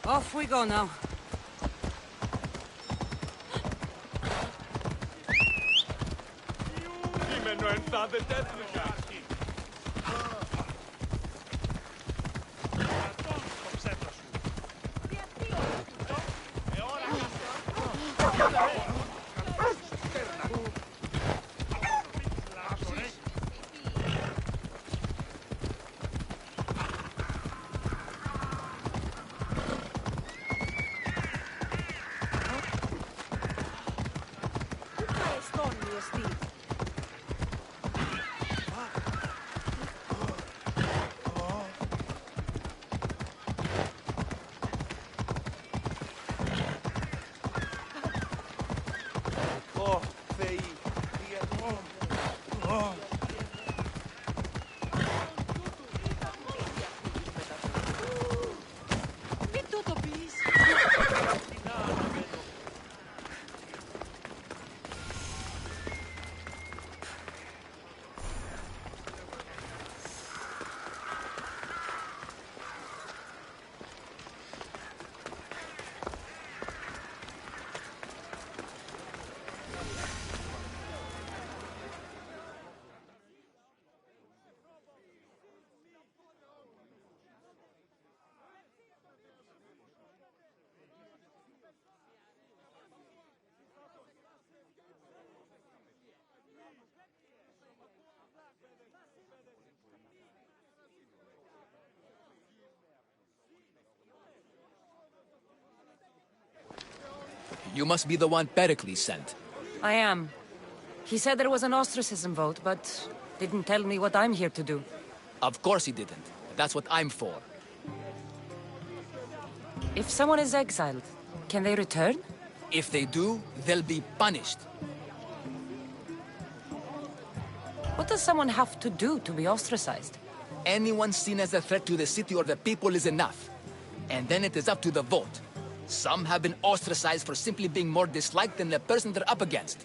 Off we go now. You must be the one Pericles sent. I am. He said there was an ostracism vote, but didn't tell me what I'm here to do. Of course he didn't. That's what I'm for. If someone is exiled, can they return? If they do, they'll be punished. What does someone have to do to be ostracized? Anyone seen as a threat to the city or the people is enough. And then it is up to the vote. Some have been ostracized for simply being more disliked than the person they're up against.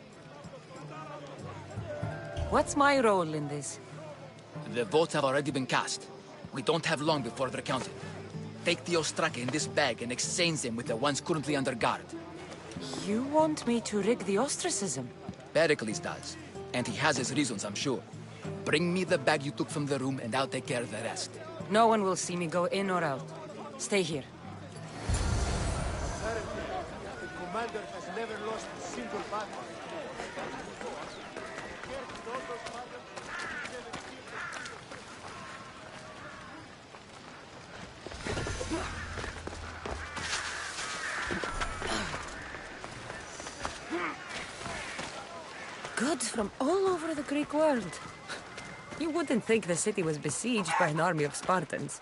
What's my role in this? The votes have already been cast. We don't have long before they're counted. Take the ostraka in this bag and exchange them with the ones currently under guard. You want me to rig the ostracism? Pericles does. And he has his reasons, I'm sure. Bring me the bag you took from the room and I'll take care of the rest. No one will see me go in or out. Stay here. The commander has never lost a single battle. Goods from all over the Greek world. You wouldn't think the city was besieged by an army of Spartans.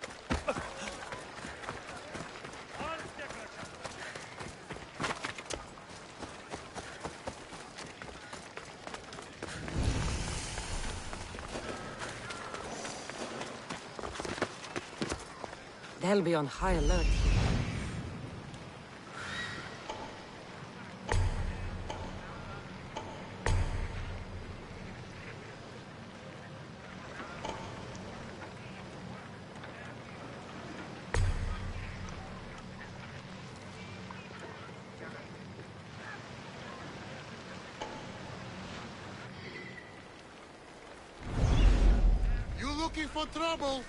They'll be on high alert. You looking for trouble?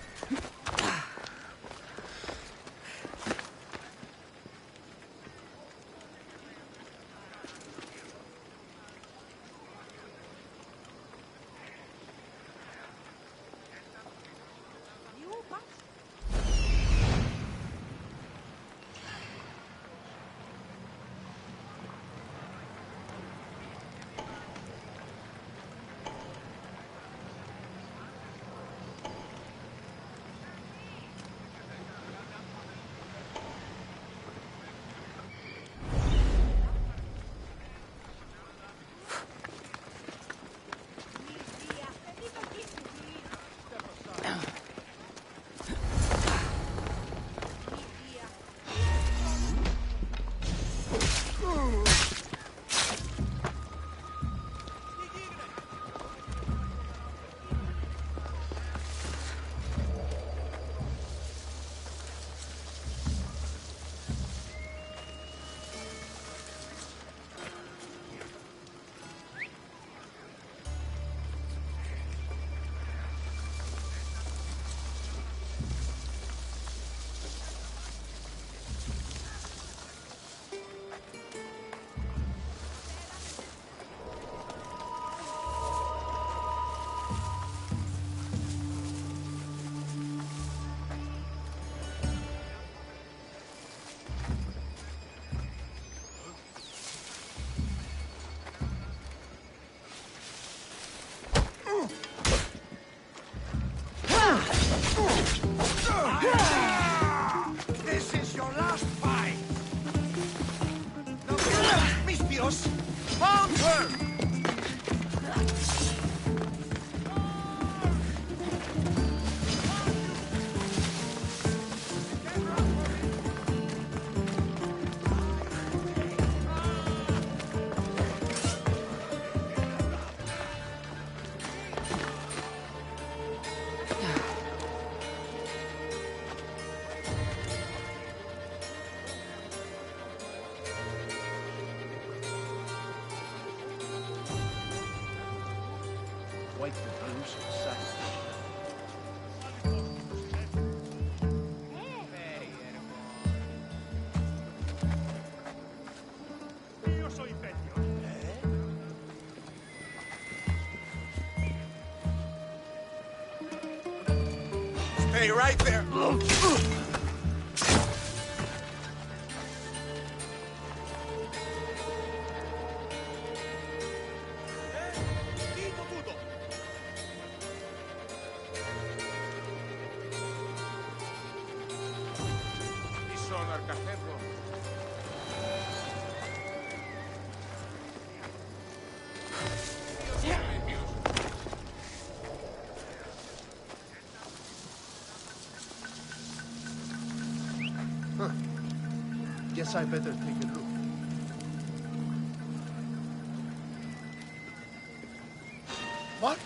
This is your last fight! No, mis Dios! Found her! Wipe the bruise inside. Io soy peggio. Stay right there. Huh. Guess I better take a look. What?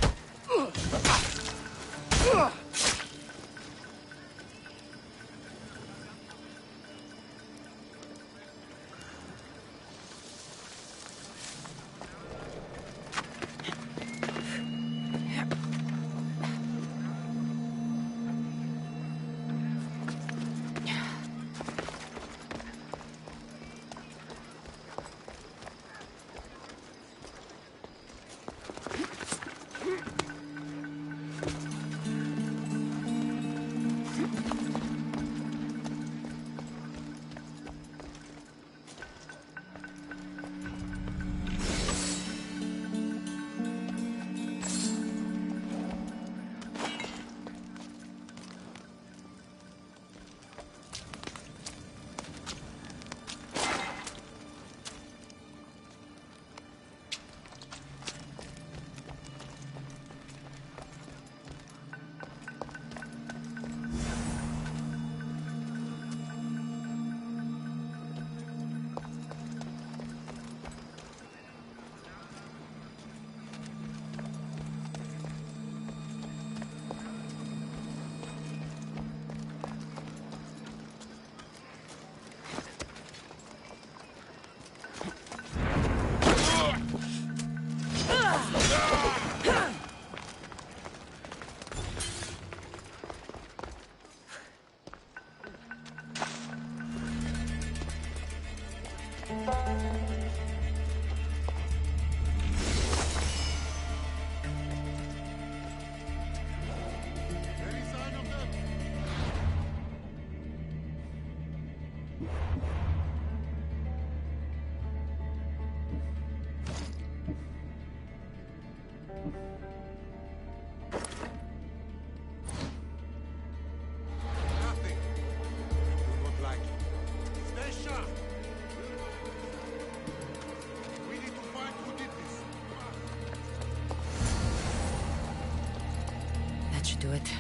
Do it.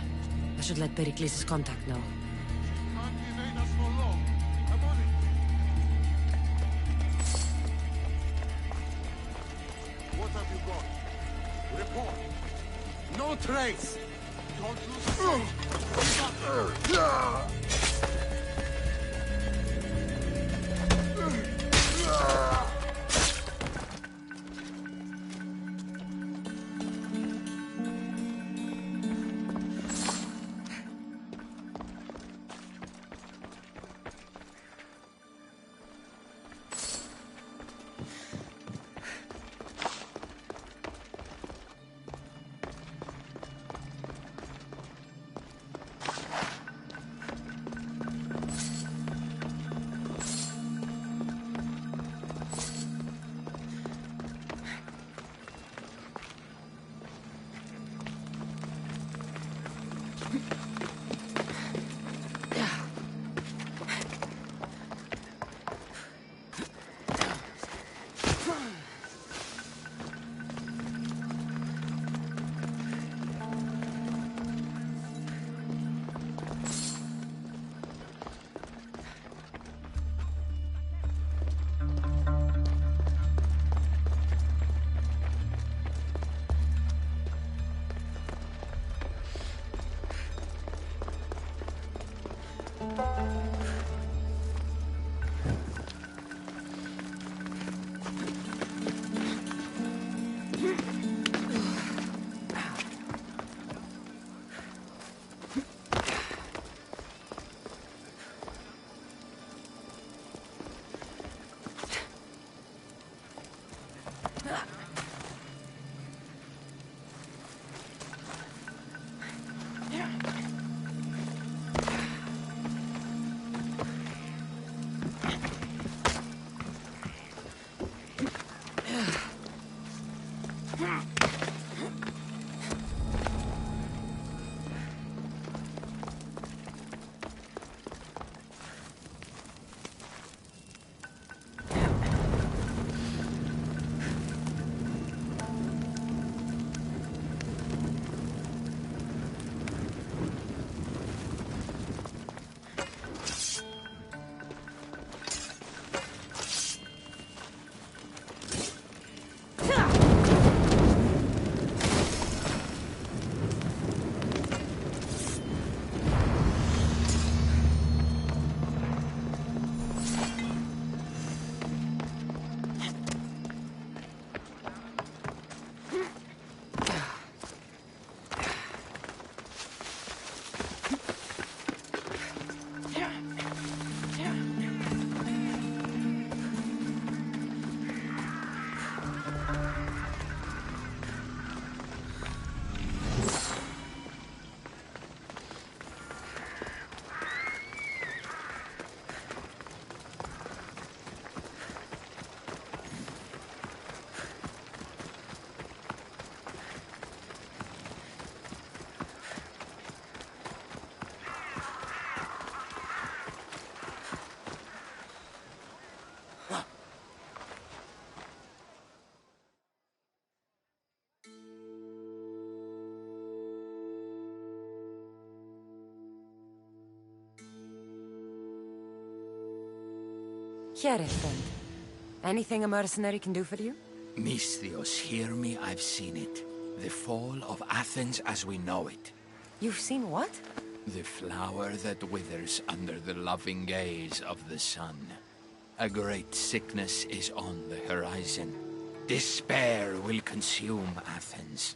I should let Pericles' contact know. Can't evade us for long. Come on in. What have you got? Report. No trace. Don't lose Here, friend. Anything a mercenary can do for you? Misthios, hear me, I've seen it. The fall of Athens as we know it. You've seen what? The flower that withers under the loving gaze of the sun. A great sickness is on the horizon. Despair will consume Athens.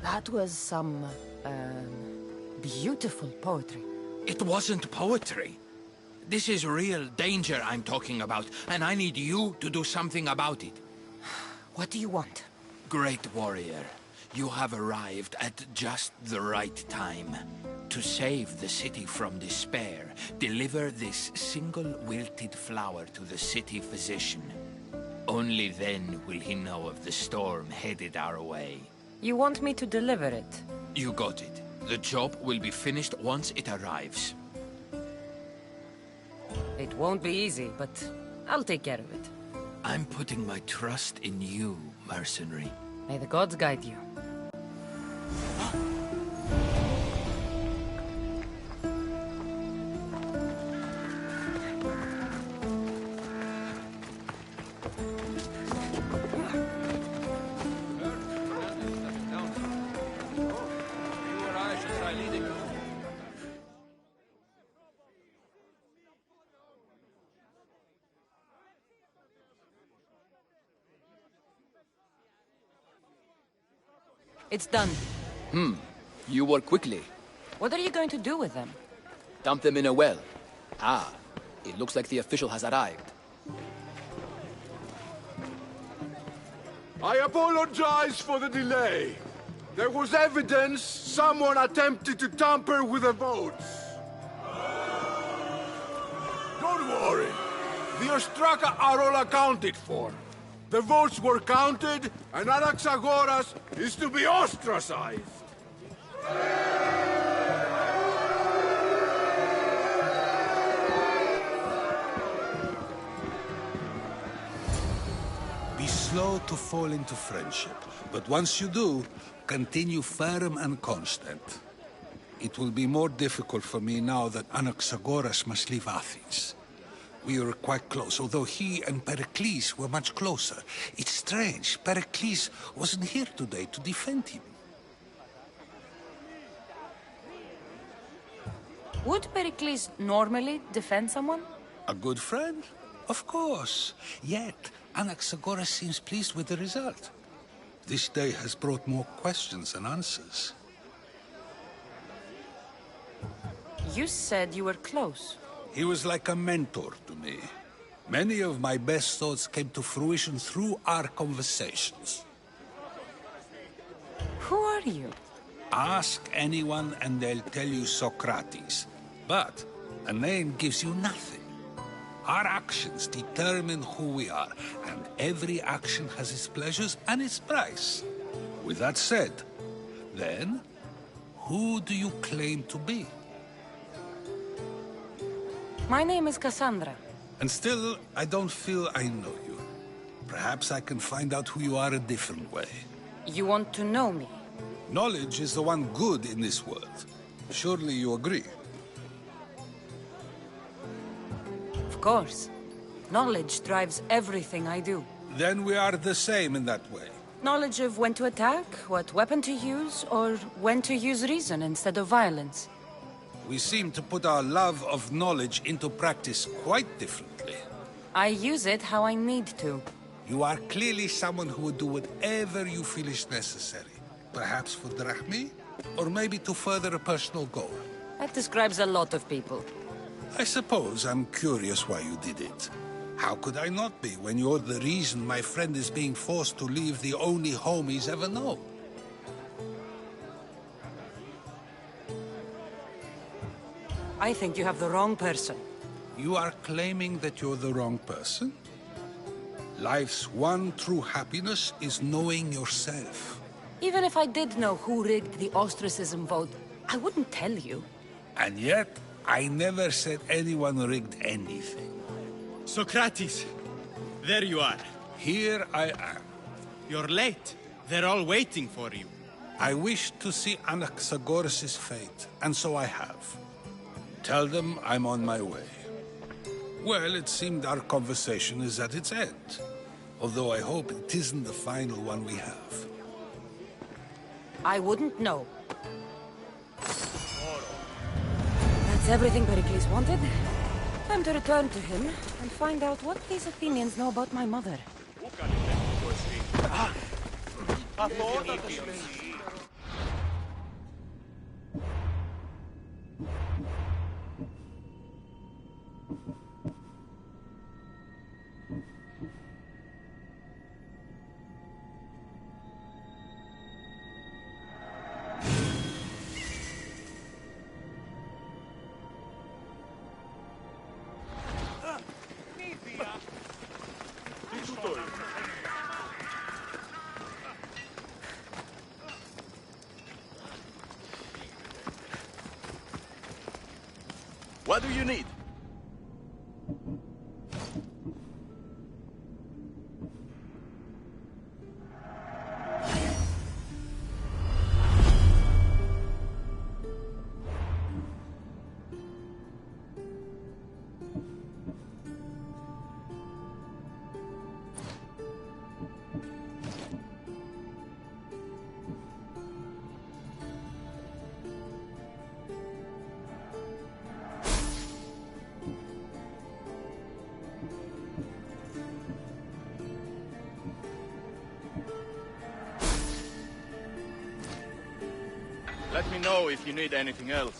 That was some, beautiful poetry. It wasn't poetry. This is real danger I'm talking about, and I need you to do something about it. What do you want? Great warrior, you have arrived at just the right time. To save the city from despair, deliver this single wilted flower to the city physician. Only then will he know of the storm headed our way. You want me to deliver it? You got it. The job will be finished once it arrives. It won't be easy, but I'll take care of it. I'm putting my trust in you, mercenary. May the gods guide you. It's done. You work quickly. What are you going to do with them? Dump them in a well. Ah, it looks like the official has arrived. I apologize for the delay. There was evidence someone attempted to tamper with the votes. Don't worry. The Ostraka are all accounted for. The votes were counted, and Anaxagoras is to be ostracized. Be slow to fall into friendship, but once you do, continue firm and constant. It will be more difficult for me now that Anaxagoras must leave Athens. We were quite close, although he and Pericles were much closer. It's strange, Pericles wasn't here today to defend him. Would Pericles normally defend someone? A good friend? Of course. Yet, Anaxagoras seems pleased with the result. This day has brought more questions than answers. You said you were close. He was like a mentor to me. Many of my best thoughts came to fruition through our conversations. Who are you? Ask anyone and they'll tell you Socrates. But a name gives you nothing. Our actions determine who we are, and every action has its pleasures and its price. With that said, then, who do you claim to be? My name is Cassandra. And still, I don't feel I know you. Perhaps I can find out who you are a different way. You want to know me? Knowledge is the one good in this world. Surely you agree? Of course. Knowledge drives everything I do. Then we are the same in that way. Knowledge of when to attack, what weapon to use, or when to use reason instead of violence. We seem to put our love of knowledge into practice quite differently. I use it how I need to. You are clearly someone who would do whatever you feel is necessary. Perhaps for drachmi, or maybe to further a personal goal. That describes a lot of people. I suppose I'm curious why you did it. How could I not be when you're the reason my friend is being forced to leave the only home he's ever known? I think you have the wrong person. You are claiming that you're the wrong person? Life's one true happiness is knowing yourself. Even if I did know who rigged the ostracism vote, I wouldn't tell you. And yet, I never said anyone rigged anything. Socrates! There you are. Here I am. You're late. They're all waiting for you. I wish to see Anaxagoras' fate, and so I have. Tell them I'm on my way. Well, it seemed our conversation is at its end. Although I hope it isn't the final one we have. I wouldn't know. That's everything Pericles wanted. Time to return to him and find out what these Athenians know about my mother. What do you need? Let me know if you need anything else.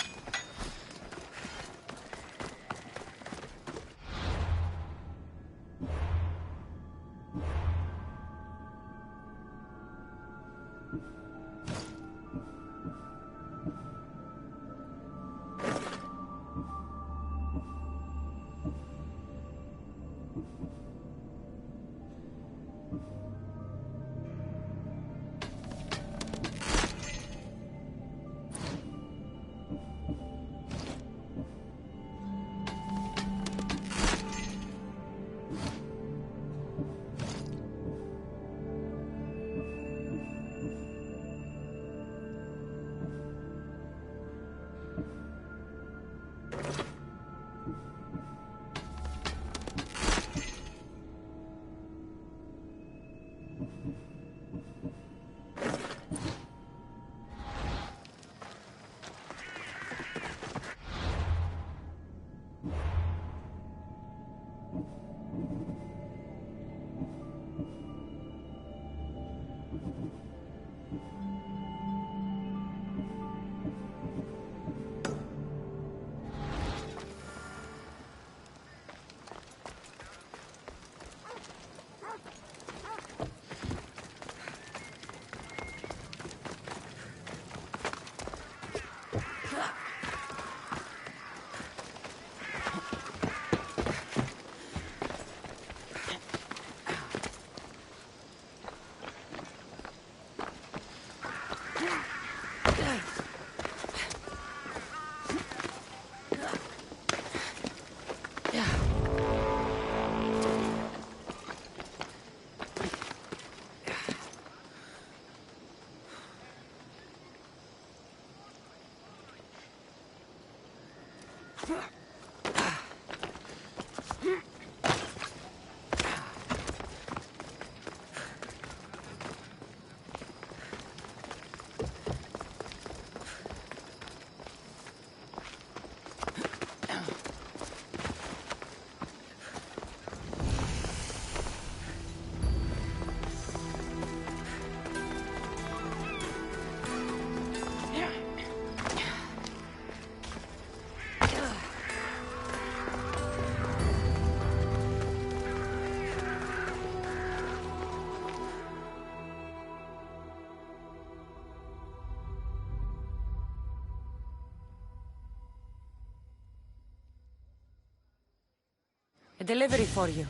A delivery for you.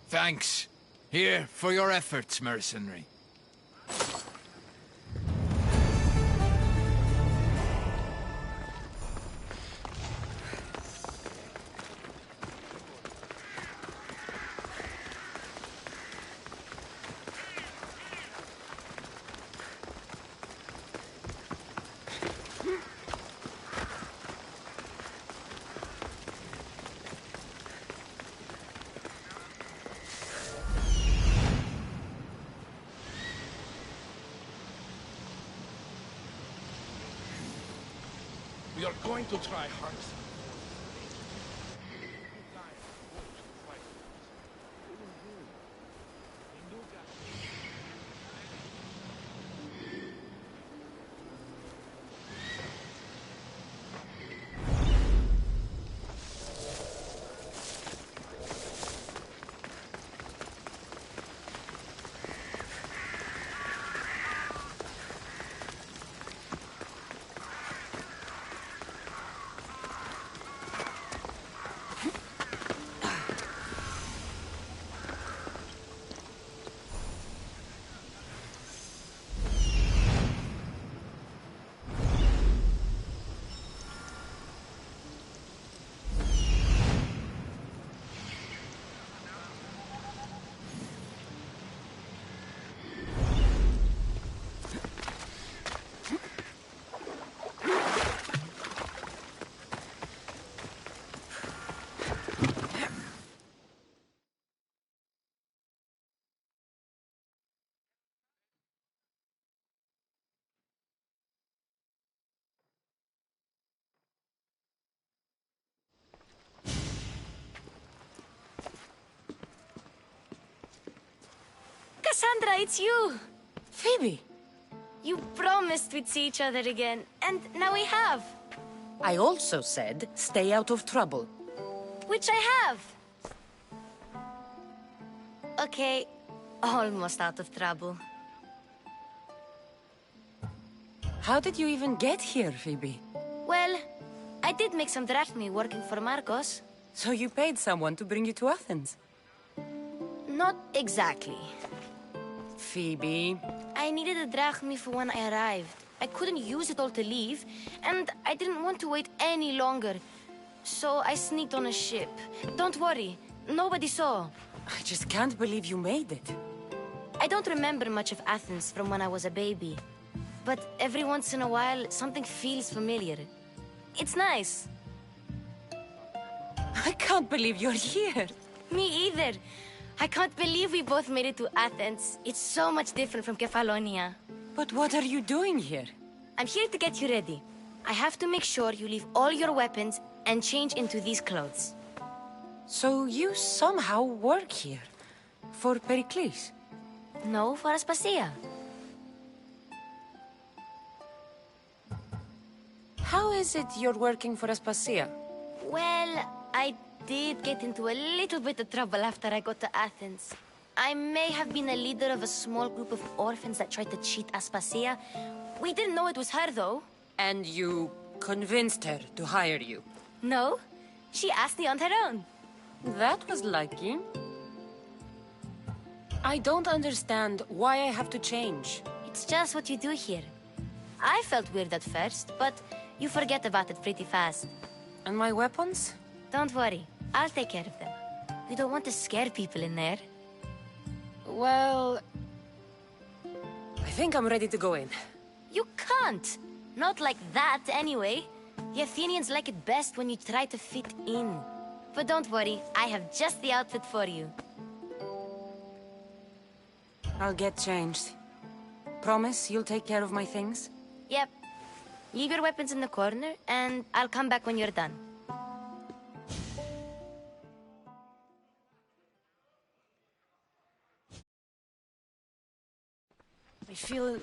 Thanks. Here, for your efforts, mercenary. We are going to try hard. Cassandra, it's you! Phoebe! You promised we'd see each other again, and now we have. I also said, stay out of trouble. Which I have. Okay, almost out of trouble. How did you even get here, Phoebe? Well, I did make some drachmae working for Marcos. So you paid someone to bring you to Athens? Not exactly. Phoebe... I needed a drachmae for when I arrived. I couldn't use it all to leave, and I didn't want to wait any longer. So I sneaked on a ship. Don't worry, nobody saw. I just can't believe you made it. I don't remember much of Athens from when I was a baby. But every once in a while, something feels familiar. It's nice. I can't believe you're here. Me either. I can't believe we both made it to Athens. It's so much different from Kefalonia. But what are you doing here? I'm here to get you ready. I have to make sure you leave all your weapons and change into these clothes. So you somehow work here? For Pericles? No, for Aspasia. How is it you're working for Aspasia? Well, I did get into a little bit of trouble after I got to Athens. I may have been a leader of a small group of orphans that tried to cheat Aspasia. We didn't know it was her, though. And you convinced her to hire you? No, she asked me on her own. That was lucky. I don't understand why I have to change. It's just what you do here. I felt weird at first, but you forget about it pretty fast. And my weapons? Don't worry, I'll take care of them. We don't want to scare people in there. Well... I think I'm ready to go in. You can't! Not like that, anyway. The Athenians like it best when you try to fit in. But don't worry, I have just the outfit for you. I'll get changed. Promise you'll take care of my things? Yep. Leave your weapons in the corner, and I'll come back when you're done. I feel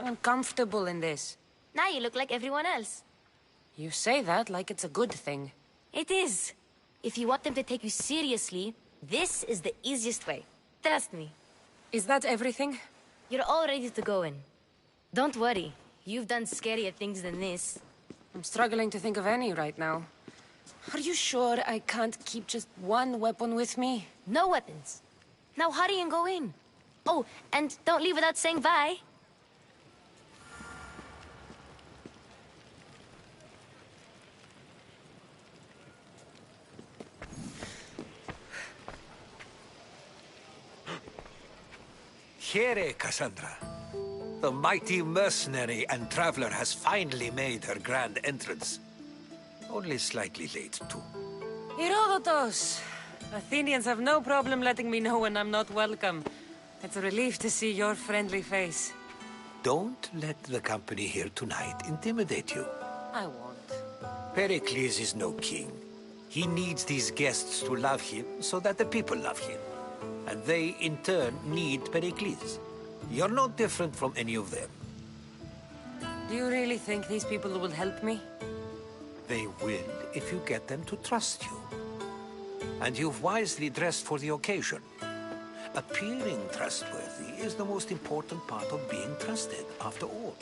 uncomfortable in this. Now you look like everyone else. You say that like it's a good thing. It is. If you want them to take you seriously, this is the easiest way. Trust me. Is that everything? You're all ready to go in. Don't worry. You've done scarier things than this. I'm struggling to think of any right now. Are you sure I can't keep just one weapon with me? No weapons. Now hurry and go in. Oh, and don't leave without saying bye. Here, Cassandra. The mighty mercenary and traveler has finally made her grand entrance. Only slightly late, too. Herodotus! Athenians have no problem letting me know when I'm not welcome. It's a relief to see your friendly face. Don't let the company here tonight intimidate you. I won't. Pericles is no king. He needs these guests to love him so that the people love him. And they, in turn, need Pericles. You're no different from any of them. Do you really think these people will help me? They will if you get them to trust you. And you've wisely dressed for the occasion. Appearing trustworthy is the most important part of being trusted, after all.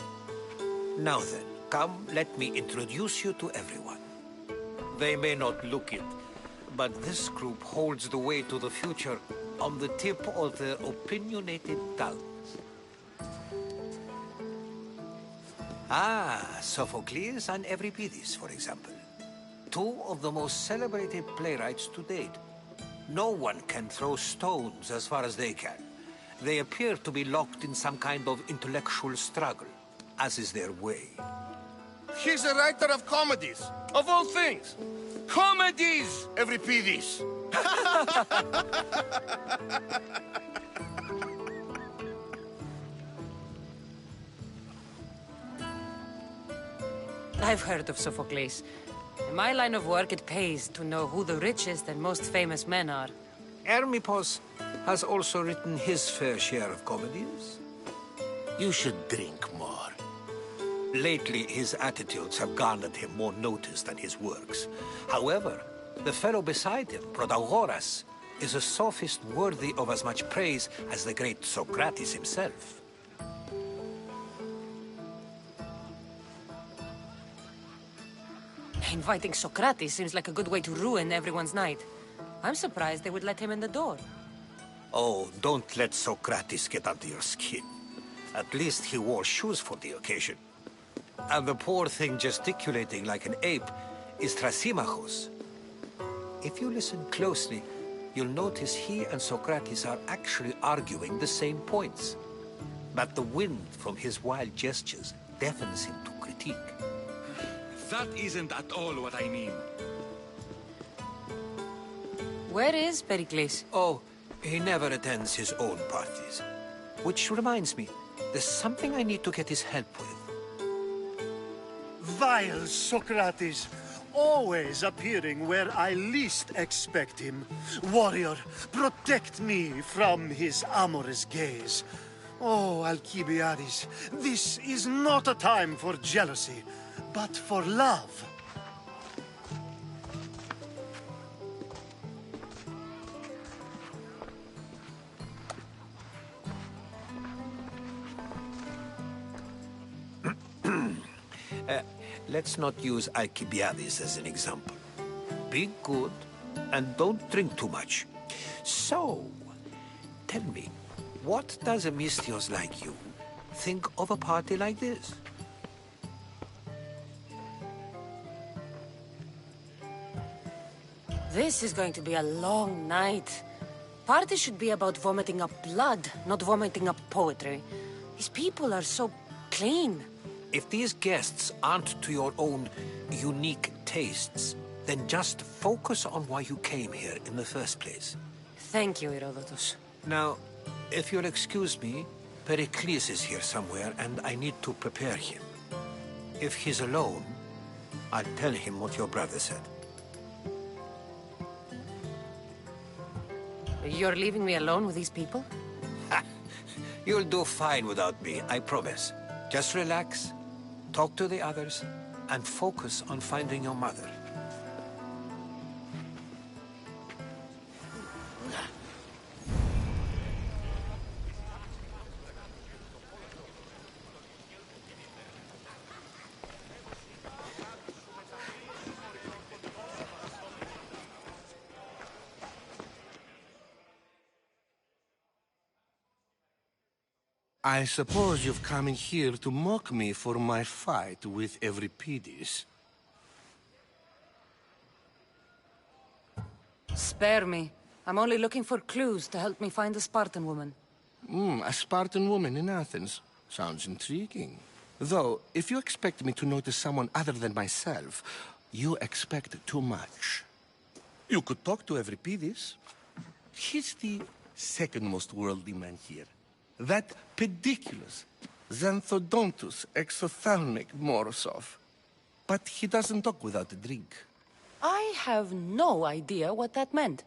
Now then, come, let me introduce you to everyone. They may not look it, but this group holds the way to the future on the tip of their opinionated tongues. Sophocles and Euripides, for example. Two of the most celebrated playwrights to date. No one can throw stones as far as they can. They appear to be locked in some kind of intellectual struggle, as is their way. He's a writer of comedies, of all things. Comedies, Euripides. I've heard of Sophocles. In my line of work, it pays to know who the richest and most famous men are. Hermippos has also written his fair share of comedies. You should drink more. Lately, his attitudes have garnered him more notice than his works. However, the fellow beside him, Protagoras, is a sophist worthy of as much praise as the great Socrates himself. Inviting Socrates seems like a good way to ruin everyone's night. I'm surprised they would let him in the door. Oh, don't let Socrates get under your skin. At least he wore shoes for the occasion. And the poor thing gesticulating like an ape is Thrasymachos. If you listen closely, you'll notice he and Socrates are actually arguing the same points. But the wind from his wild gestures deafens him to critique. That isn't at all what I mean. Where is Pericles? Oh, he never attends his own parties. Which reminds me, there's something I need to get his help with. Vile Socrates, always appearing where I least expect him. Warrior, protect me from his amorous gaze. Oh, Alcibiades, this is not a time for jealousy, but for love. Let's not use Alcibiades as an example. Be good, and don't drink too much. So, tell me, what does a Misthios like you think of a party like this? This is going to be a long night. Parties should be about vomiting up blood, not vomiting up poetry. These people are so clean. If these guests aren't to your own unique tastes, then just focus on why you came here in the first place. Thank you, Herodotus. Now, if you'll excuse me, Pericles is here somewhere, and I need to prepare him. If he's alone, I'll tell him what your brother said. You're leaving me alone with these people? You'll do fine without me, I promise. Just relax, talk to the others, and focus on finding your mother. I suppose you've come in here to mock me for my fight with Euripides. Spare me. I'm only looking for clues to help me find a Spartan woman. A Spartan woman in Athens. Sounds intriguing. Though, if you expect me to notice someone other than myself, you expect too much. You could talk to Euripides. He's the second most worldly man here. That pediculous, xanthodontus exophthalmic Morosov. But he doesn't talk without a drink. I have no idea what that meant.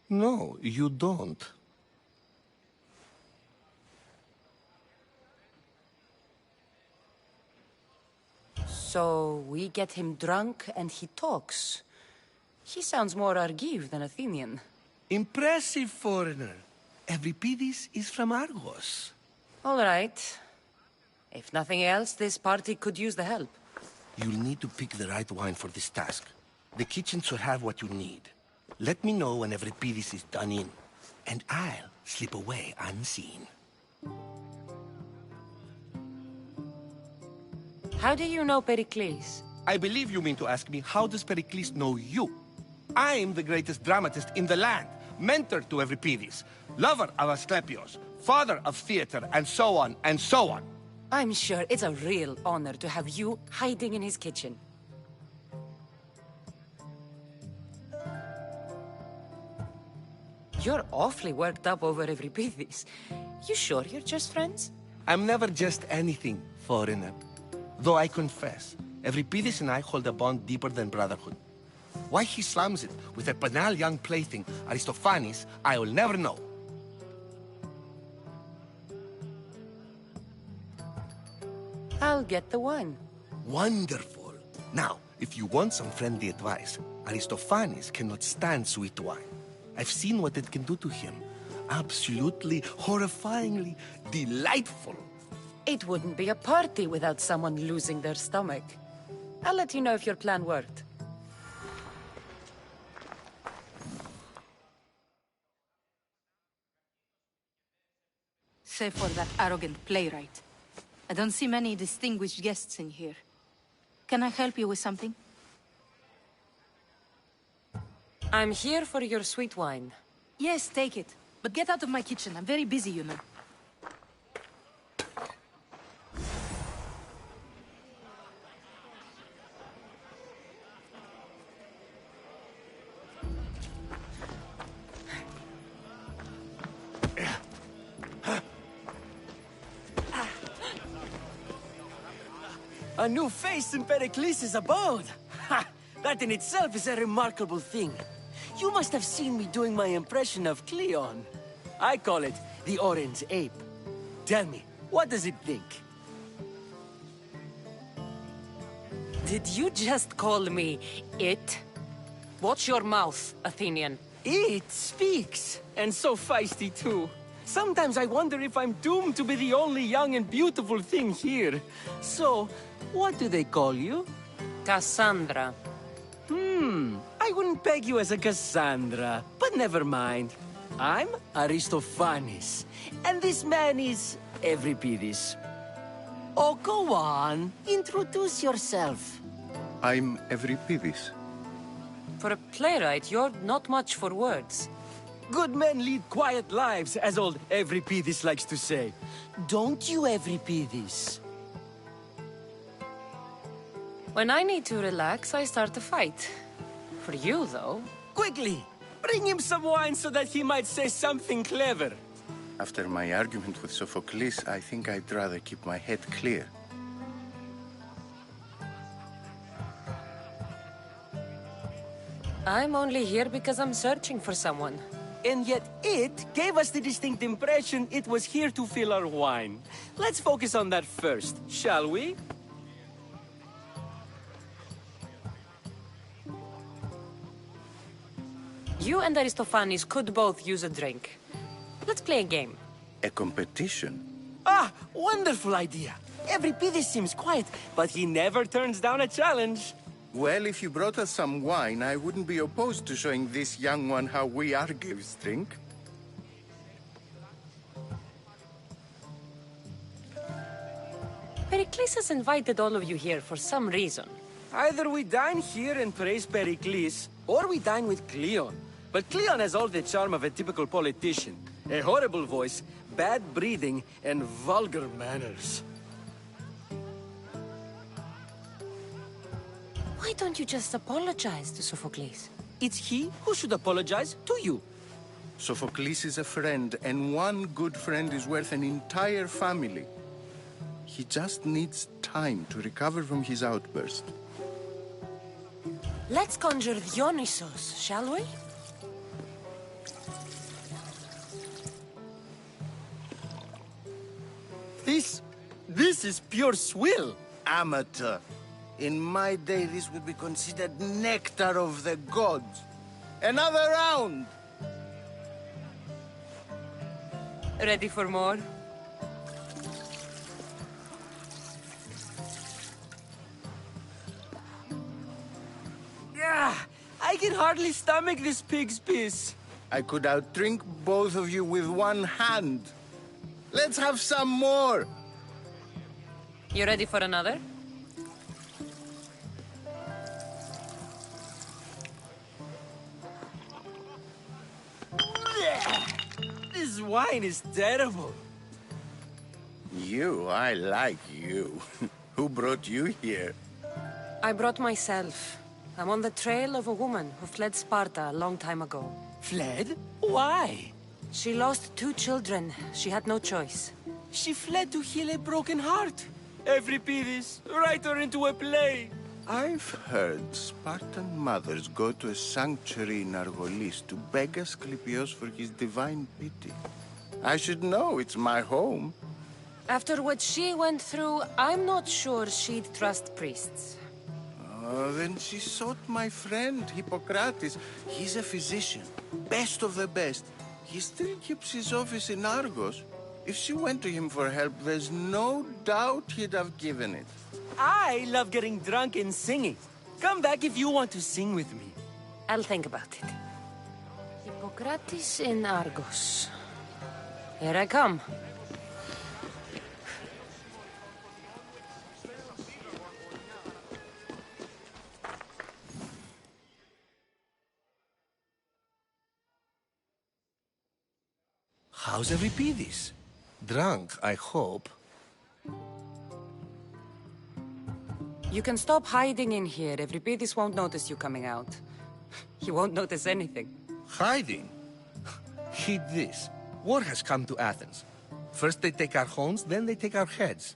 No, you don't. So we get him drunk and he talks. He sounds more Argive than Athenian. Impressive, foreigner. Euripides is from Argos. All right. If nothing else, this party could use the help. You'll need to pick the right wine for this task. The kitchen should have what you need. Let me know when Euripides is done in, and I'll slip away unseen. How do you know Pericles? I believe you mean to ask me, how does Pericles know you? I'm the greatest dramatist in the land, mentor to Euripides, lover of Asclepios, father of theater, and so on, and so on. I'm sure it's a real honor to have you hiding in his kitchen. You're awfully worked up over Euripides. You sure you're just friends? I'm never just anything, foreigner. Though I confess, Euripides and I hold a bond deeper than brotherhood. Why he slams it with a banal young plaything, Aristophanes, I will never know. I'll get the wine. Wonderful. Now, if you want some friendly advice, Aristophanes cannot stand sweet wine. I've seen what it can do to him. Absolutely, horrifyingly delightful. It wouldn't be a party without someone losing their stomach. I'll let you know if your plan worked. Save for that arrogant playwright. I don't see many distinguished guests in here. Can I help you with something? I'm here for your sweet wine. Yes, take it. But get out of my kitchen. I'm very busy, you know. A new face in Pericles' abode! Ha! That in itself is a remarkable thing. You must have seen me doing my impression of Cleon. I call it the Orange Ape. Tell me, what does it think? Did you just call me it? Watch your mouth, Athenian. It speaks, and so feisty too. Sometimes I wonder if I'm doomed to be the only young and beautiful thing here. So, what do they call you? Cassandra. I wouldn't peg you as a Cassandra, but never mind. I'm Aristophanes, and this man is Euripides. Oh, go on. Introduce yourself. I'm Euripides. For a playwright, you're not much for words. Good men lead quiet lives, as old Euripides likes to say. Don't you, Euripides? When I need to relax, I start a fight. For you, though. Quickly! Bring him some wine so that he might say something clever. After my argument with Sophocles, I think I'd rather keep my head clear. I'm only here because I'm searching for someone. And yet it gave us the distinct impression it was here to fill our wine. Let's focus on that first, shall we? You and Aristophanes could both use a drink. Let's play a game. A competition? Ah, wonderful idea. Everybody seems quiet, but he never turns down a challenge. Well, if you brought us some wine, I wouldn't be opposed to showing this young one how we Argives drink. Pericles has invited all of you here for some reason. Either we dine here and praise Pericles, or we dine with Cleon. But Cleon has all the charm of a typical politician. A horrible voice, bad breeding, and vulgar manners. Why don't you just apologize to Sophocles? It's he who should apologize to you. Sophocles is a friend, and one good friend is worth an entire family. He just needs time to recover from his outburst. Let's conjure Dionysos, shall we? This is pure swill. Amateur. In my day, this would be considered nectar of the gods. Another round! Ready for more? I can hardly stomach this pig's piss. I could outdrink both of you with one hand. Let's have some more! You ready for another? This wine is terrible. I like you. Who brought you here? I brought myself. I'm on the trail of a woman who fled Sparta a long time ago. Fled? Why? She lost 2 children. She had no choice. She fled to heal a broken heart. Euripides, write her into a play. I've heard Spartan mothers go to a sanctuary in Argolis to beg Asclepios for his divine pity. I should know, it's my home. After what she went through, I'm not sure she'd trust priests. Then she sought my friend, Hippocrates. He's a physician, best of the best. He still keeps his office in Argos. If she went to him for help, there's no doubt he'd have given it. I love getting drunk and singing. Come back if you want to sing with me. I'll think about it. Hippocrates in Argos. Here I come. How's Euripides? Drunk, I hope. You can stop hiding in here. Euripides won't notice you coming out. He won't notice anything. Hiding? Heed this. War has come to Athens. First they take our homes, then they take our heads.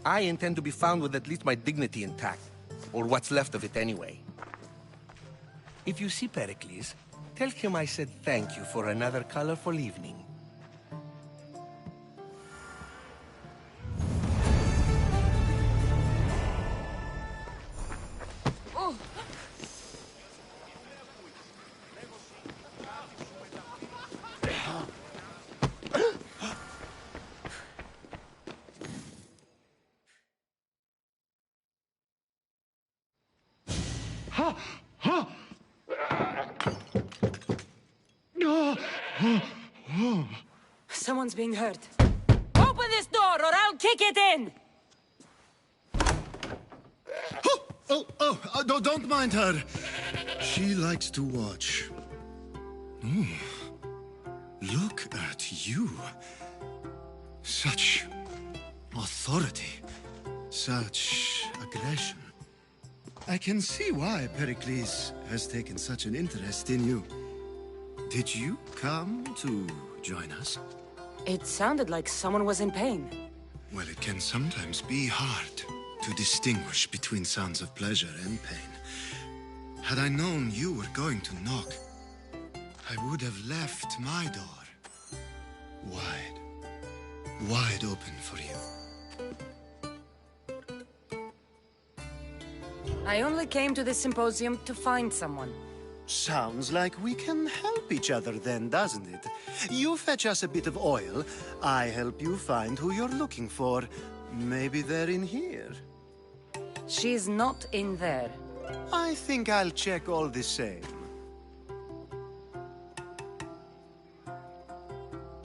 I intend to be found with at least my dignity intact. Or what's left of it anyway. If you see Pericles, tell him I said thank you for another colorful evening. Someone's being hurt. Open this door or I'll kick it in! Don't mind her. She likes to watch. Look at you. Such authority. Such aggression. I can see why Pericles has taken such an interest in you. Did you come to join us? It sounded like someone was in pain. Well, it can sometimes be hard to distinguish between sounds of pleasure and pain. Had I known you were going to knock, I would have left my door wide open for you. I only came to this symposium to find someone. Sounds like we can help each other then, doesn't it? You fetch us a bit of oil, I help you find who you're looking for. Maybe they're in here. She's not in there. I think I'll check all the same.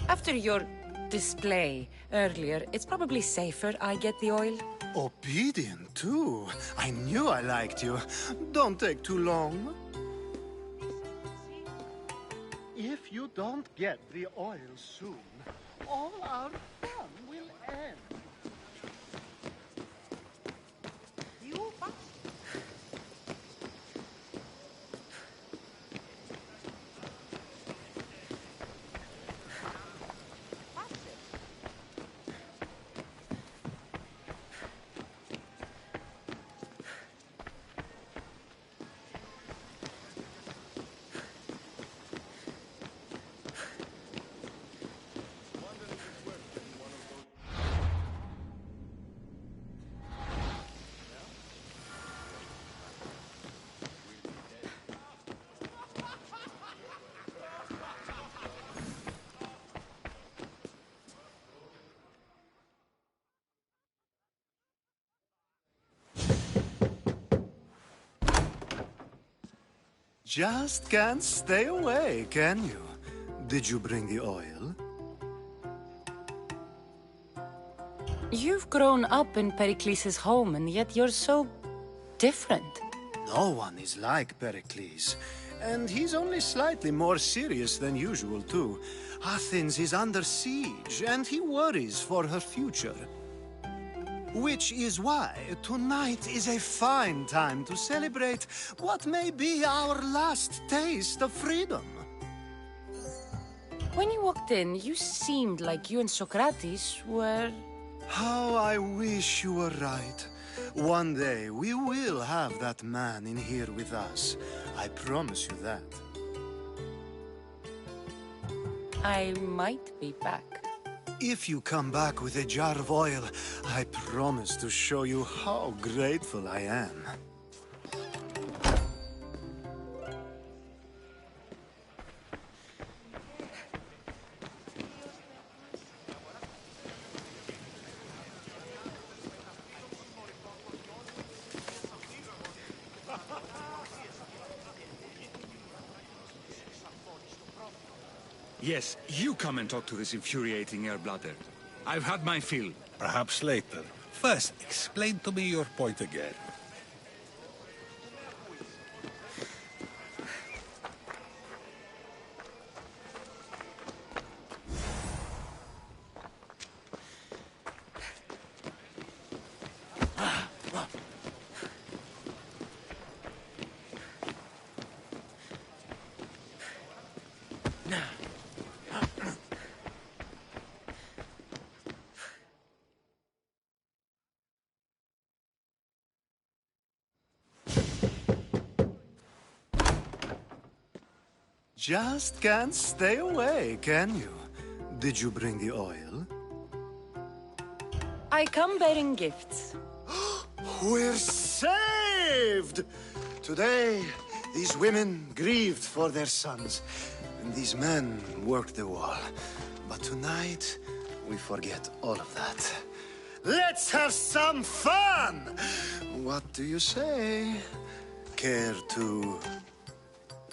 After your display earlier, it's probably safer I get the oil. Obedient, too. I knew I liked you. Don't take too long. If you don't get the oil soon, all our fun will end. Just can't stay away, can you? Did you bring the oil? You've grown up in Pericles' home, and yet you're so different. No one is like Pericles. And he's only slightly more serious than usual, too. Athens is under siege, and he worries for her future. Which is why tonight is a fine time to celebrate what may be our last taste of freedom. When you walked in, you seemed like you and Socrates were... How I wish you were right. One day we will have that man in here with us. I promise you that. I might be back. If you come back with a jar of oil, I promise to show you how grateful I am. Yes, you come and talk to this infuriating air-bladder. I've had my fill. Perhaps later. First, explain to me your point again. Just can't stay away, can you? Did you bring the oil? I come bearing gifts. We're saved! Today, these women grieved for their sons, and these men worked the wall. But tonight, we forget all of that. Let's have some fun! What do you say? Care to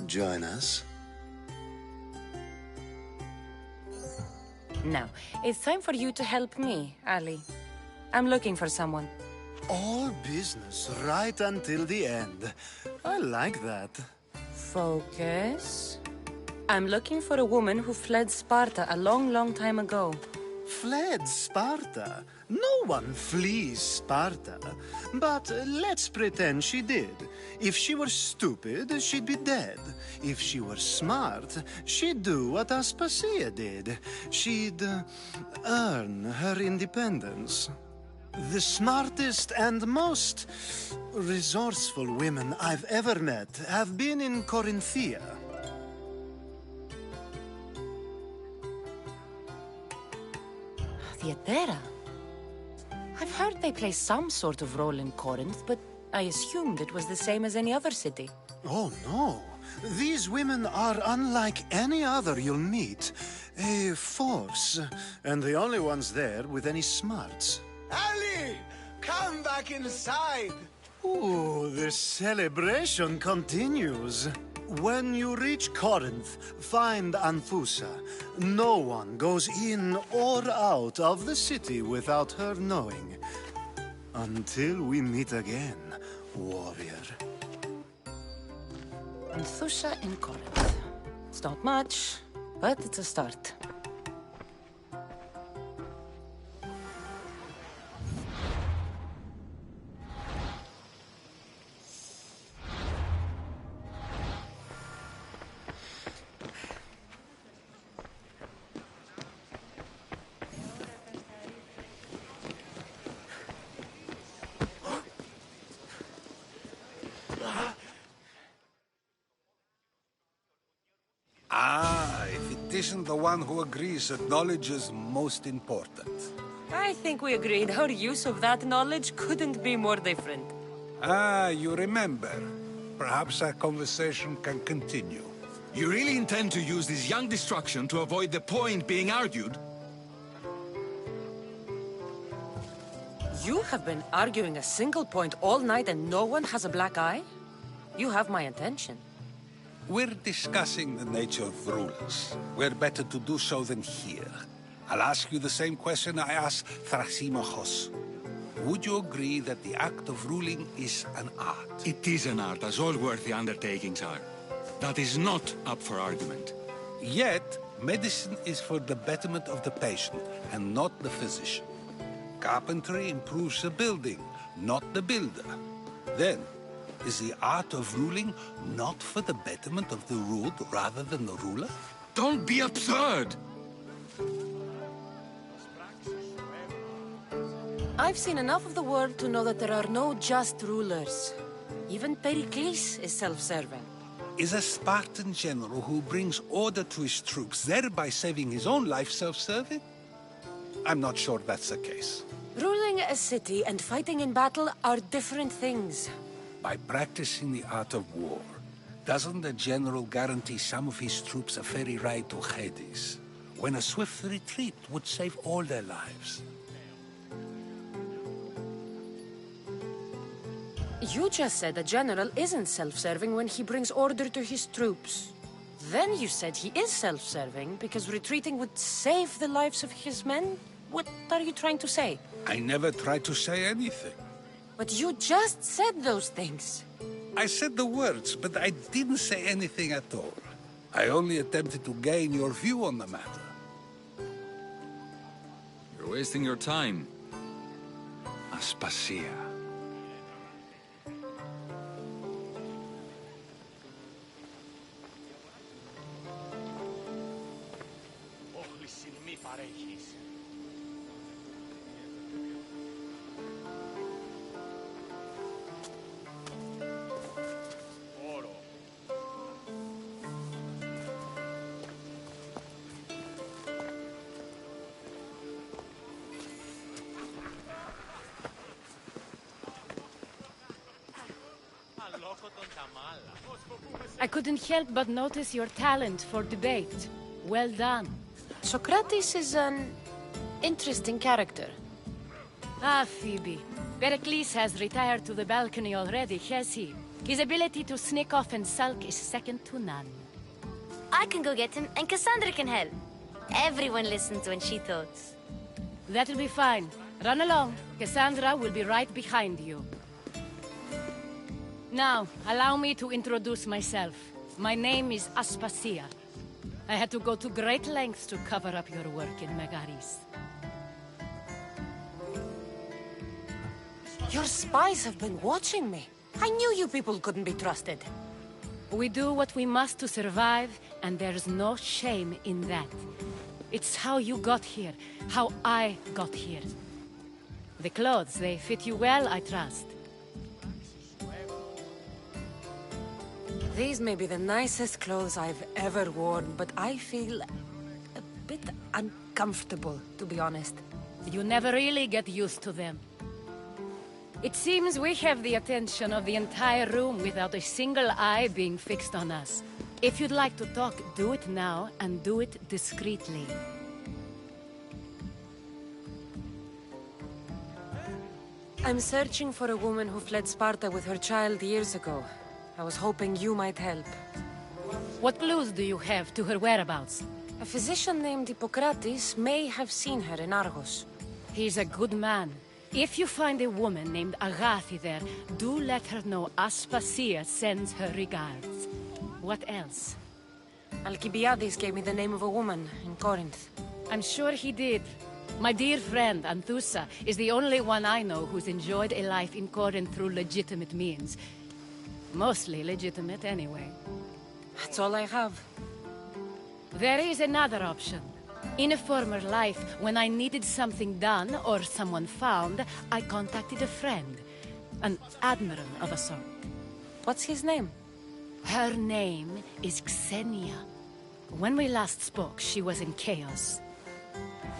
join us? Now, it's time for you to help me, Ali. I'm looking for someone. All business right until the end. I like that. Focus. I'm looking for a woman who fled Sparta a long, long time ago. Fled Sparta? No one flees Sparta. But let's pretend she did. If she were stupid, she'd be dead. If she were smart, she'd do what Aspasia did. She'd earn her independence. The smartest and most resourceful women I've ever met have been in Corinthia. Theatera? I've heard they play some sort of role in Corinth, but I assumed it was the same as any other city. Oh, no. These women are unlike any other you'll meet. A force, and the only ones there with any smarts. Ali! Come back inside! Ooh, the celebration continues. When you reach Corinth, find Anfusa. No one goes in or out of the city without her knowing. Until we meet again, warrior. Anfusa in Corinth. It's not much, but it's a start. If it isn't the one who agrees that knowledge is most important. I think we agreed our use of that knowledge couldn't be more different. You remember. Perhaps our conversation can continue. You really intend to use this young destruction to avoid the point being argued? You have been arguing a single point all night and no one has a black eye? You have my attention. We're discussing the nature of rulers. Where better to do so than here? I'll ask you the same question I asked Thrasymachos. Would you agree that the act of ruling is an art? It is an art, as all worthy undertakings are. That is not up for argument. Yet, medicine is for the betterment of the patient, and not the physician. Carpentry improves the building, not the builder. Then, is the art of ruling not for the betterment of the ruled rather than the ruler? Don't be absurd! I've seen enough of the world to know that there are no just rulers. Even Pericles is self-serving. Is a Spartan general who brings order to his troops, thereby saving his own life, self-serving? I'm not sure that's the case. Ruling a city and fighting in battle are different things. By practicing the art of war, doesn't the general guarantee some of his troops a ferry ride to Hades, when a swift retreat would save all their lives? You just said a general isn't self-serving when he brings order to his troops. Then you said he is self-serving because retreating would save the lives of his men? What are you trying to say? I never tried to say anything. But you just said those things. I said the words, but I didn't say anything at all. I only attempted to gain your view on the matter. You're wasting your time. Aspasia. I couldn't help but notice your talent for debate. Well done. Socrates is an interesting character. Ah, Phoebe. Pericles has retired to the balcony already, has he? His ability to sneak off and sulk is second to none. I can go get him, and Cassandra can help. Everyone listens when she talks. That'll be fine. Run along. Cassandra will be right behind you. Now, allow me to introduce myself. My name is Aspasia. I had to go to great lengths to cover up your work in Megaris. Your spies have been watching me. I knew you people couldn't be trusted. We do what we must to survive, and there's no shame in that. It's how you got here, how I got here. The clothes, they fit you well, I trust. These may be the nicest clothes I've ever worn, but I feel a bit uncomfortable, to be honest. You never really get used to them. It seems we have the attention of the entire room without a single eye being fixed on us. If you'd like to talk, do it now, and do it discreetly. I'm searching for a woman who fled Sparta with her child years ago. I was hoping you might help. What clues do you have to her whereabouts? A physician named Hippocrates may have seen her in Argos. He's a good man. If you find a woman named Agathi there, do let her know Aspasia sends her regards. What else? Alcibiades gave me the name of a woman in Corinth. I'm sure he did. My dear friend, Anthusa, is the only one I know who's enjoyed a life in Corinth through legitimate means. Mostly legitimate, anyway. That's all I have. There is another option. In a former life, when I needed something done or someone found, I contacted a friend. An admiral of a sort. What's his name? Her name is Xenia. When we last spoke, she was in chaos.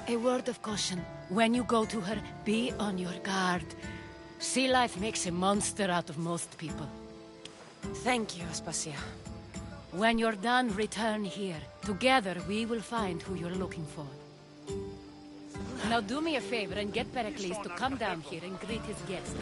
A word of caution. When you go to her, be on your guard. Sea life makes a monster out of most people. Thank you, Aspasia. When you're done, return here. Together, we will find who you're looking for. Now do me a favor and get Pericles to come down here and greet his guests.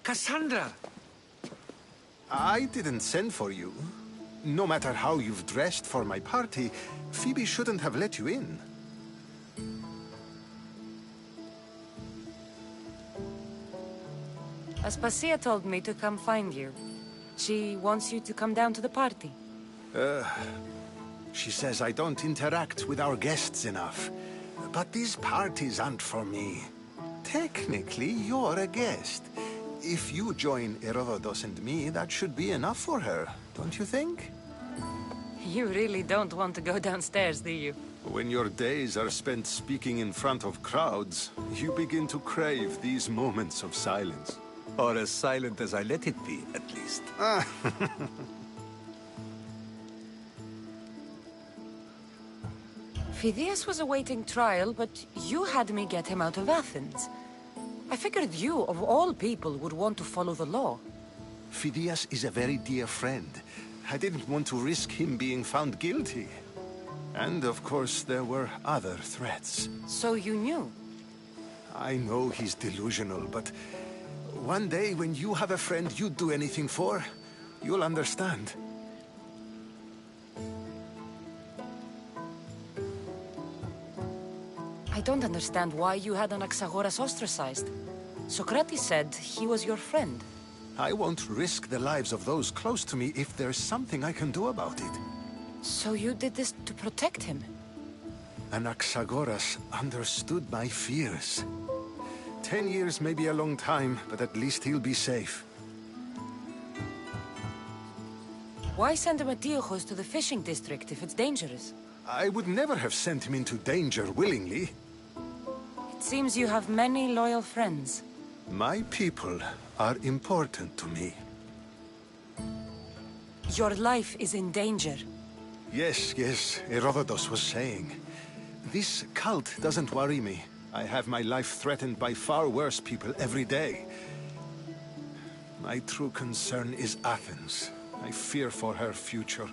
Cassandra! I didn't send for you. No matter how you've dressed for my party, Phoebe shouldn't have let you in. Aspasia told me to come find you. She wants you to come down to the party. She says I don't interact with our guests enough. But these parties aren't for me. Technically, you're a guest. If you join Herodotus and me, that should be enough for her, don't you think? You really don't want to go downstairs, do you? When your days are spent speaking in front of crowds, you begin to crave these moments of silence. Or as silent as I let it be, at least. Phidias was awaiting trial, but you had me get him out of Athens. I figured you, of all people, would want to follow the law. Phidias is a very dear friend. I didn't want to risk him being found guilty. And, of course, there were other threats. So you knew? I know he's delusional, but one day when you have a friend you'd do anything for, you'll understand. I don't understand why you had Anaxagoras ostracized. Socrates said he was your friend. I won't risk the lives of those close to me if there's something I can do about it. So you did this to protect him? Anaxagoras understood my fears. 10 years may be a long time, but at least he'll be safe. Why send Emetiochos to the fishing district if it's dangerous? I would never have sent him into danger willingly. It seems you have many loyal friends. My people are important to me. Your life is in danger. Yes, Herodotus was saying. This cult doesn't worry me. I have my life threatened by far worse people every day. My true concern is Athens. I fear for her future.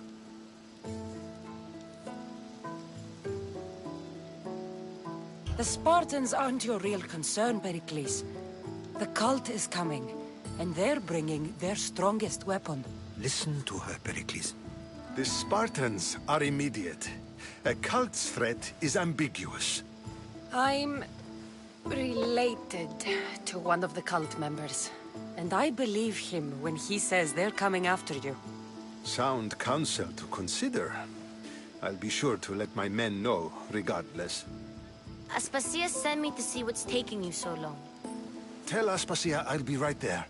The Spartans aren't your real concern, Pericles. The cult is coming, and they're bringing their strongest weapon. Listen to her, Pericles. The Spartans are immediate. A cult's threat is ambiguous. I'm related to one of the cult members, and I believe him when he says they're coming after you. Sound counsel to consider. I'll be sure to let my men know, regardless. Aspasia sent me to see what's taking you so long. Tell Aspasia I'll be right there.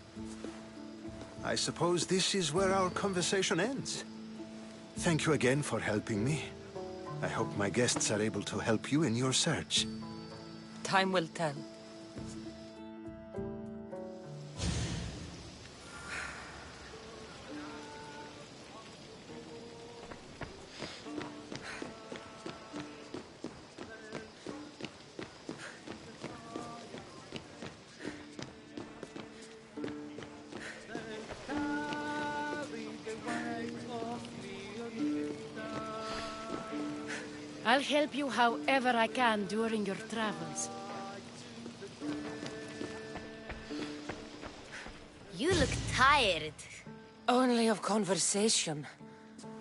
I suppose this is where our conversation ends. Thank you again for helping me. I hope my guests are able to help you in your search. Time will tell. I'll help you however I can during your travels. You look tired. Only of conversation.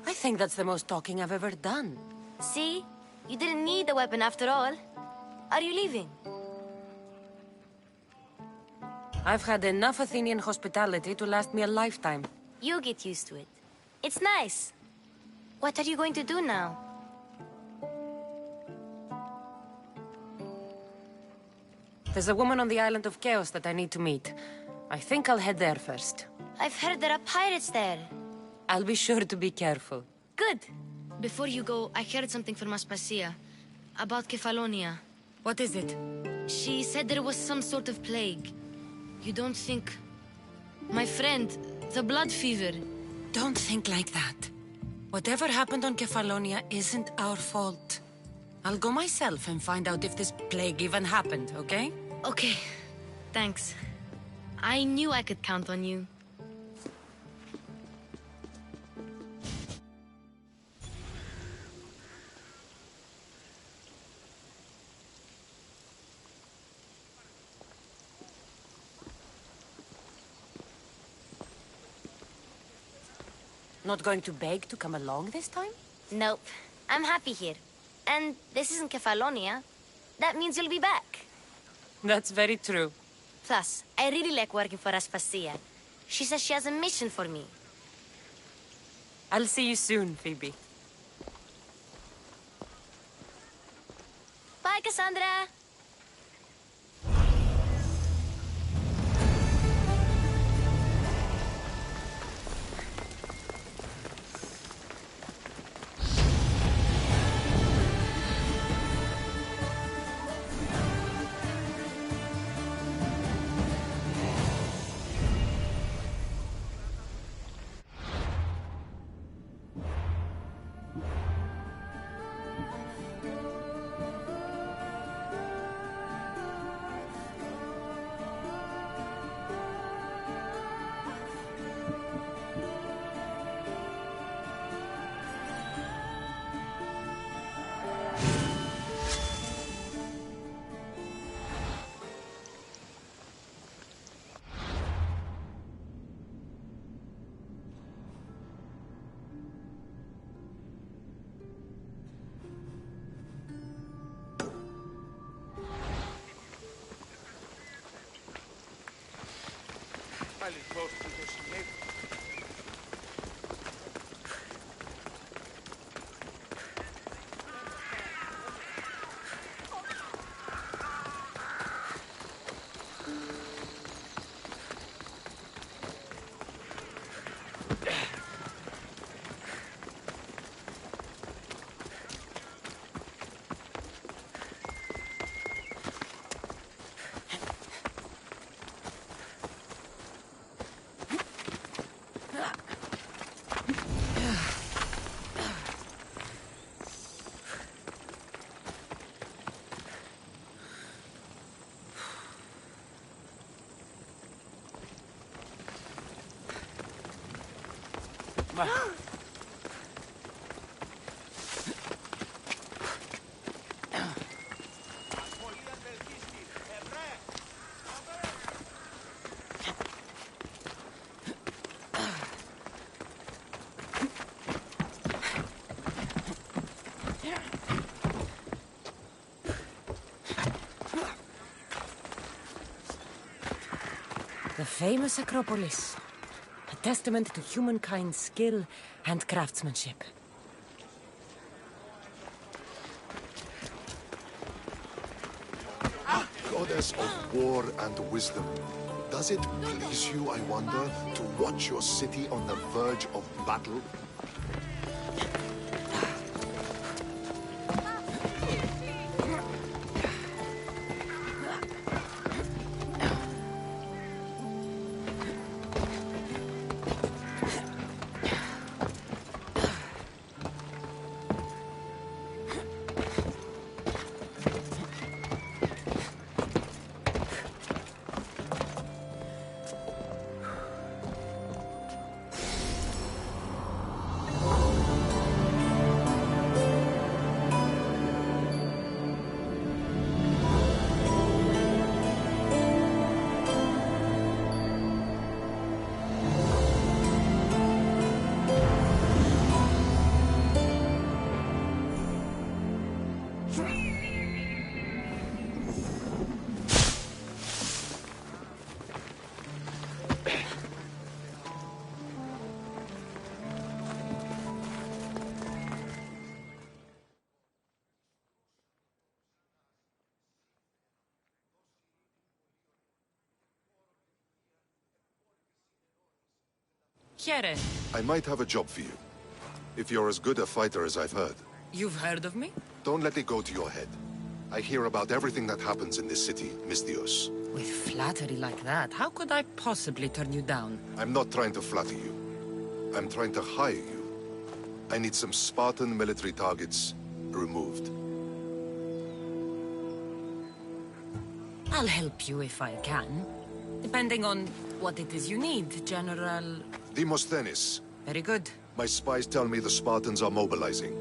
I think that's the most talking I've ever done. See? You didn't need the weapon after all. Are you leaving? I've had enough Athenian hospitality to last me a lifetime. You get used to it. It's nice. What are you going to do now? There's a woman on the island of Chaos that I need to meet. I think I'll head there first. I've heard there are pirates there. I'll be sure to be careful. Good. Before you go, I heard something from Aspasia. About Kefalonia. What is it? She said there was some sort of plague. You don't think... My friend, the blood fever. Don't think like that. Whatever happened on Kefalonia isn't our fault. I'll go myself and find out if this plague even happened, okay? Okay. Thanks. I knew I could count on you. Not going to beg to come along this time? Nope. I'm happy here. And this isn't Kefalonia. That means you'll be back. That's very true. Plus, I really like working for Aspasia. She says she has a mission for me. I'll see you soon, Phoebe. Bye, Cassandra! The famous Acropolis. A testament to humankind's skill and craftsmanship. Goddess of war and wisdom, does it please you, I wonder, to watch your city on the verge of battle? Chiere. I might have a job for you. If you're as good a fighter as I've heard. You've heard of me? Don't let it go to your head. I hear about everything that happens in this city, Misthios. With flattery like that, how could I possibly turn you down? I'm not trying to flatter you. I'm trying to hire you. I need some Spartan military targets removed. I'll help you if I can. Depending on what it is you need, General... Demosthenes. Very good. My spies tell me the Spartans are mobilizing.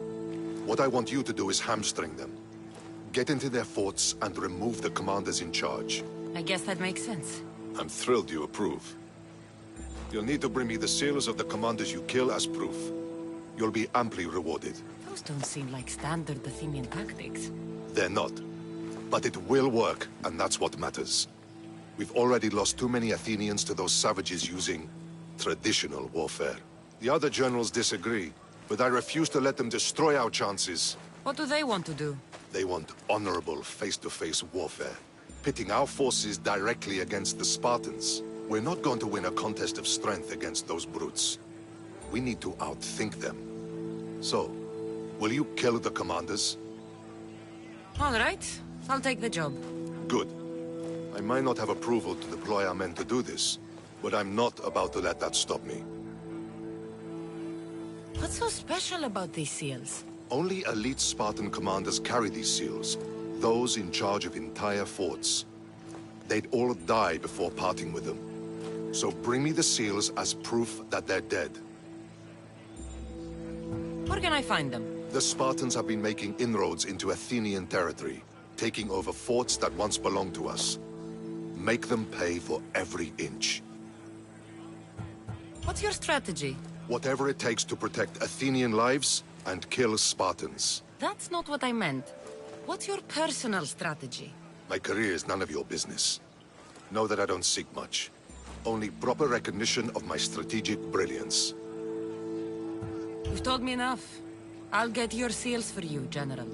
What I want you to do is hamstring them. Get into their forts and remove the commanders in charge. I guess that makes sense. I'm thrilled you approve. You'll need to bring me the seals of the commanders you kill as proof. You'll be amply rewarded. Those don't seem like standard Athenian tactics. They're not. But it will work, and that's what matters. We've already lost too many Athenians to those savages using traditional warfare. The other generals disagree, but I refuse to let them destroy our chances. What do they want to do? They want honorable face-to-face warfare, pitting our forces directly against the Spartans. We're not going to win a contest of strength against those brutes. We need to outthink them. So, will you kill the commanders? All right. I'll take the job. Good. I might not have approval to deploy our men to do this, but I'm not about to let that stop me. What's so special about these seals? Only elite Spartan commanders carry these seals, those in charge of entire forts. They'd all die before parting with them. So bring me the seals as proof that they're dead. Where can I find them? The Spartans have been making inroads into Athenian territory, taking over forts that once belonged to us. Make them pay for every inch. What's your strategy? Whatever it takes to protect Athenian lives and kill Spartans. That's not what I meant. What's your personal strategy? My career is none of your business. Know that I don't seek much. only proper recognition of my strategic brilliance. You've told me enough. I'll get your seals for you, General.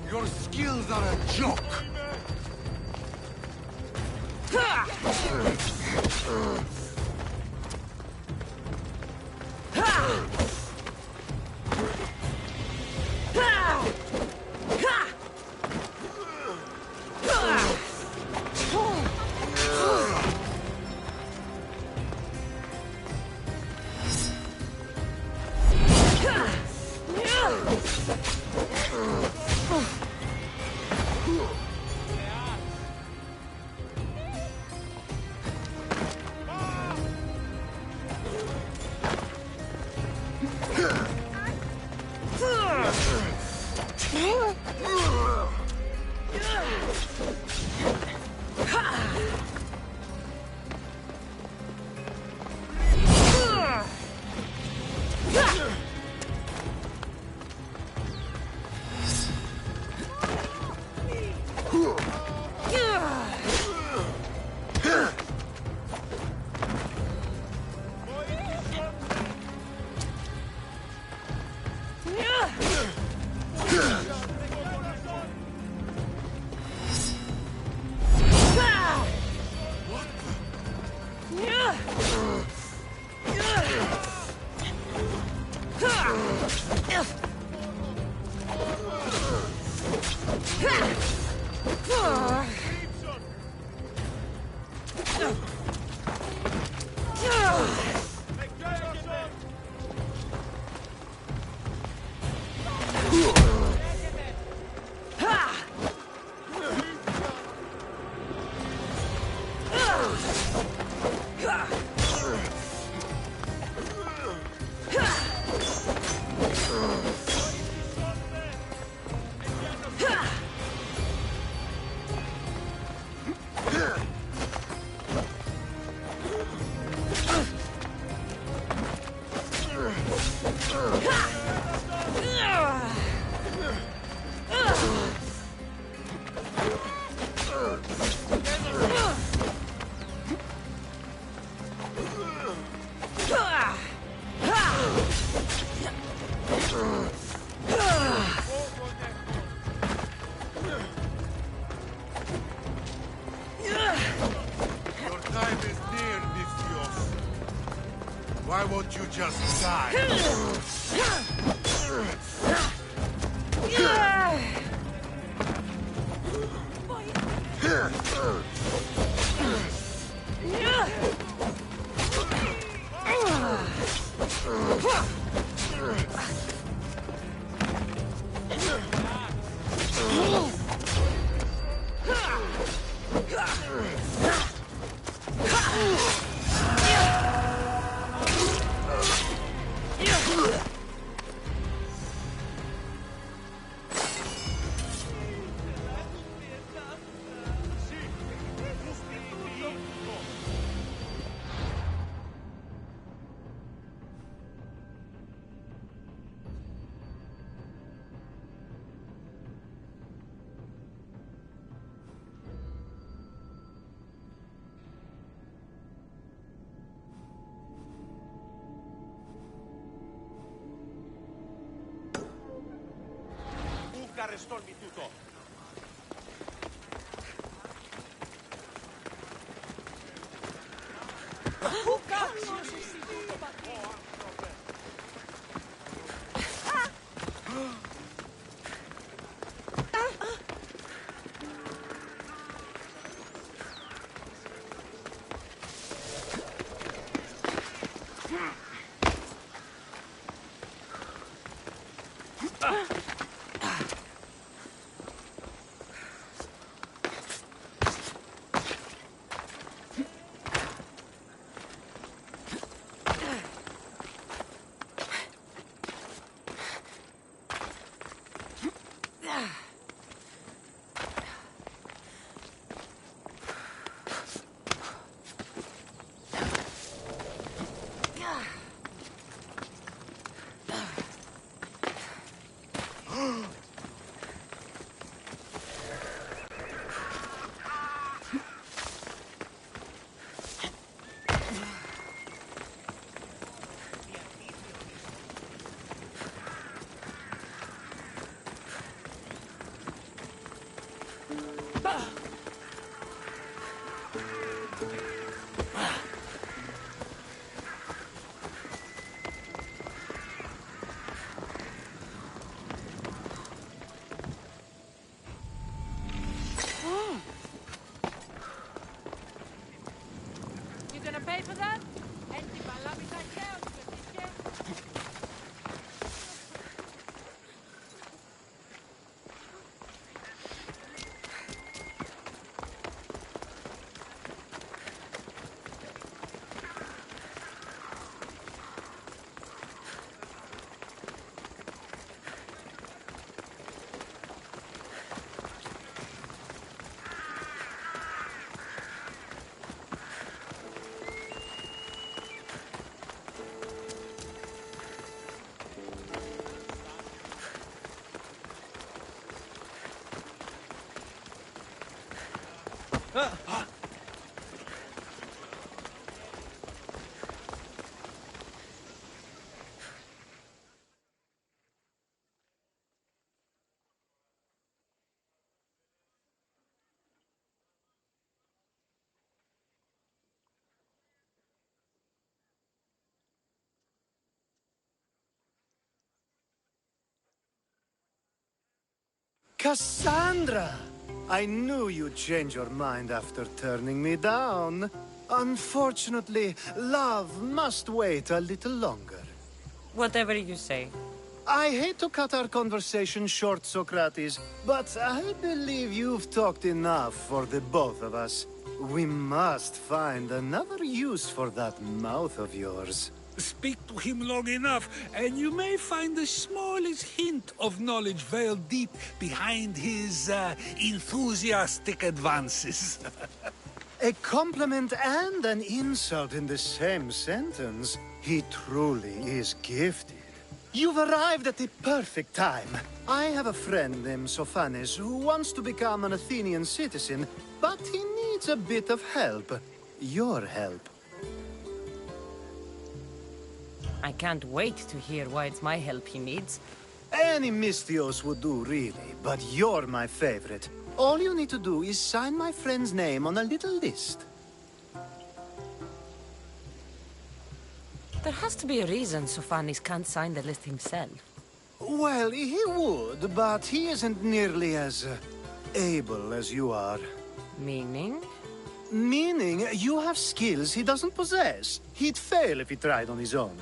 Your skills are a joke! don't you just die? Stormi tutto! Cazzo, sei istituto, You gonna pay for that? Cassandra! I knew you'd change your mind after turning me down. Unfortunately, love must wait a little longer. Whatever you say. I hate to cut our conversation short, Socrates, but I believe you've talked enough for the both of us. We must find another use for that mouth of yours. Speak to him long enough, and you may find the smallest hint of knowledge veiled deep behind his enthusiastic advances. A compliment and an insult in the same sentence. He truly is gifted. You've arrived at the perfect time. I have a friend named Sophanes who wants to become an Athenian citizen, but he needs a bit of help. Your help. I can't wait to hear why it's my help he needs. Any Mystios would do, really, but you're my favorite. All you need to do is sign my friend's name on a little list. There has to be a reason Sophanis can't sign the list himself. Well, he would, but he isn't nearly as able as you are. Meaning? Meaning, you have skills he doesn't possess. He'd fail if he tried on his own.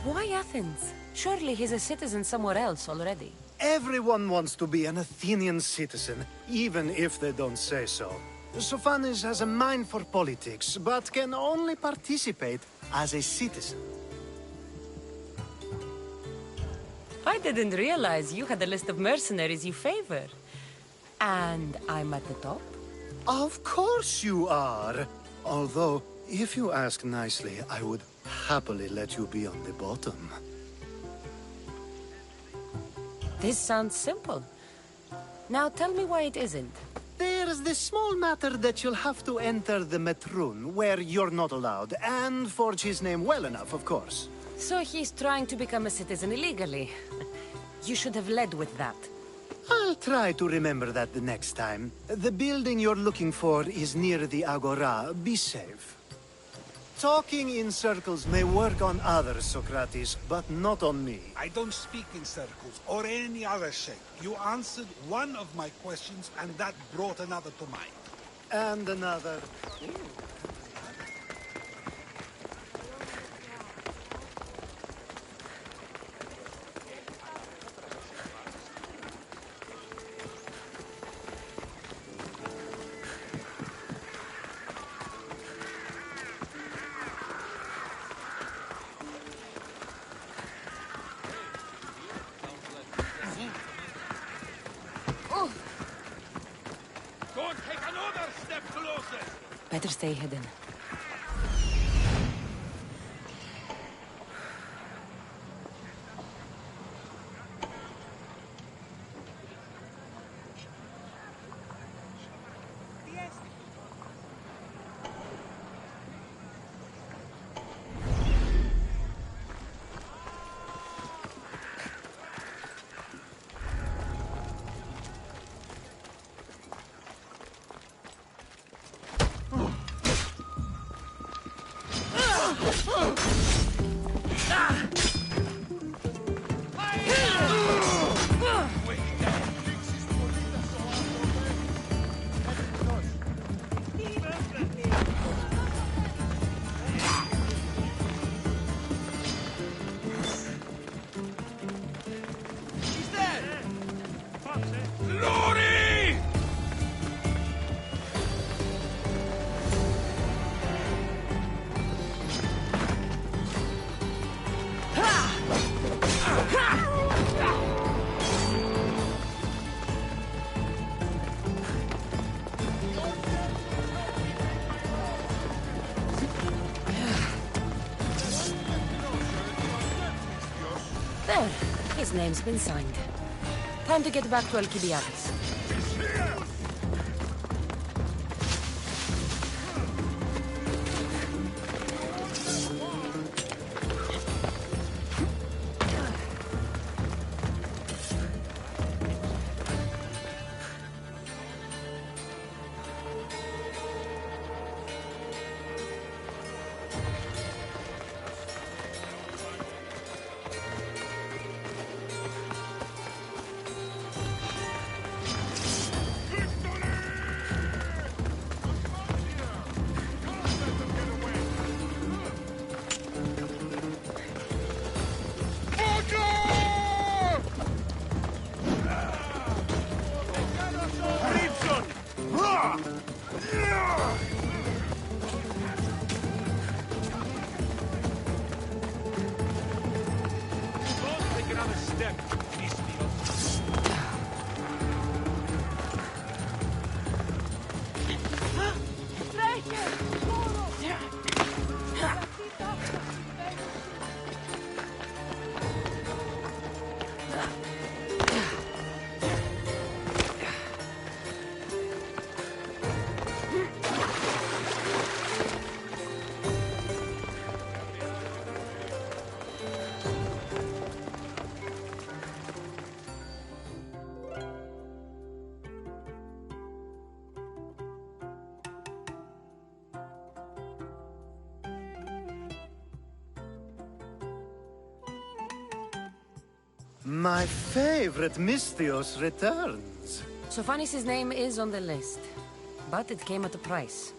Why Athens? Surely he's a citizen somewhere else already. Everyone wants to be an Athenian citizen, even if they don't say so. Sophanis has a mind for politics, but can only participate as a citizen. I didn't realize you had a list of mercenaries you favor. And I'm at the top? Of course you are. Although, if you ask nicely, I would happily let you be on the bottom. This sounds simple. Now tell me why it isn't. There's this small matter that you'll have to enter the Metroon, where you're not allowed, and forge his name well enough, of course. So he's trying to become a citizen illegally. You should have led with that. I'll try to remember that the next time. The building you're looking for is near the Agora. Be safe. Talking in circles may work on others, Socrates, but not on me. I don't speak in circles, or any other shape. You answered one of my questions, and that brought another to mind. And another. Don't take another step closer! Better stay hidden. There. His name's been signed. Time to get back to Alcibiades. My favorite Misthios returns. Sophanis' name is on the list, but it came at a price.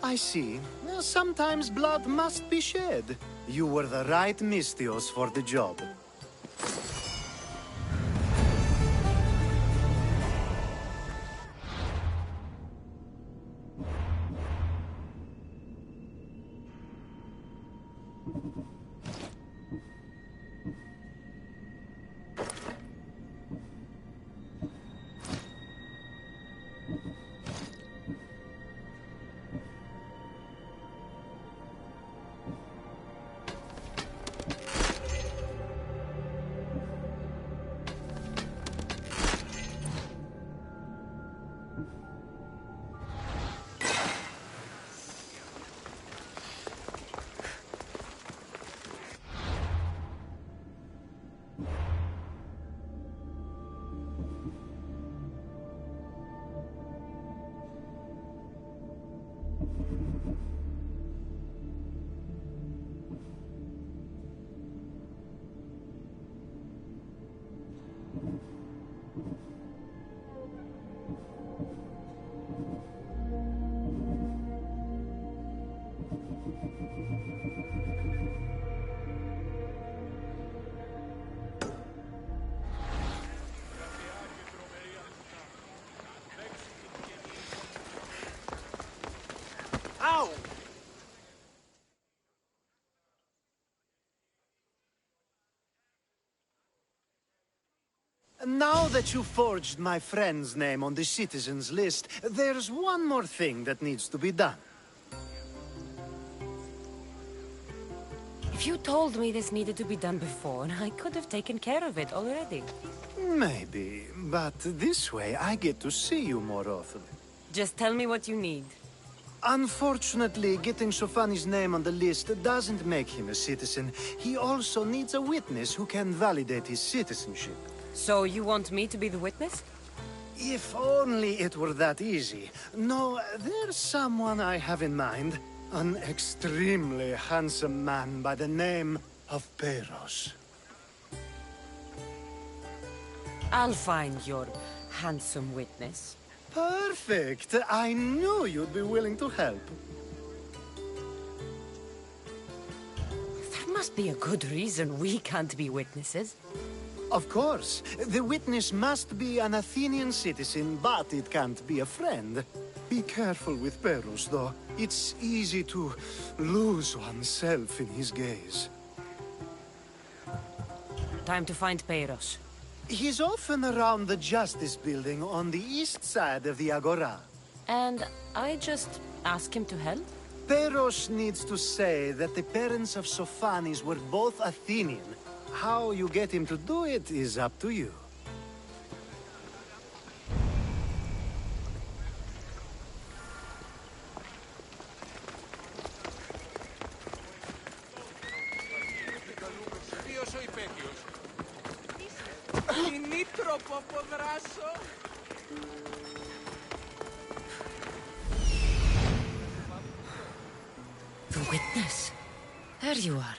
I see. Sometimes blood must be shed. You were the right Misthios for the job. Ow! Now that you forged my friend's name on the citizens list, there's one more thing that needs to be done. If you told me this needed to be done before, I could have taken care of it already. Maybe, but this way I get to see you more often. Just tell me what you need. Unfortunately, getting Sophanis' name on the list doesn't make him a citizen. He also needs a witness who can validate his citizenship. So you want me to be the witness? If only it were that easy. No, there's someone I have in mind. An extremely handsome man by the name of Peros. I'll find your handsome witness. Perfect! I knew you'd be willing to help. There must be a good reason we can't be witnesses. Of course. The witness must be an Athenian citizen, but it can't be a friend. Be careful with Peros, though. It's easy to lose oneself in his gaze. Time to find Peros. He's often around the Justice Building on the east side of the Agora. And I just ask him to help? Peros needs to say that the parents of Sophanis were both Athenian. How you get him to do it is up to you. The witness. There you are.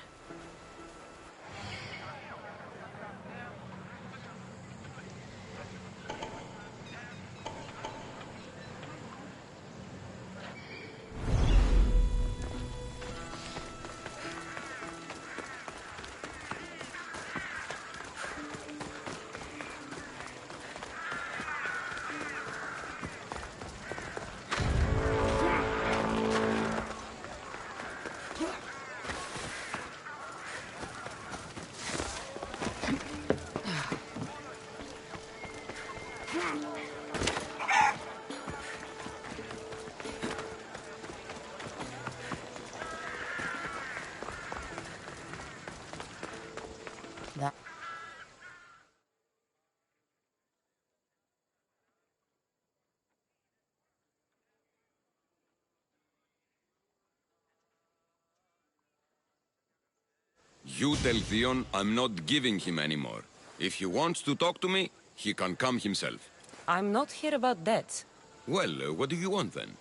You tell Theon I'm not giving him anymore. If he wants to talk to me, he can come himself. I'm not here about debts. Well, what do you want then?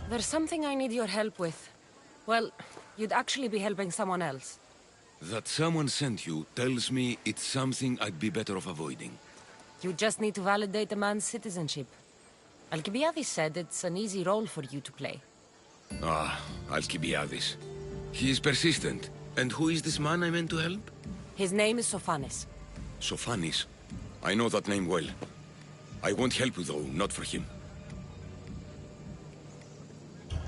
There's something I need your help with. Well, you'd actually be helping someone else. That someone sent you tells me it's something I'd be better off avoiding. You just need to validate a man's citizenship. Alcibiades said it's an easy role for you to play. Ah, Alcibiades. He is persistent. And who is this man I meant to help? His name is Sophanes. Sophanes. I know that name well. I won't help you, though, not for him.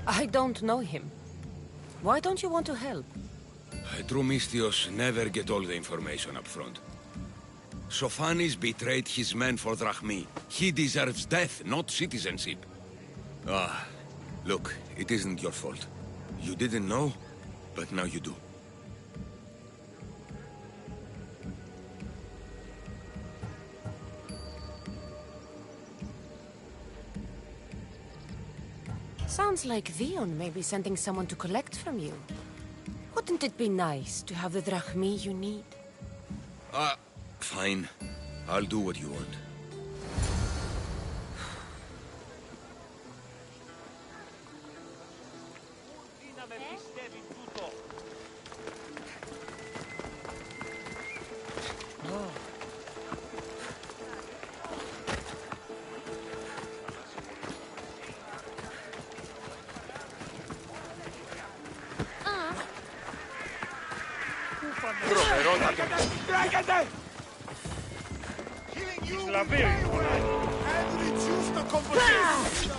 I don't know him. Why don't you want to help? True Mystios never get all the information up front. Sophanes betrayed his men for Drachmi. He deserves death, not citizenship. Ah, look, it isn't your fault. You didn't know, but now you do. Sounds like Theon may be sending someone to collect from you. Wouldn't it be nice to have the drachmi you need? Fine. I'll do what you want. Τρέχετε! And reduce the competition!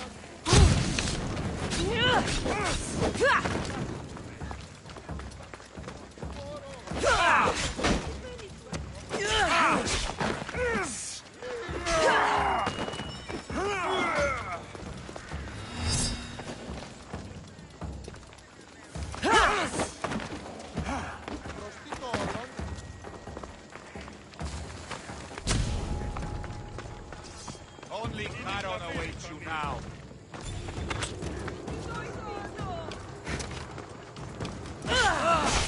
Only Charon awaits you now.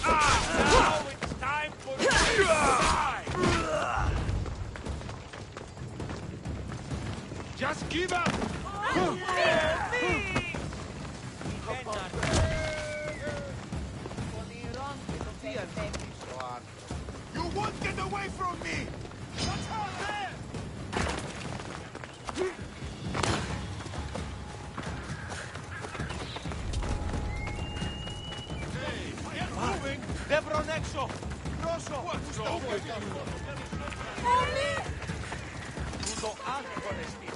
Now it's time for you to die! Just give up! You won't get away from me! What's out there? Moving! Devron έξω! Πρόσω! Τούτο άγχονεστη!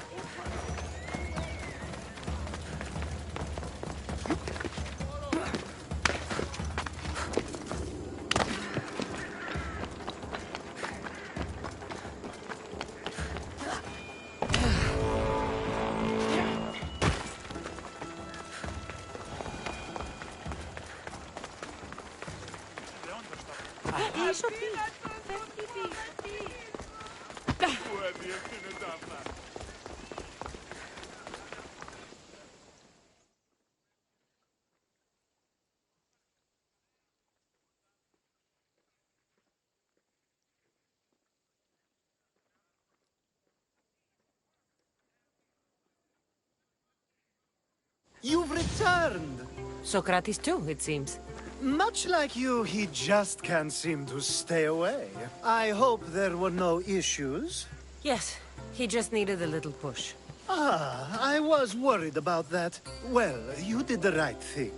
You've returned! Socrates too, it seems. Much like you, he just can't seem to stay away. I hope there were no issues. Yes, he just needed a little push. Ah, I was worried about that. Well, you did the right thing.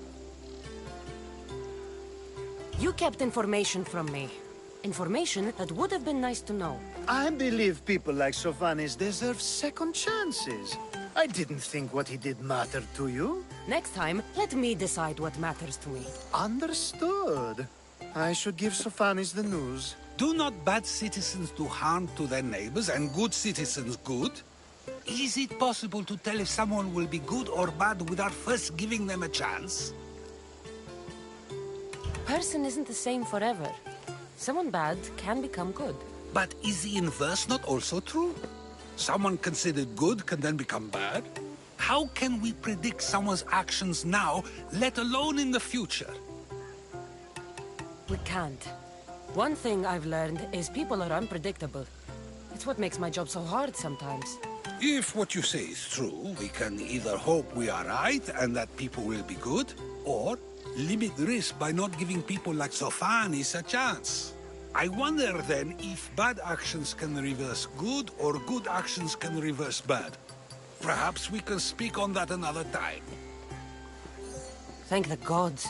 You kept information from me. Information that would have been nice to know. I believe people like Sophanes deserve second chances. I didn't think what he did mattered to you. Next time, let me decide what matters to me. Understood. I should give Sophanes the news. Do not bad citizens do harm to their neighbors and good citizens good? Is it possible to tell if someone will be good or bad without first giving them a chance? Person isn't the same forever. Someone bad can become good. But is the inverse not also true? Someone considered good can then become bad? How can we predict someone's actions now, let alone in the future? We can't. One thing I've learned is people are unpredictable. It's what makes my job so hard sometimes. If what you say is true, we can either hope we are right and that people will be good, or limit risk by not giving people like Sophanis a chance. I wonder then if bad actions can reverse good or good actions can reverse bad. Perhaps we can speak on that another time. Thank the gods.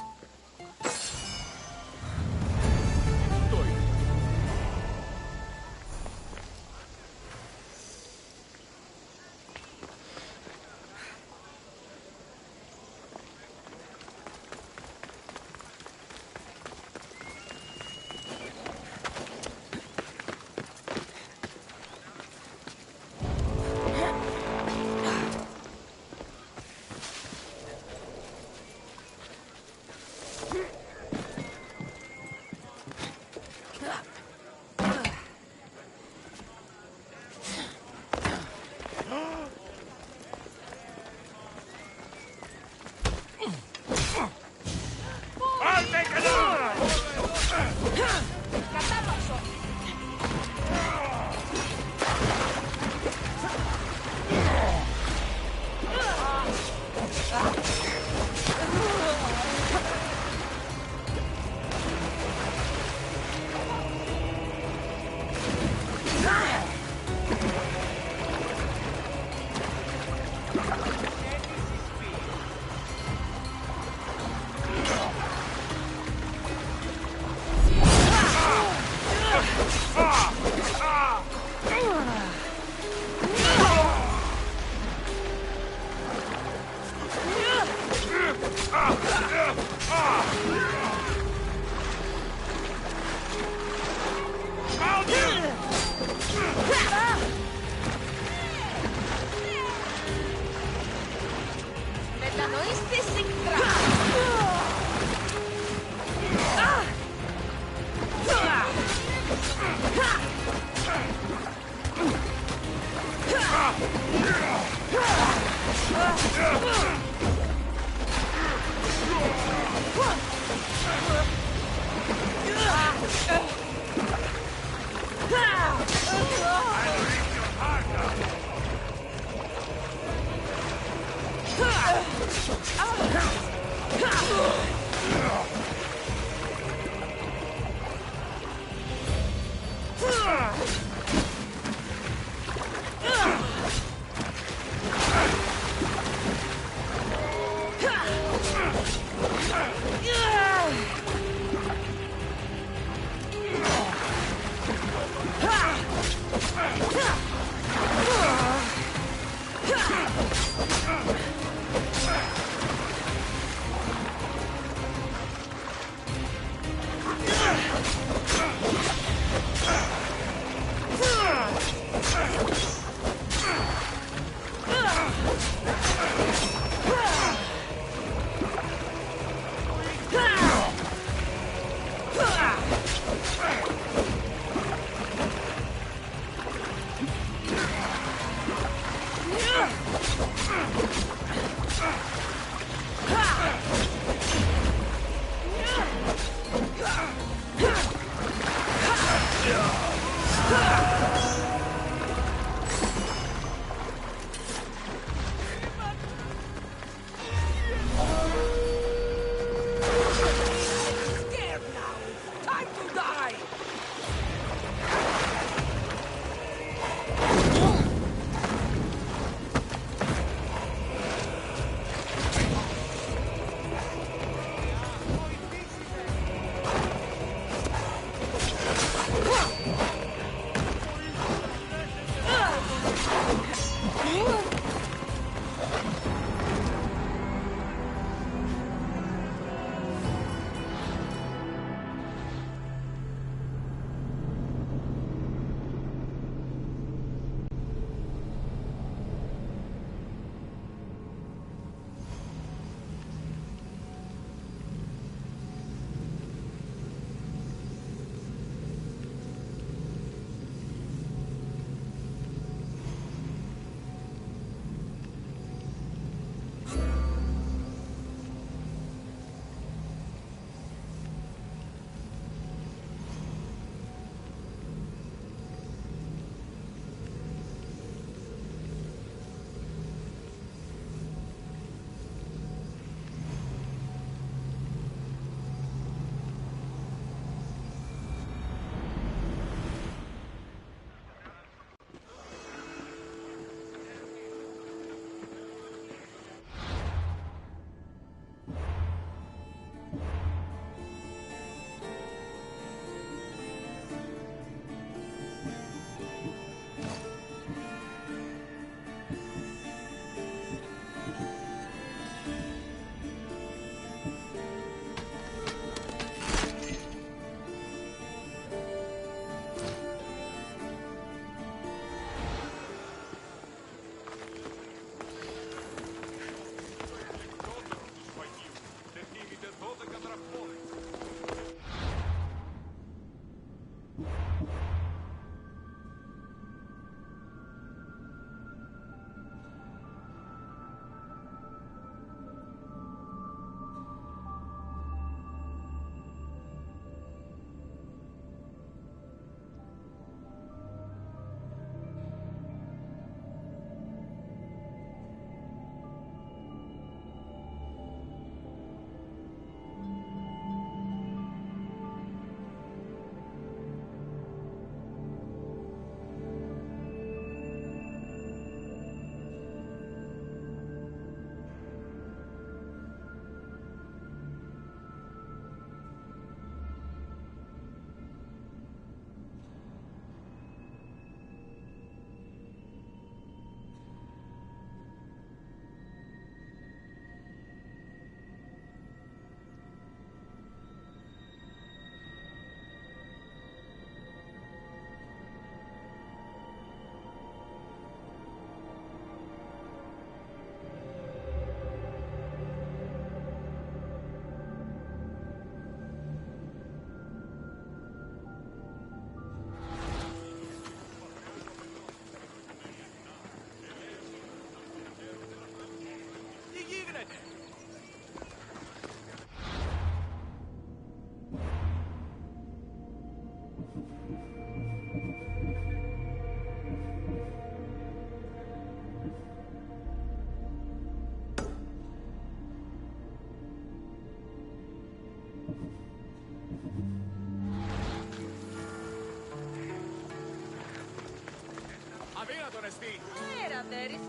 Era very...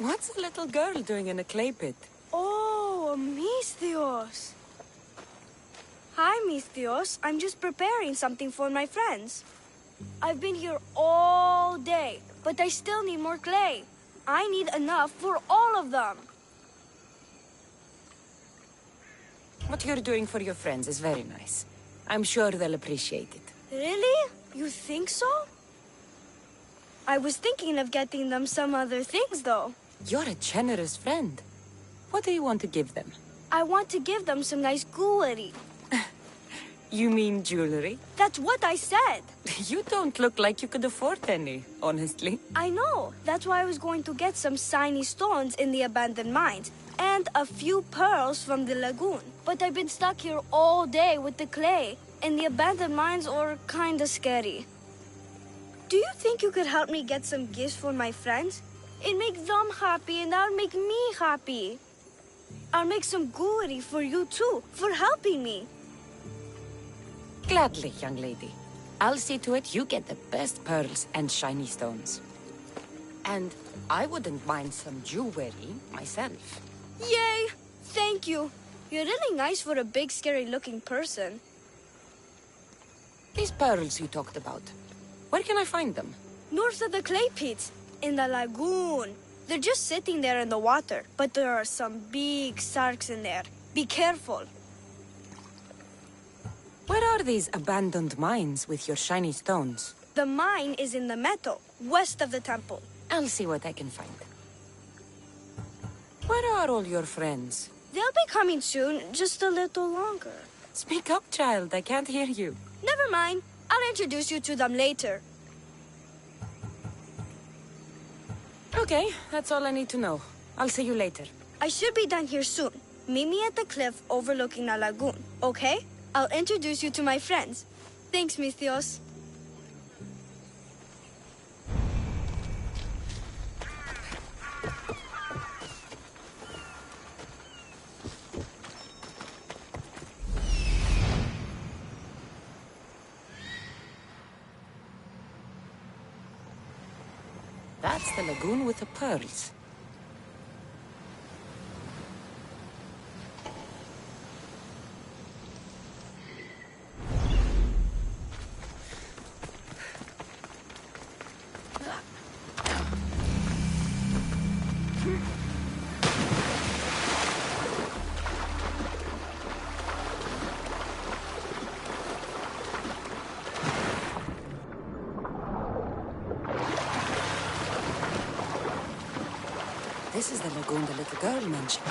What's a little girl doing in a clay pit? Oh, Misthios. Hi, Misthios. I'm just preparing something for my friends. I've been here all day, but I still need more clay. I need enough for all of them. What you're doing for your friends is very nice. I'm sure they'll appreciate it. Really? You think so? I was thinking of getting them some other things, though. You're a generous friend. What do you want to give them? I want to give them some nice jewelry. You mean jewelry? That's what I said. You don't look like you could afford any, honestly. I know. That's why I was going to get some shiny stones in the abandoned mines and a few pearls from the lagoon. But I've been stuck here all day with the clay, and the abandoned mines are kinda scary. Do you think you could help me get some gifts for my friends? It'd make them happy, and that'll make me happy. I'll make some jewelry for you too, for helping me. Gladly, young lady. I'll see to it you get the best pearls and shiny stones. And I wouldn't mind some jewelry myself. Yay! Thank you. You're really nice for a big, scary-looking person. These pearls you talked about, where can I find them? North of the clay pits, in the lagoon. They're just sitting there in the water, but there are some big sharks in there. Be careful. Where are these abandoned mines with your shiny stones? The mine is in the meadow, west of the temple. I'll see what I can find. Where are all your friends? They'll be coming soon, just a little longer. Speak up, child. I can't hear you. Never mind. I'll introduce you to them later. Okay, that's all I need to know. I'll see you later. I should be done here soon. Meet me at the cliff overlooking the lagoon, okay? I'll introduce you to my friends. Thanks, Mithios. That's the lagoon with the pearls. This is the lagoon the little girl mentioned.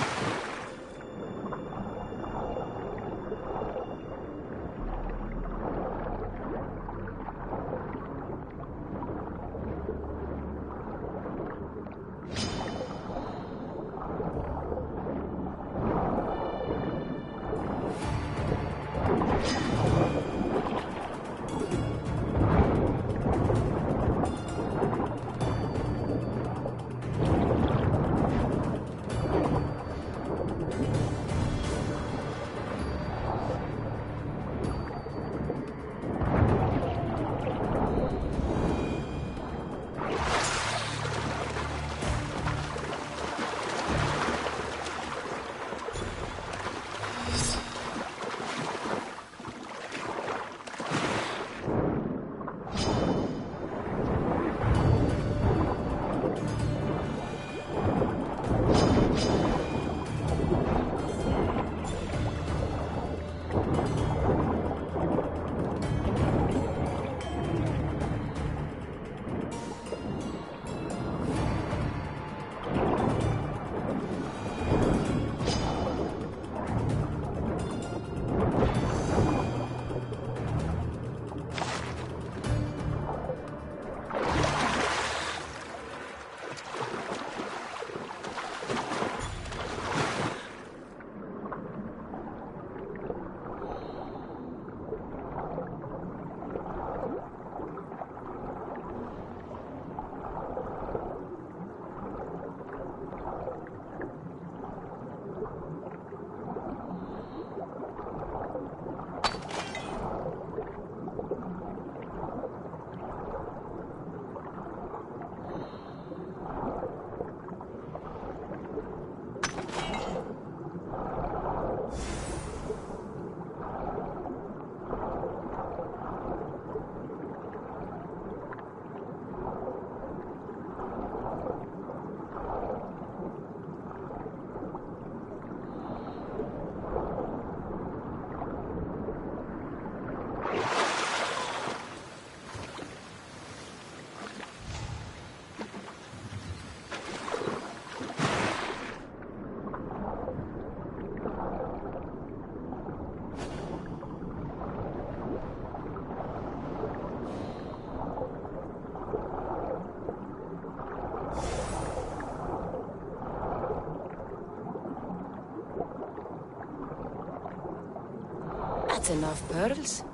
That's enough pearls.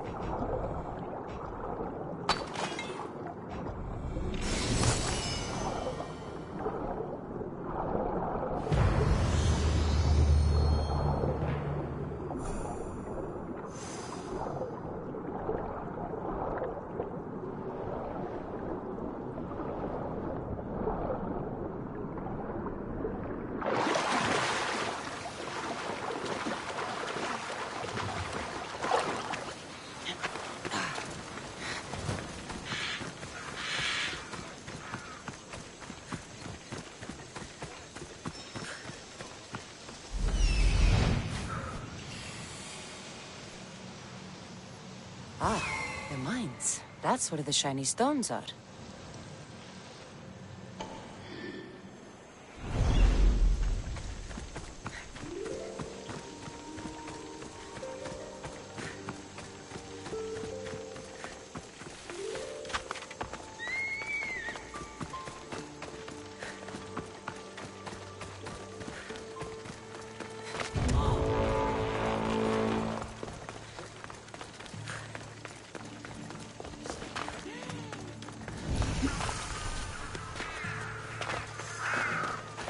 That's where the shiny stones are.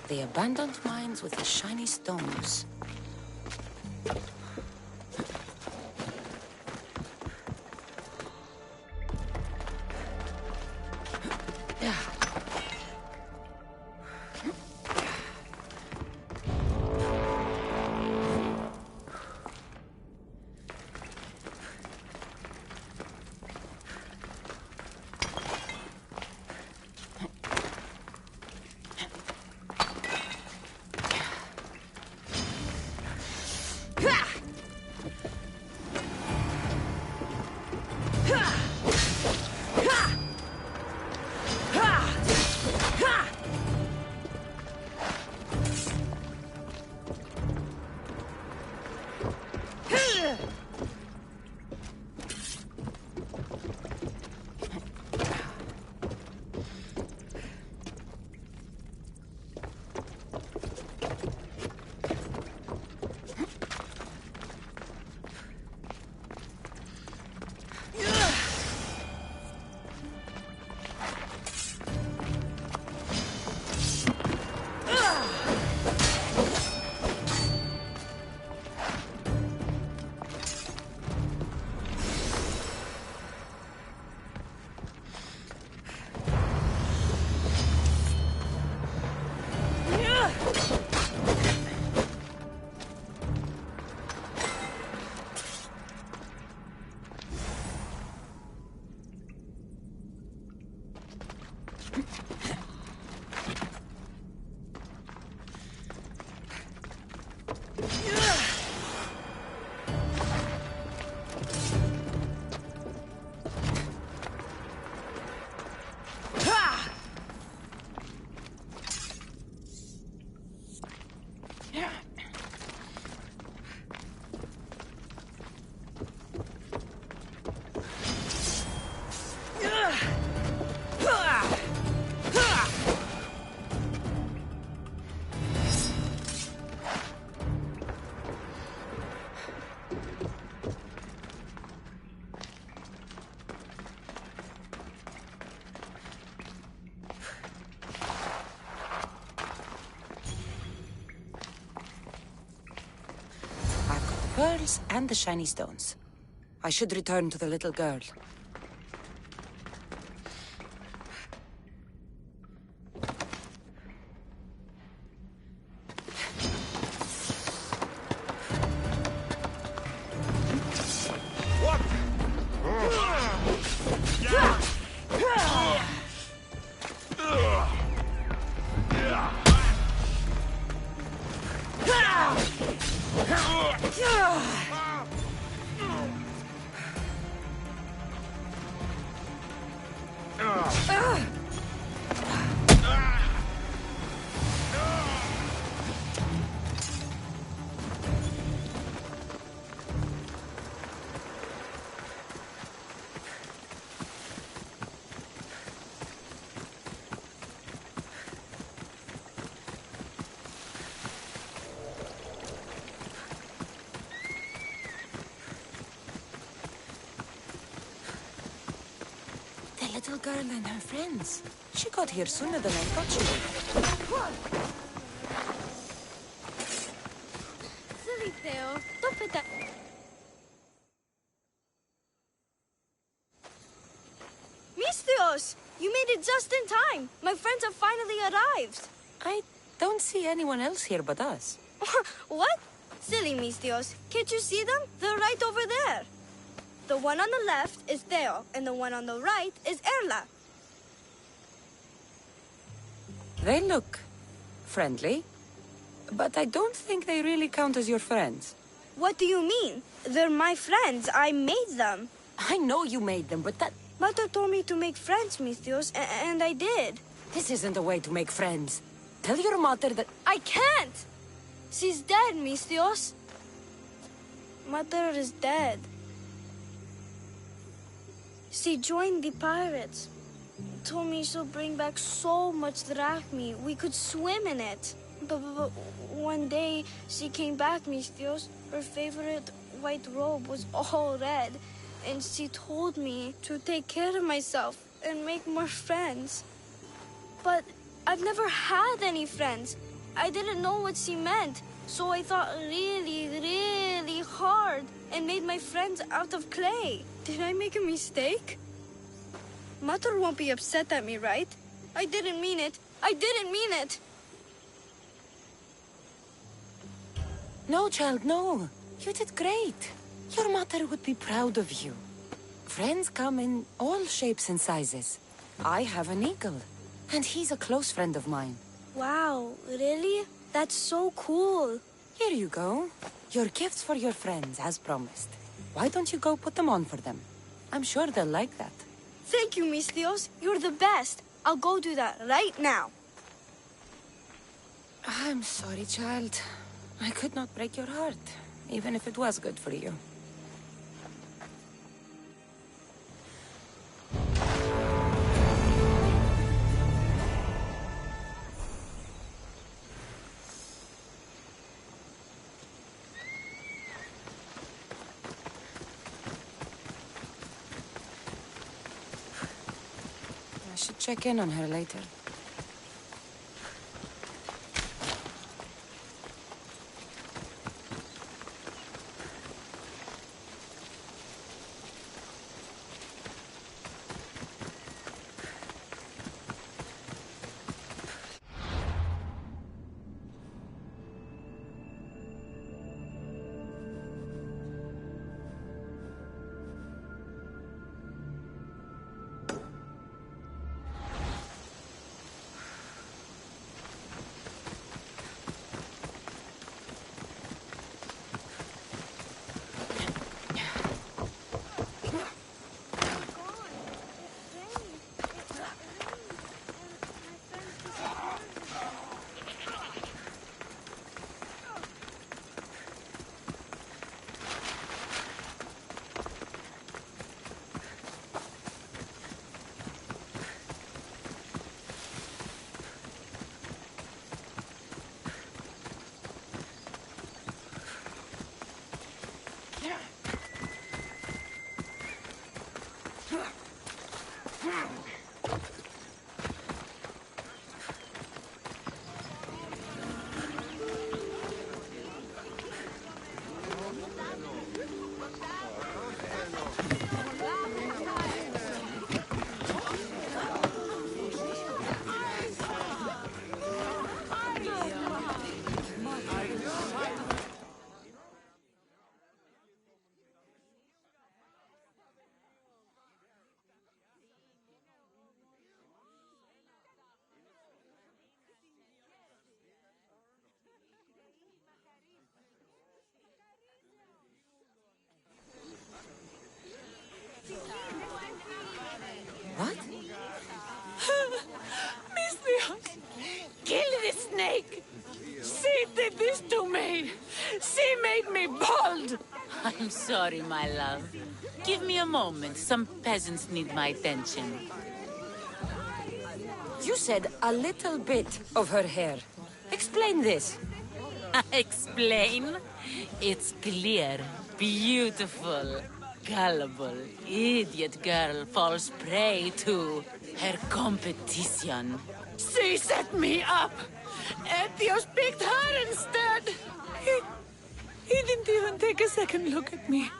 The abandoned mines with the shiny stones. Pearls and the shiny stones. I should return to the little girl. Little girl and her friends. She got here sooner than I thought she would. Silly Theo, don't put that... Misthios! You made it just in time! My friends have finally arrived! I don't see anyone else here but us. What? Silly Misthios, can't you see them? They're right over there. The one on the left is Theo, and the one on the right is Erla. They look friendly, but I don't think they really count as your friends. What do you mean? They're my friends. I made them. I know you made them, but Mother told me to make friends, Mithios, and I did. This isn't the way to make friends. Tell your mother that... I can't! She's dead, Mithios. Mother is dead. She joined the pirates. Told me she'll bring back so much drachmi, we could swim in it. But one day, she came back, Mithios. Her favorite white robe was all red. And she told me to take care of myself and make more friends. But I've never had any friends. I didn't know what she meant. So I thought really, really hard and made my friends out of clay. Did I make a mistake? Mother won't be upset at me, right? I didn't mean it. I didn't mean it. No, child, no. You did great. Your mother would be proud of you. Friends come in all shapes and sizes. I have an eagle, and he's a close friend of mine. Wow, really? That's so cool. Here you go. Your gifts for your friends, as promised. Why don't you go put them on for them? I'm sure they'll like that. Thank you, Mithios. You're the best. I'll go do that right now. I'm sorry, child. I could not break your heart, even if it was good for you. I should check in on her later. What? Mithios! Kill this snake! She did this to me! She made me bald! I'm sorry, my love. Give me a moment. Some peasants need my attention. You said a little bit of her hair. Explain this. Explain? It's clear, beautiful, gullible, idiot girl falls prey to her competition. She set me up! Ethios picked her instead! He didn't even take a second look at me.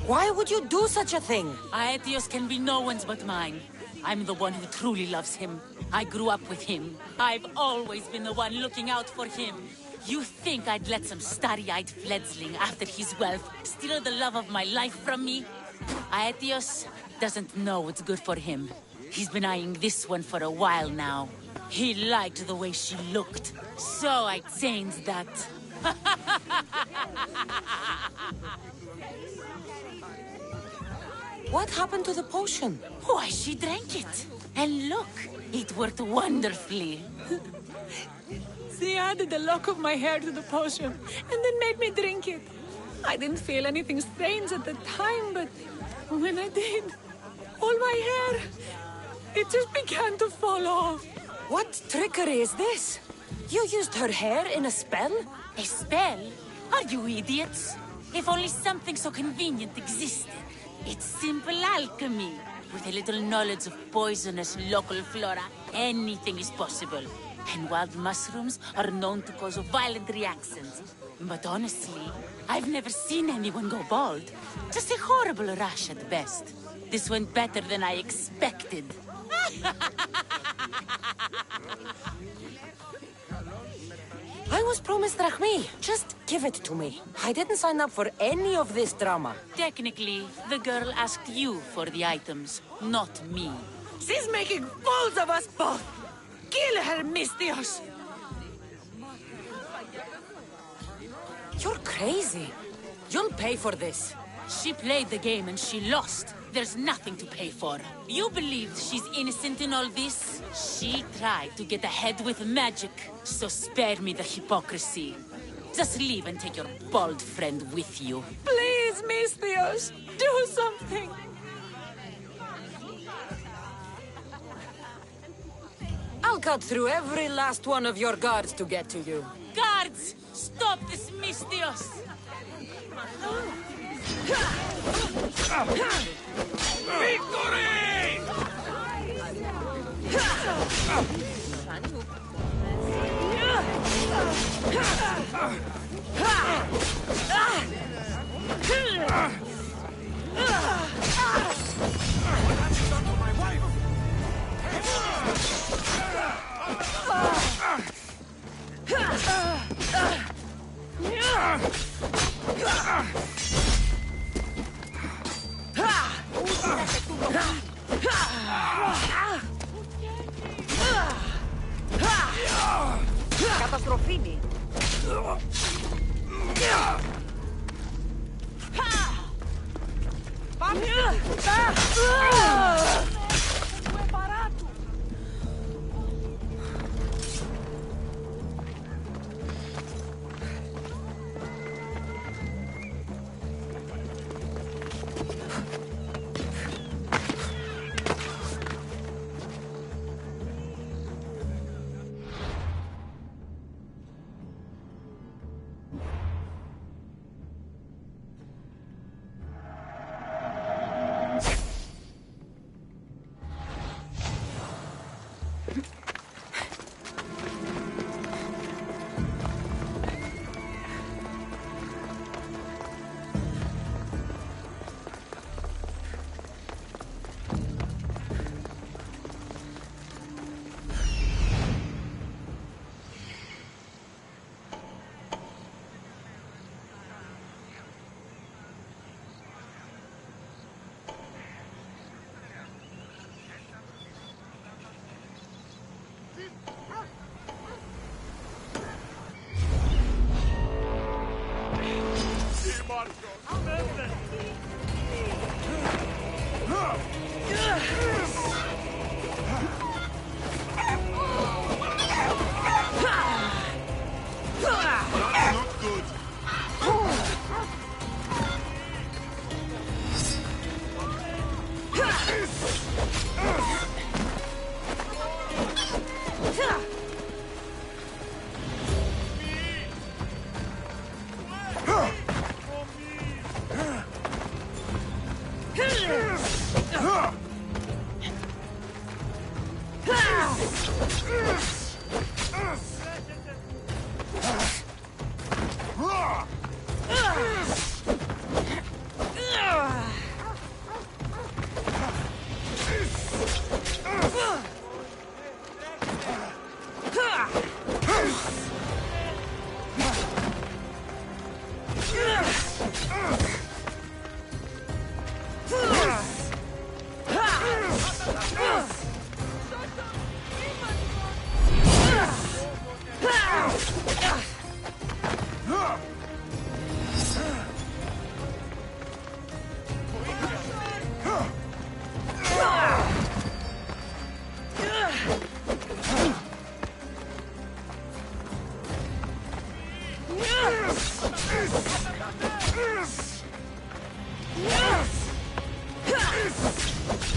Why would you do such a thing? Aetios can be no one's but mine. I'm the one who truly loves him. I grew up with him. I've always been the one looking out for him. You think I'd let some starry-eyed fledgling after his wealth steal the love of my life from me? Aetios doesn't know what's good for him. He's been eyeing this one for a while now. He liked the way she looked, so I changed that. What happened to the potion? Why, she drank it. And look, it worked wonderfully. She added a lock of my hair to the potion, and then made me drink it. I didn't feel anything strange at the time, but when I did, all my hair, it just began to fall off. What trickery is this? You used her hair in a spell? A spell? Are you idiots? If only something so convenient existed. It's simple alchemy. With a little knowledge of poisonous local flora, anything is possible. And wild mushrooms are known to cause violent reactions. But honestly, I've never seen anyone go bald. Just a horrible rash at best. This went better than I expected. I was promised drachmi. Just give it to me. I didn't sign up for any of this drama. Technically, the girl asked you for the items, not me. She's making fools of us both! Kill her, Mistios! You're crazy. You'll pay for this. She played the game and she lost. There's nothing to pay for. You believe she's innocent in all this? She tried to get ahead with magic, so spare me the hypocrisy. Just leave and take your bald friend with you. Please, Mistios, do something! I'll cut through every last one of your guards to get to you. Guards! Stop this, Mistios! Victory! Καταστροφήνη.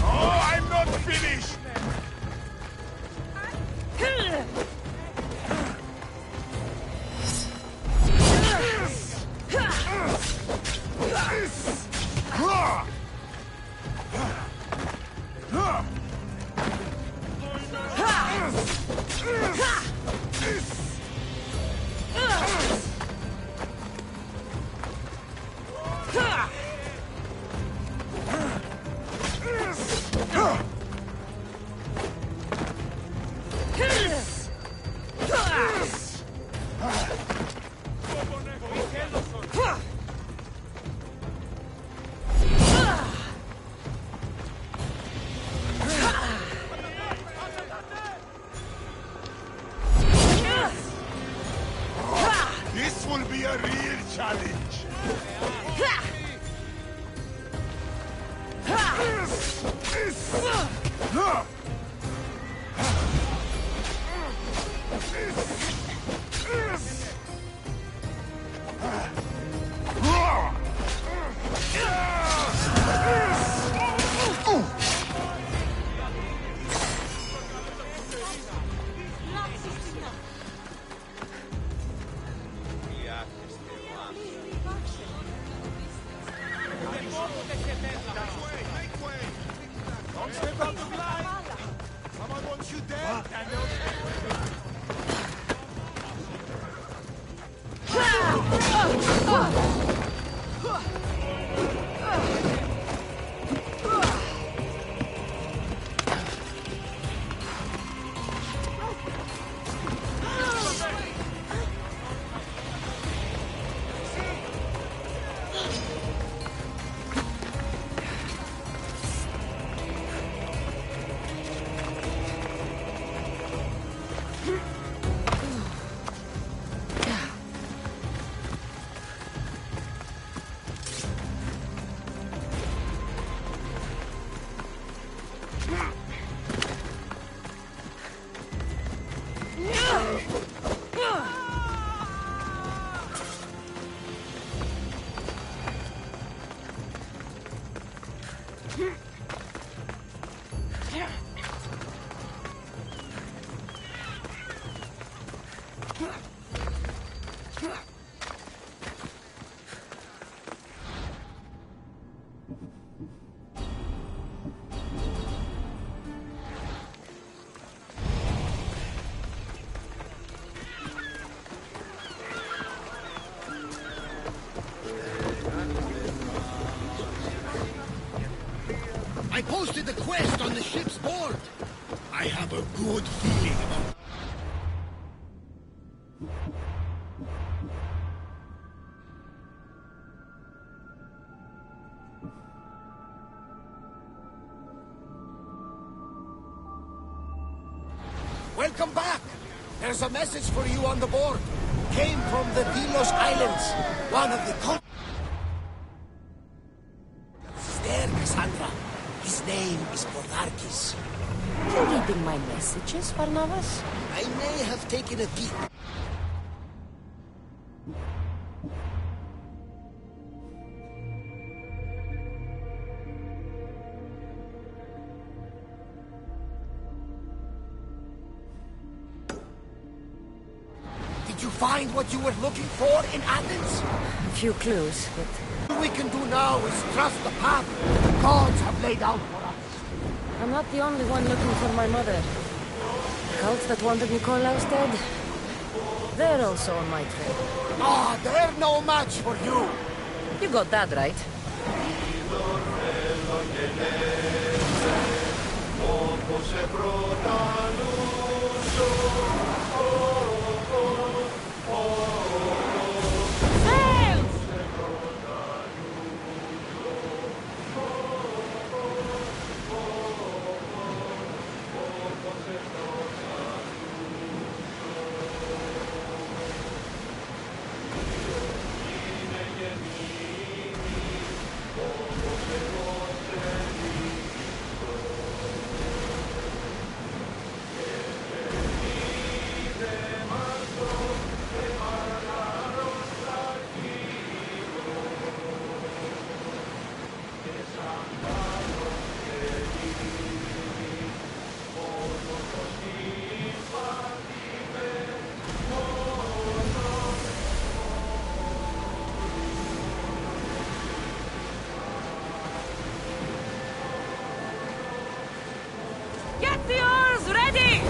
Oh, I'm not finished! This will be a real challenge. Don't step out of line! Someone wants you dead, Daniel! I posted the quest on the ship's board. I have a good feeling about... Welcome back! There's a message for you on the board. Came from the Delos Islands. One of the... He's there, Cassandra. His name is Bordarkis. You're reading my messages, Barnabas? I may have taken a peek. Did you find what you were looking for in Athens? A few clues, but... All we can do now is trust the path the gods have laid out for us. I'm not the only one looking for my mother. cult that wanted Nikolaus dead. They're also on my trail. Ah, they're no match for you! You got that right. Get the oars ready!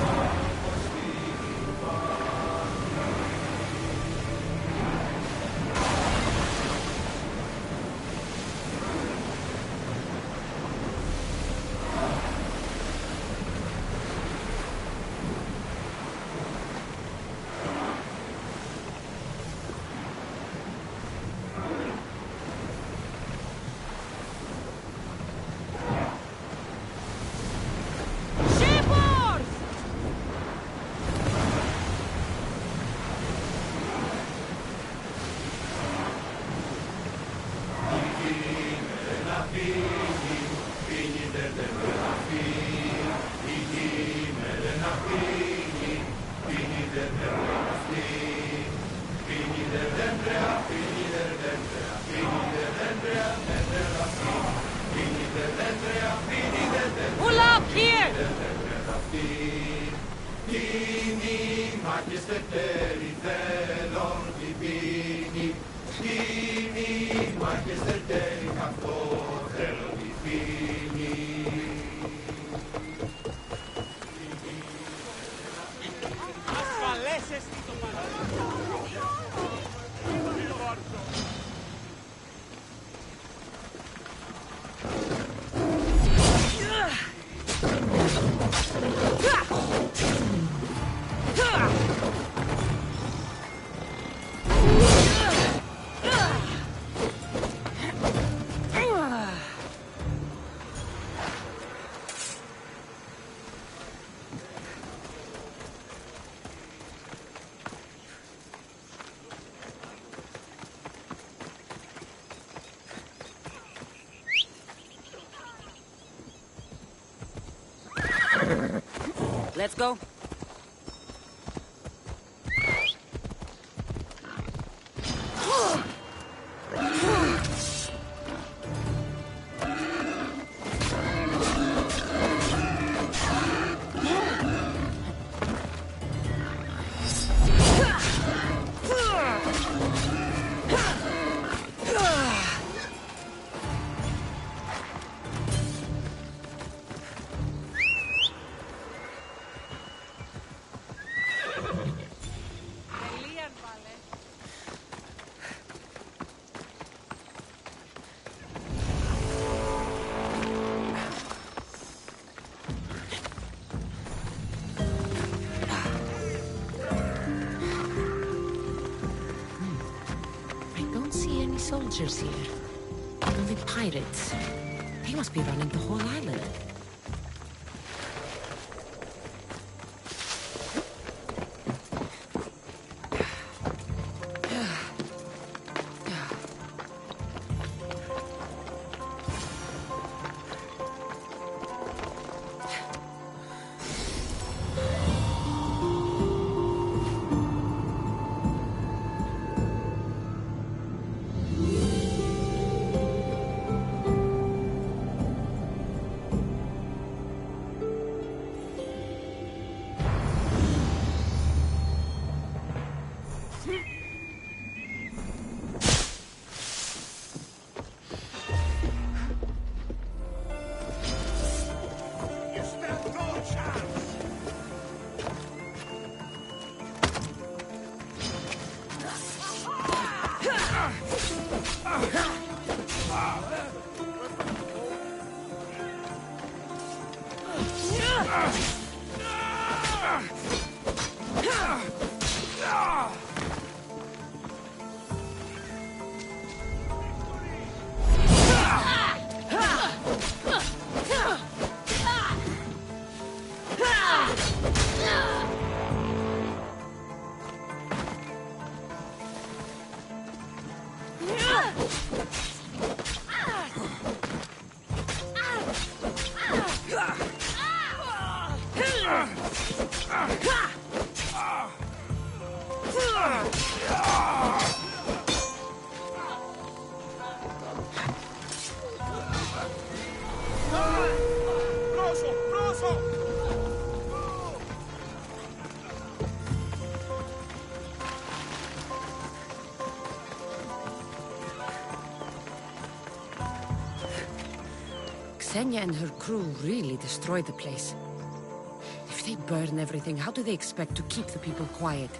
Pull up here! Let's go. Soldiers here. Only pirates. They must be running the whole island. Ksenia and her crew really destroyed the place. If they burn everything, how do they expect to keep the people quiet?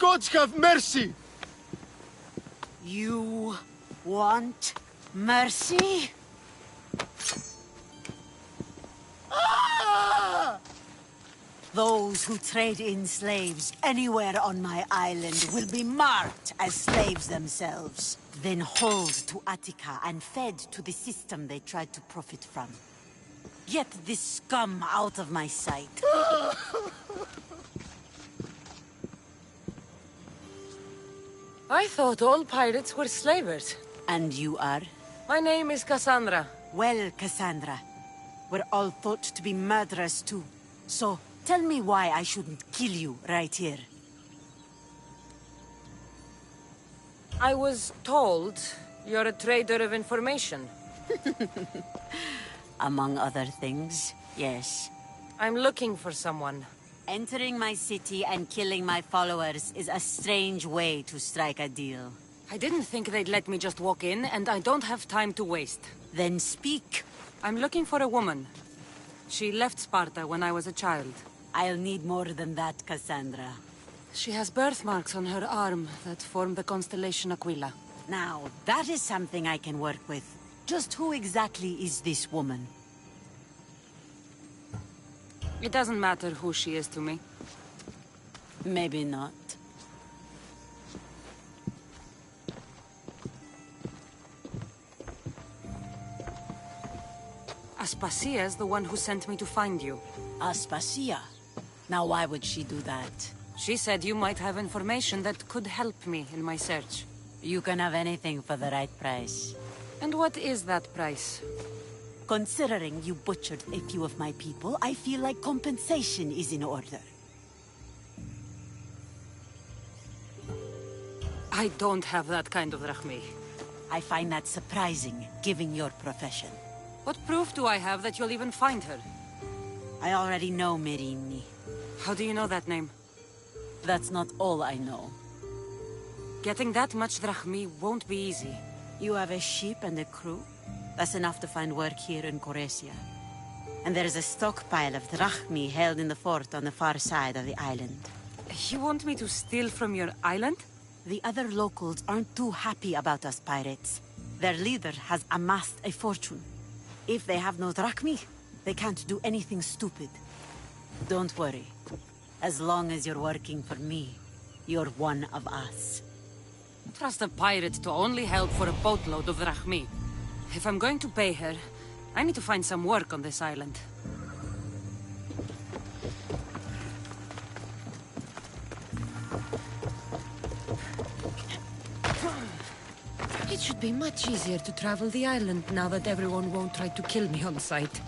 Gods have mercy! You want mercy? Those who trade in slaves anywhere on my island will be marked as slaves themselves, then hauled to Attica and fed to the system they tried to profit from. Get this scum out of my sight. I thought all pirates were slavers. And you are? My name is Cassandra. Well, Cassandra, we're all thought to be murderers too. So, tell me why I shouldn't kill you right here. I was told you're a trader of information. Among other things, yes. I'm looking for someone. Entering my city and killing my followers is a strange way to strike a deal. I didn't think they'd let me just walk in, and I don't have time to waste. Then speak. I'm looking for a woman. She left Sparta when I was a child. I'll need more than that, Cassandra. She has birthmarks on her arm that form the constellation Aquila. Now, that is something I can work with. Just who exactly is this woman? It doesn't matter who she is to me. Maybe not. Aspasia's the one who sent me to find you. Aspasia? Now why would she do that? She said you might have information that could help me in my search. You can have anything for the right price. And what is that price? Considering you butchered a few of my people, I feel like compensation is in order. I don't have that kind of drachmi. I find that surprising, given your profession. What proof do I have that you'll even find her? I already know Merini. How do you know that name? That's not all I know. Getting that much drachmi won't be easy. You have a ship and a crew? That's enough to find work here in Corresia. And there's a stockpile of drachmi held in the fort on the far side of the island. You want me to steal from your island? The other locals aren't too happy about us pirates. Their leader has amassed a fortune. If they have no drachmi, they can't do anything stupid. Don't worry. As long as you're working for me, you're one of us. Trust a pirate to only help for a boatload of drachmi. If I'm going to pay her, I need to find some work on this island. It should be much easier to travel the island now that everyone won't try to kill me on sight.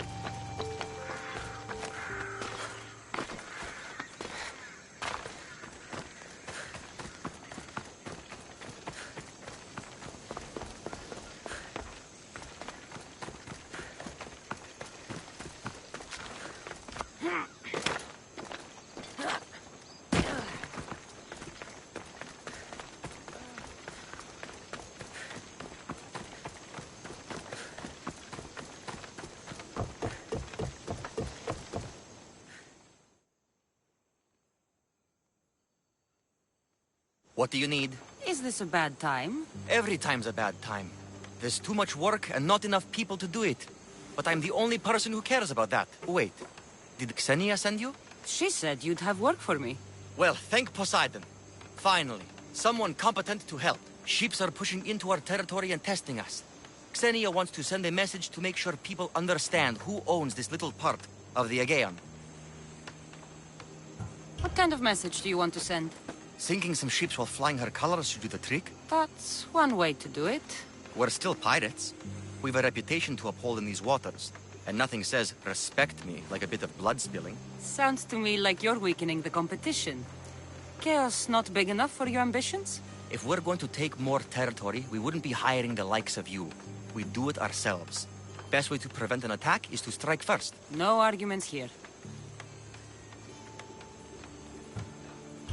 What do you need? Is this a bad time? Every time's a bad time. There's too much work and not enough people to do it. But I'm the only person who cares about that. Wait, did Xenia send you? She said you'd have work for me. Well, thank Poseidon. Finally, someone competent to help. Ships are pushing into our territory and testing us. Xenia wants to send a message to make sure people understand who owns this little part of the Aegean. What kind of message do you want to send? Sinking some ships while flying her colors should do the trick. That's one way to do it. We're still pirates. We've a reputation to uphold in these waters. And nothing says, respect me, like a bit of blood spilling. Sounds to me like you're weakening the competition. Chaos not big enough for your ambitions? If we're going to take more territory, we wouldn't be hiring the likes of you. We'd do it ourselves. Best way to prevent an attack is to strike first. No arguments here.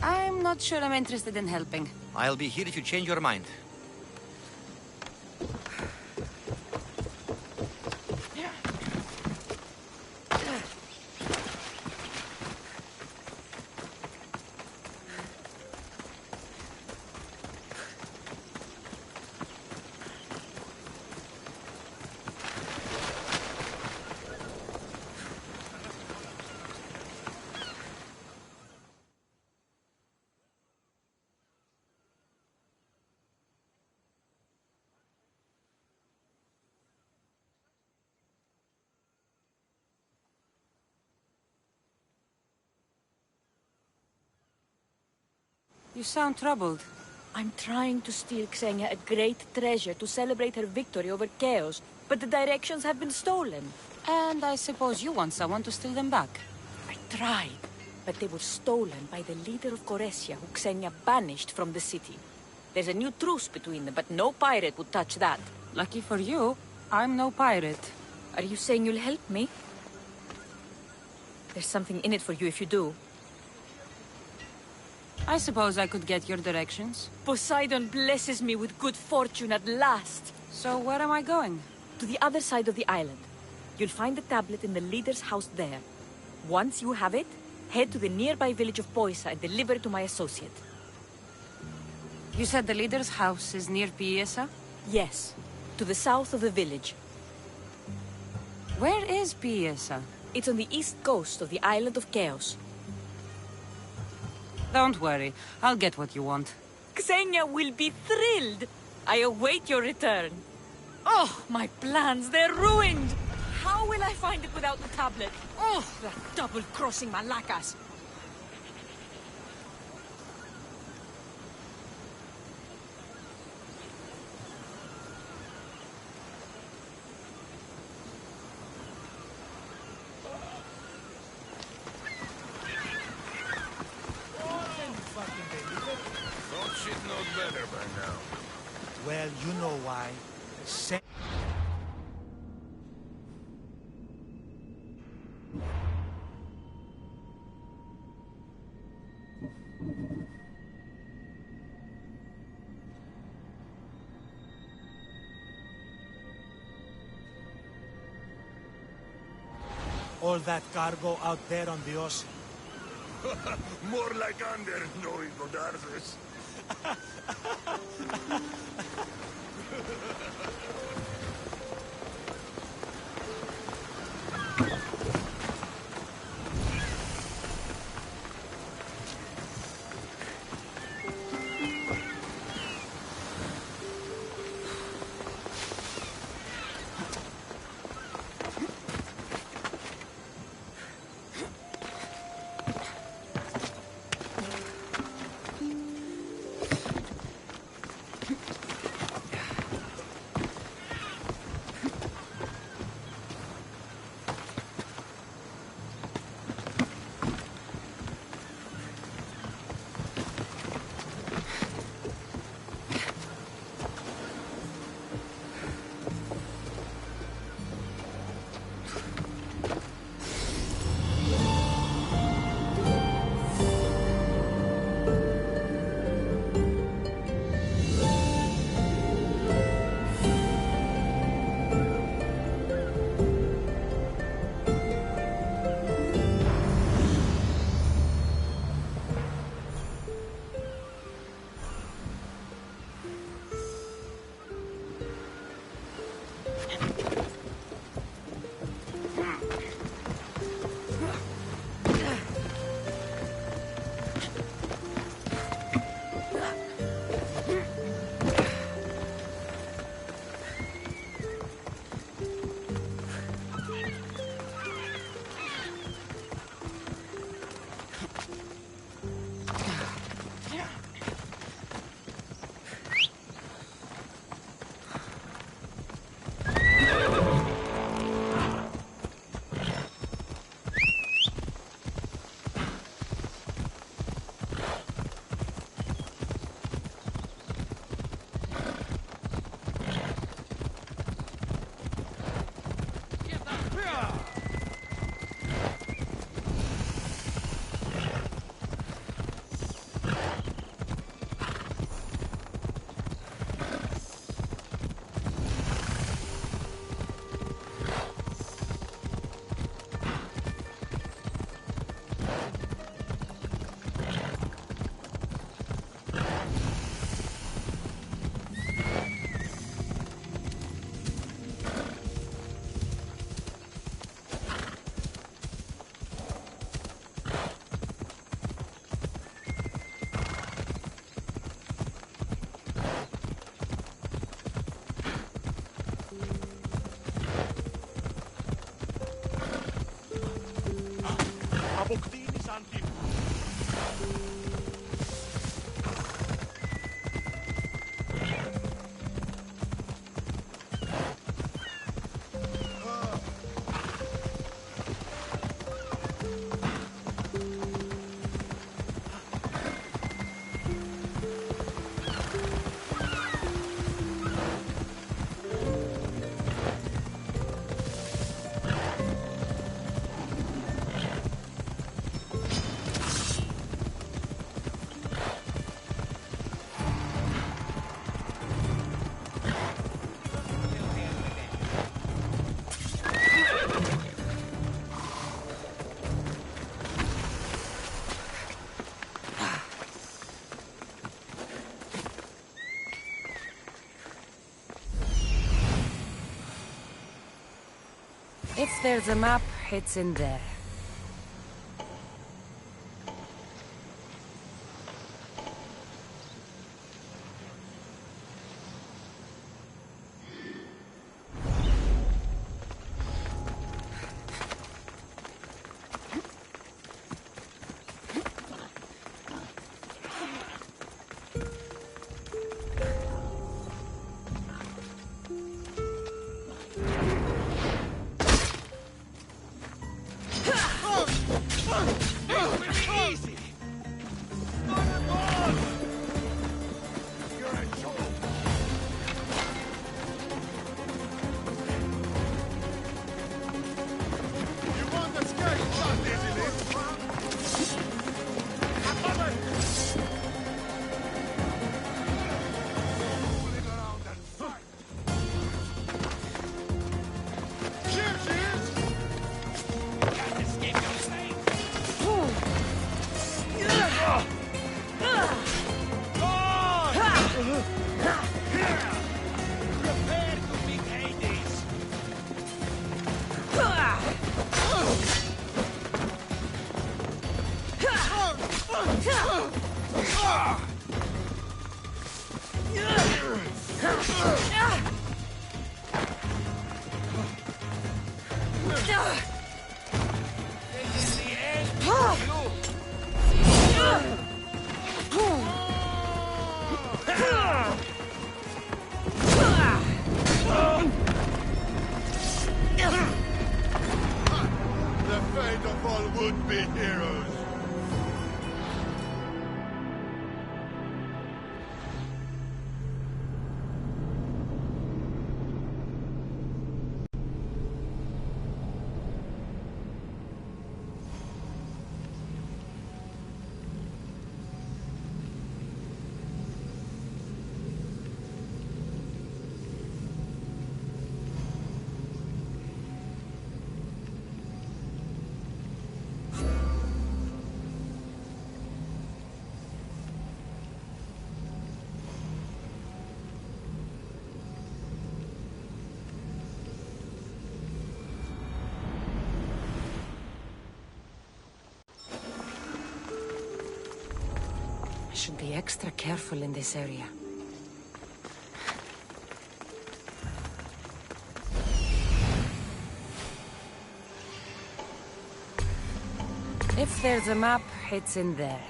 I'm not sure I'm interested in helping. I'll be here if you change your mind. You sound troubled. I'm trying to steal Xenia a great treasure to celebrate her victory over Chaos, but the directions have been stolen. And I suppose you want someone to steal them back. I tried, but they were stolen by the leader of Corresia, who Xenia banished from the city. There's a new truce between them, but no pirate would touch that. Lucky for you, I'm no pirate. Are you saying you'll help me? There's something in it for you if you do. I suppose I could get your directions. Poseidon blesses me with good fortune at last. So where am I going? To the other side of the island. You'll find the tablet in the leader's house there. Once you have it, head to the nearby village of Poisa and deliver it to my associate. You said the leader's house is near Piesa? Yes, to the south of the village. Where is Piesa? It's on the east coast of the island of Chaos. Don't worry, I'll get what you want. Xenia will be thrilled! I await your return. Oh, my plans, they're ruined! How will I find it without the tablet? Oh, that double-crossing malacas! Don't shit know better by now. Well, you know why. All that cargo out there on the Odyssey. More like under, knowing Godardes. If there's a map, it's in there. The fate of all would-be heroes. I should be extra careful in this area. If there's a map, it's in there.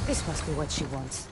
This must be what she wants.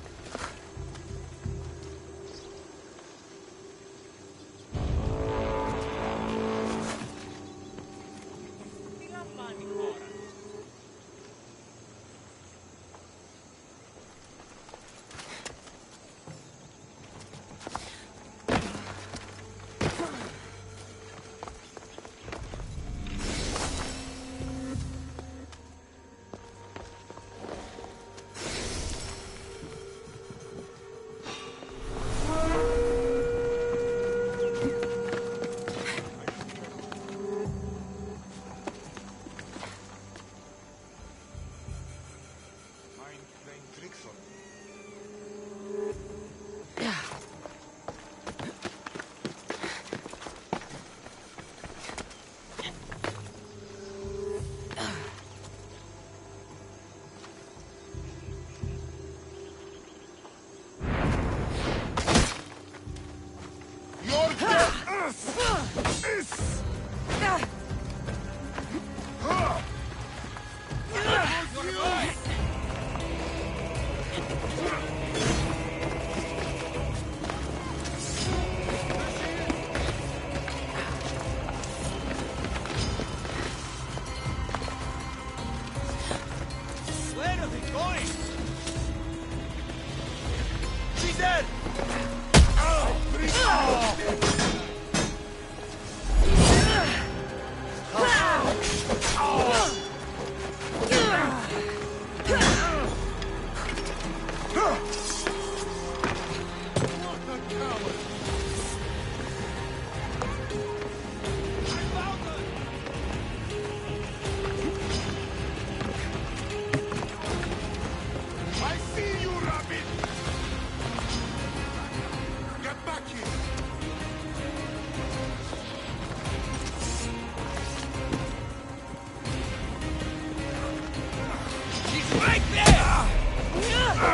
My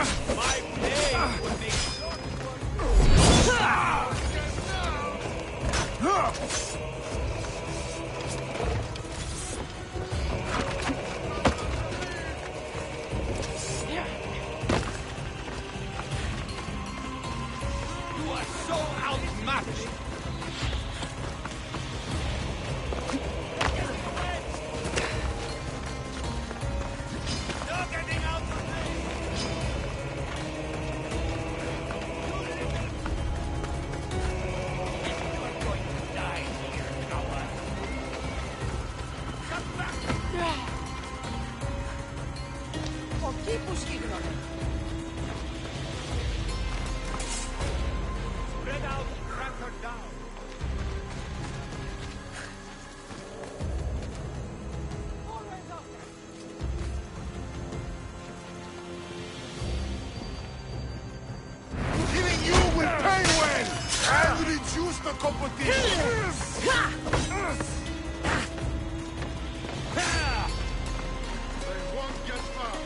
blade will make short You are so outmatched! Spread out, track her down. Killing you will pay well and reduce the competition. They won't get far.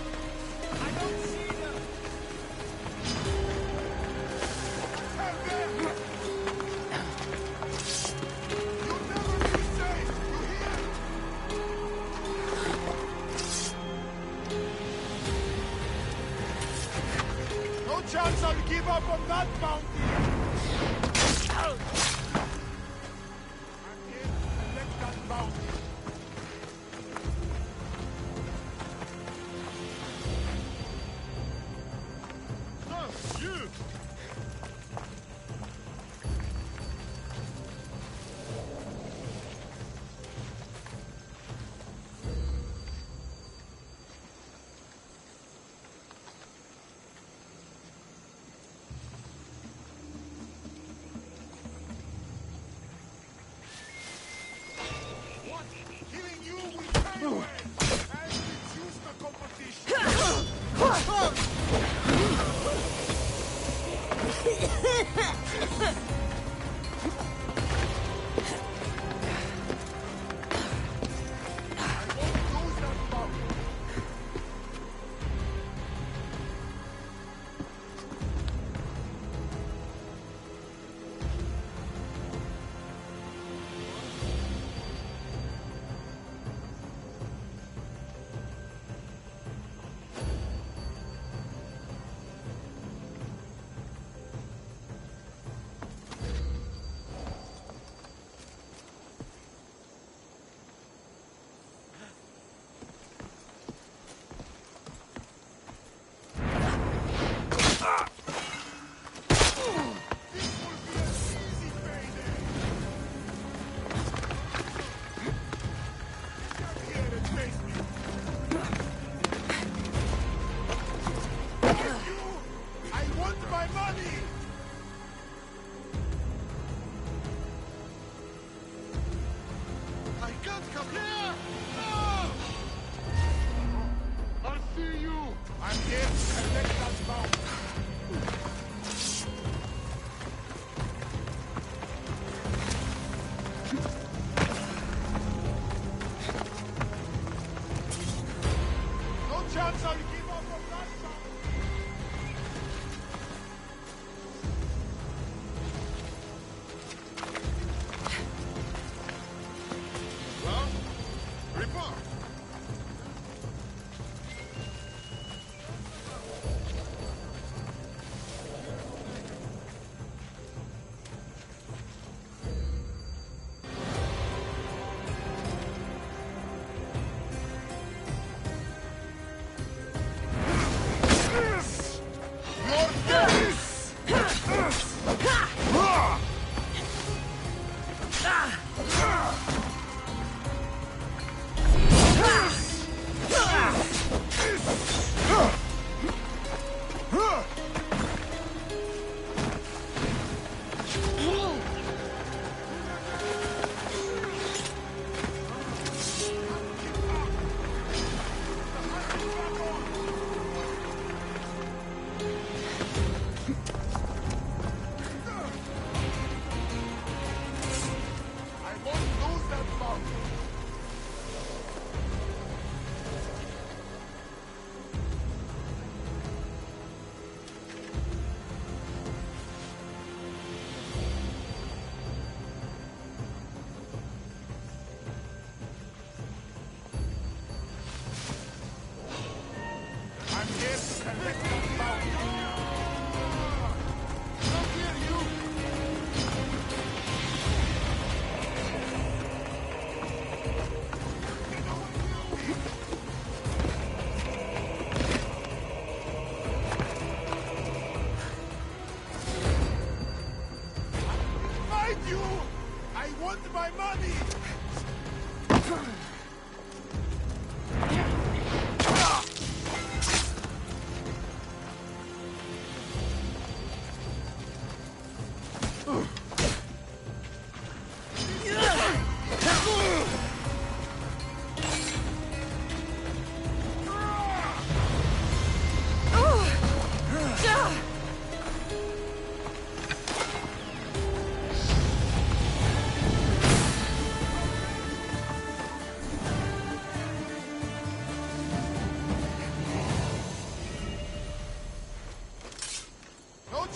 I don't see them. You'll never be safe. You hear? No chance I'll give up on that bounty. I'm here to collect that bounty. You!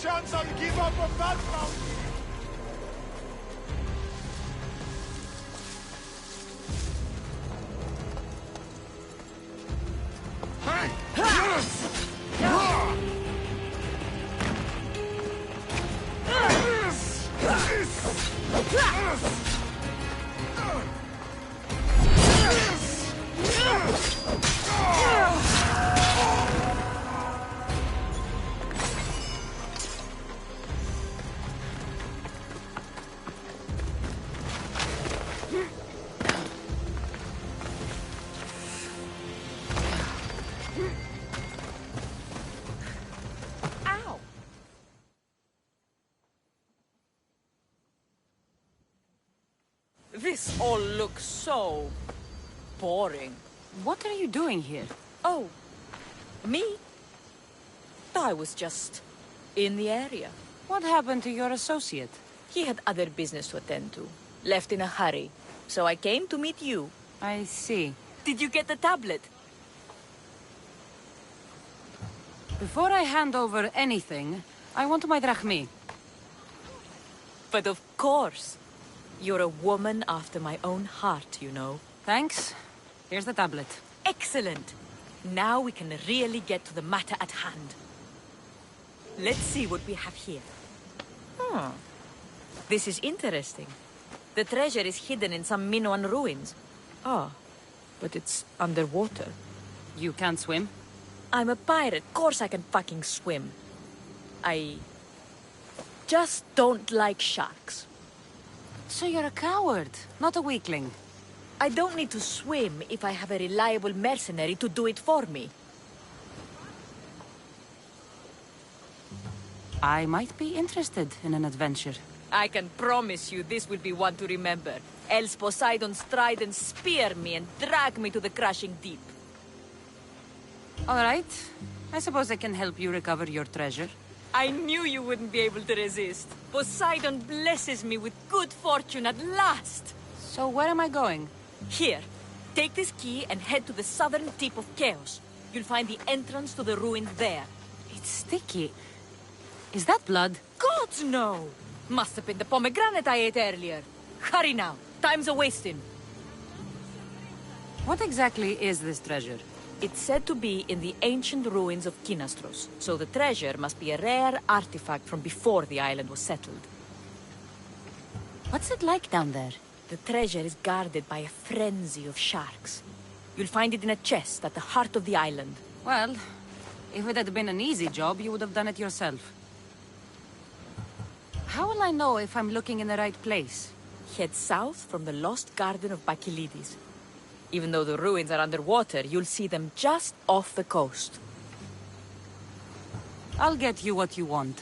chance I'll give up on that mountain! This all looks so boring. What are you doing here? Oh, me? I was just in the area. What happened to your associate? He had other business to attend to. Left in a hurry. So I came to meet you. I see. Did you get the tablet? Before I hand over anything, I want my drachmi. But of course. You're a woman after my own heart, you know. Thanks. Here's the tablet. Excellent. Now we can really get to the matter at hand. Let's see what we have here. This is interesting. The treasure is hidden in some Minoan ruins. Ah, but it's underwater. You can't swim? I'm a pirate. Course I can fucking swim. I just don't like sharks. So you're a coward, not a weakling. I don't need to swim if I have a reliable mercenary to do it for me. I might be interested in an adventure. I can promise you this will be one to remember. Else Poseidon's trident spear me and drag me to the crashing deep. All right. I suppose I can help you recover your treasure. I knew you wouldn't be able to resist. Poseidon blesses me with good fortune at last. So where am I going? Here. Take this key and head to the southern tip of Chaos. You'll find the entrance to the ruins there. It's sticky. Is that blood? Gods, no! Must have been the pomegranate I ate earlier. Hurry now. Time's a-wasting. What exactly is this treasure? It's said to be in the ancient ruins of Kinastros, so the treasure must be a rare artifact from before the island was settled. What's it like down there? The treasure is guarded by a frenzy of sharks. You'll find it in a chest at the heart of the island. Well, if it had been an easy job, you would have done it yourself. How will I know if I'm looking in the right place? Head south from the lost garden of Bacchylides. Even though the ruins are underwater, you'll see them just off the coast. I'll get you what you want.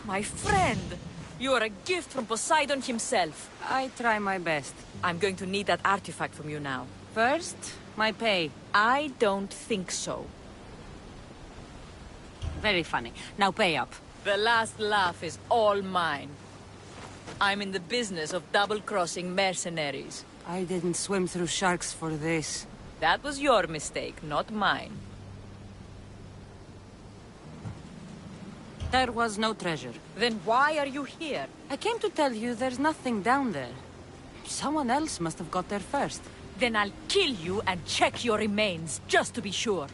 My friend! You are a gift from Poseidon himself. I try my best. I'm going to need that artifact from you now. First, my pay. I don't think so. Very funny. Now pay up. The last laugh is all mine. I'm in the business of double-crossing mercenaries. I didn't swim through sharks for this. That was your mistake, not mine. There was no treasure. Then why are you here? I came to tell you there's nothing down there. Someone else must have got there first. Then I'll kill you and check your remains, just to be sure.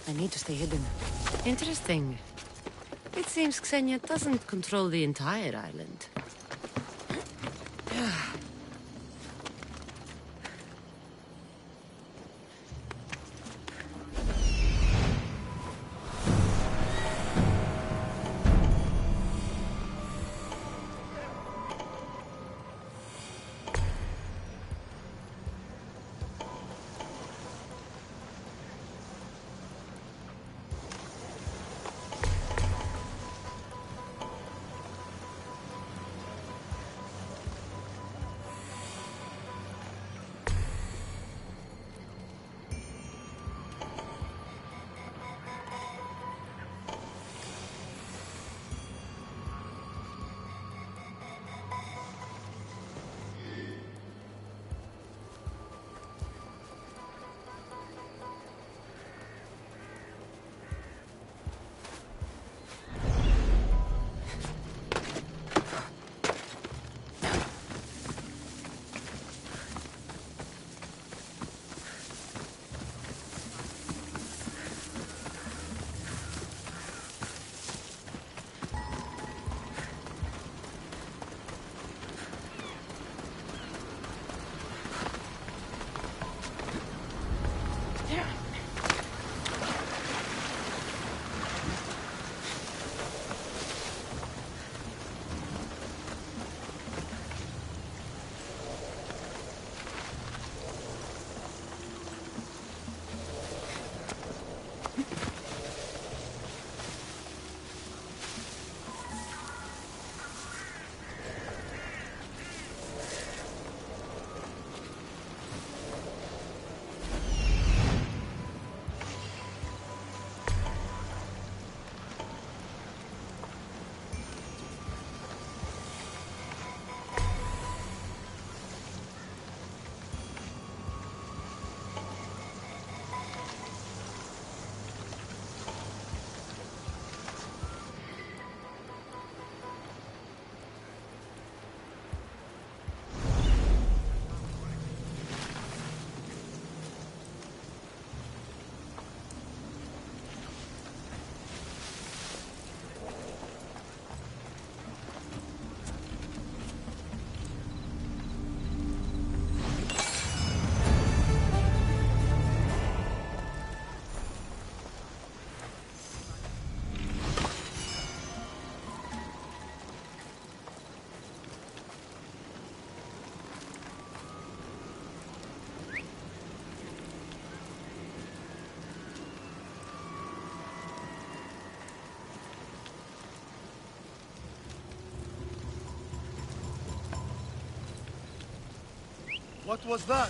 I need to stay hidden. Interesting. It seems Xenia doesn't control the entire island. What was that?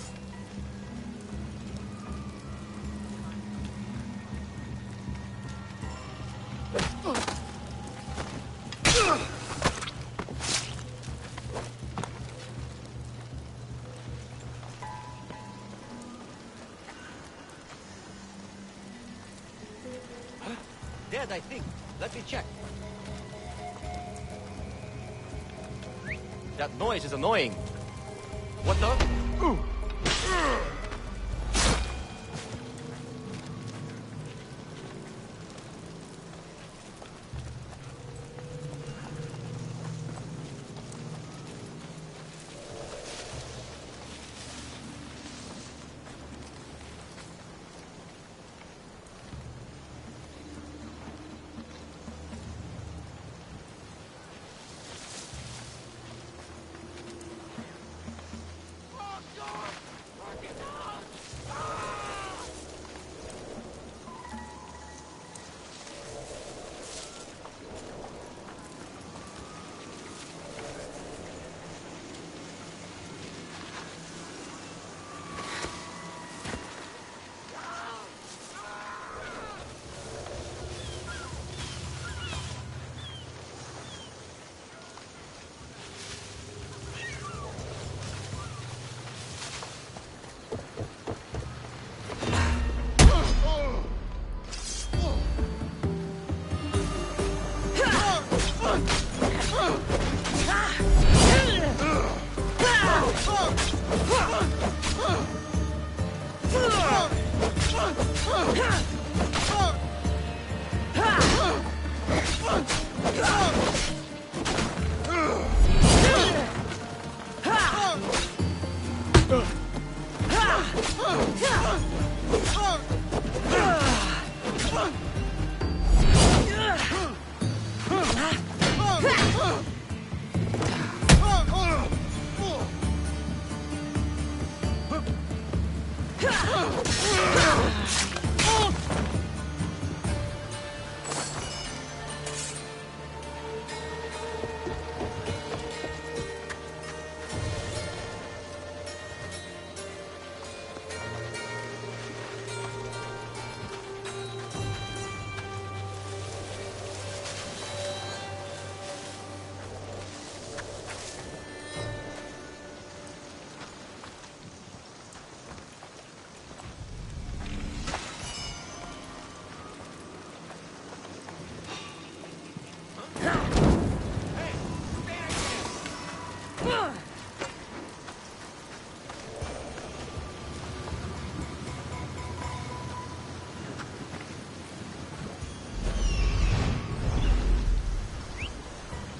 Dead, I think. Let me check. That noise is annoying. What the?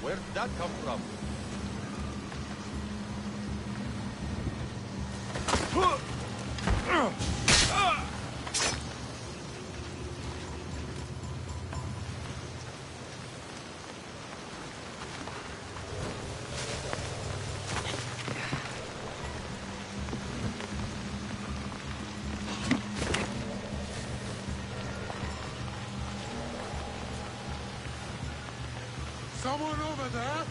Where did that come from? Someone over there?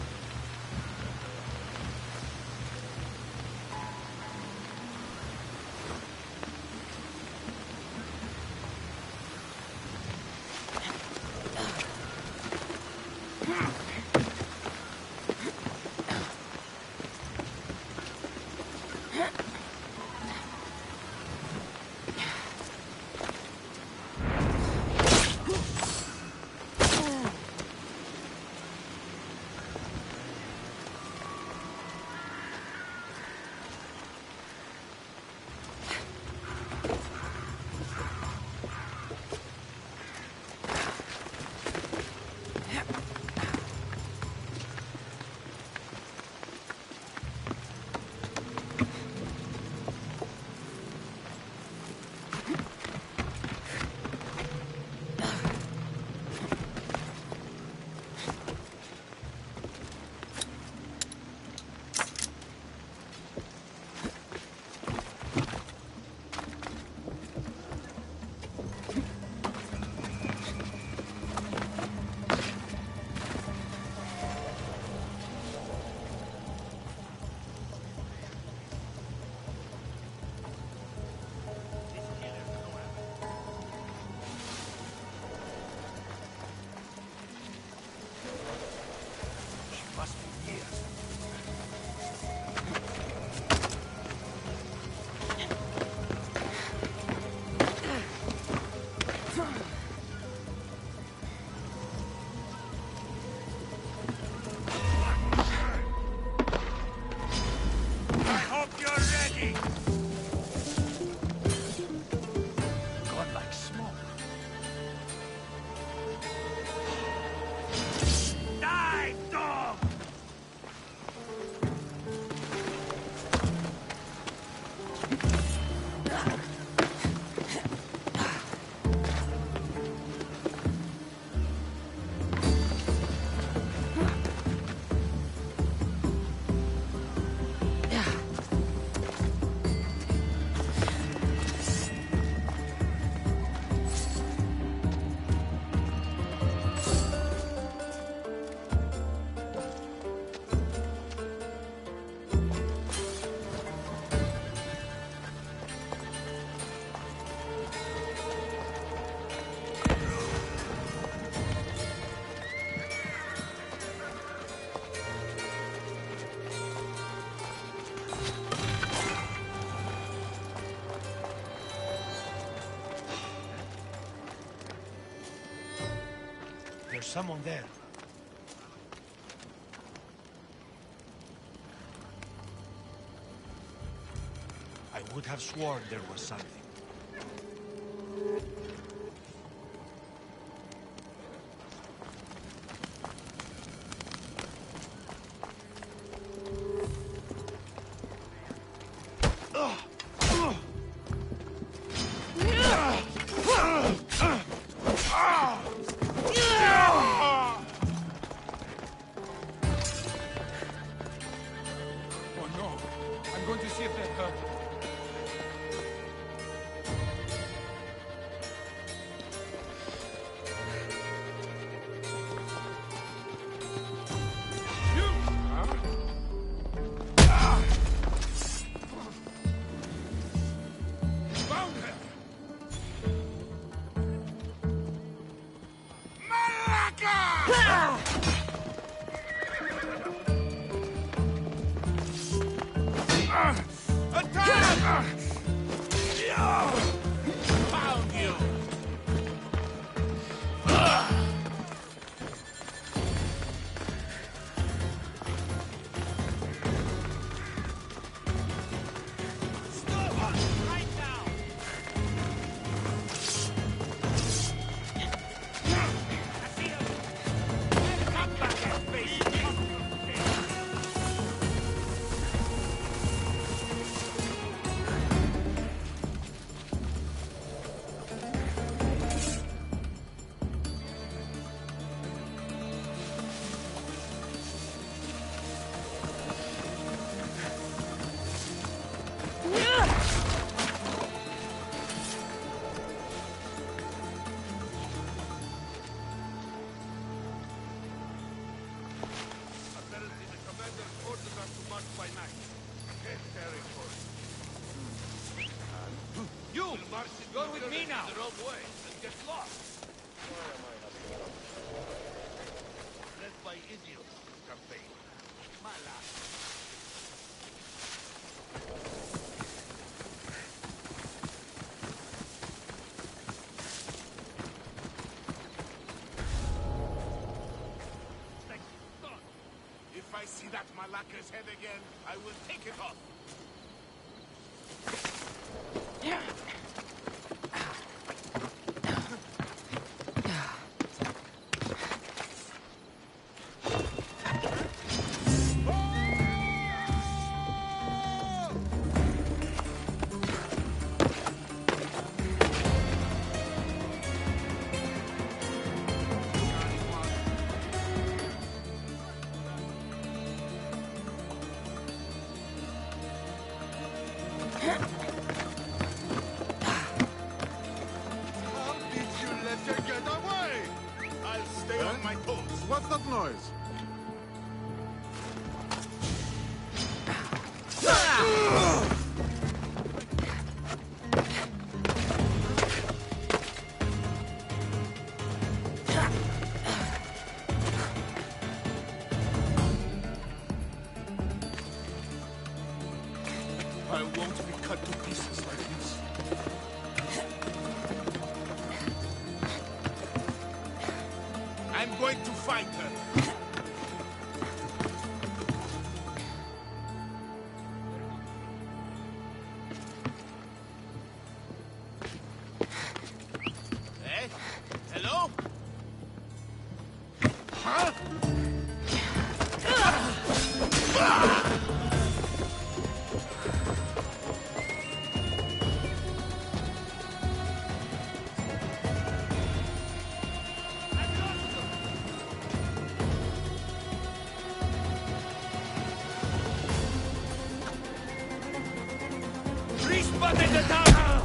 There's someone there. I would have sworn there was something. Go with me now. The wrong way and get lost. Led by idiots, campaign. If I see that Malaka's head again, I will take it off. What's that noise? I won't be cut to pieces like this. I'm going to find her. Eh? Hello? Huh? Responded the tower!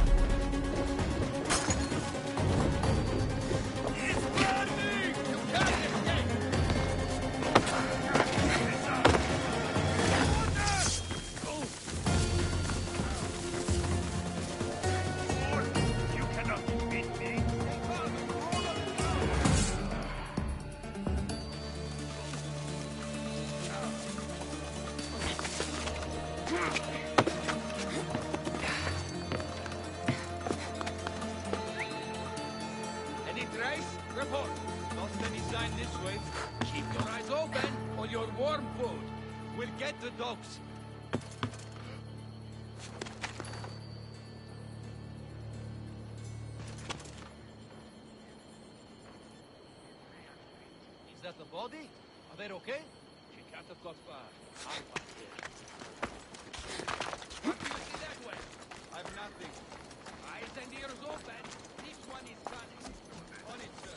warm food. We'll get the dogs. Is that the body? Are they okay? She can't have got far. I'll pass there. What do you see that way? I've nothing. Eyes and ears open. This one is running. On it, sir.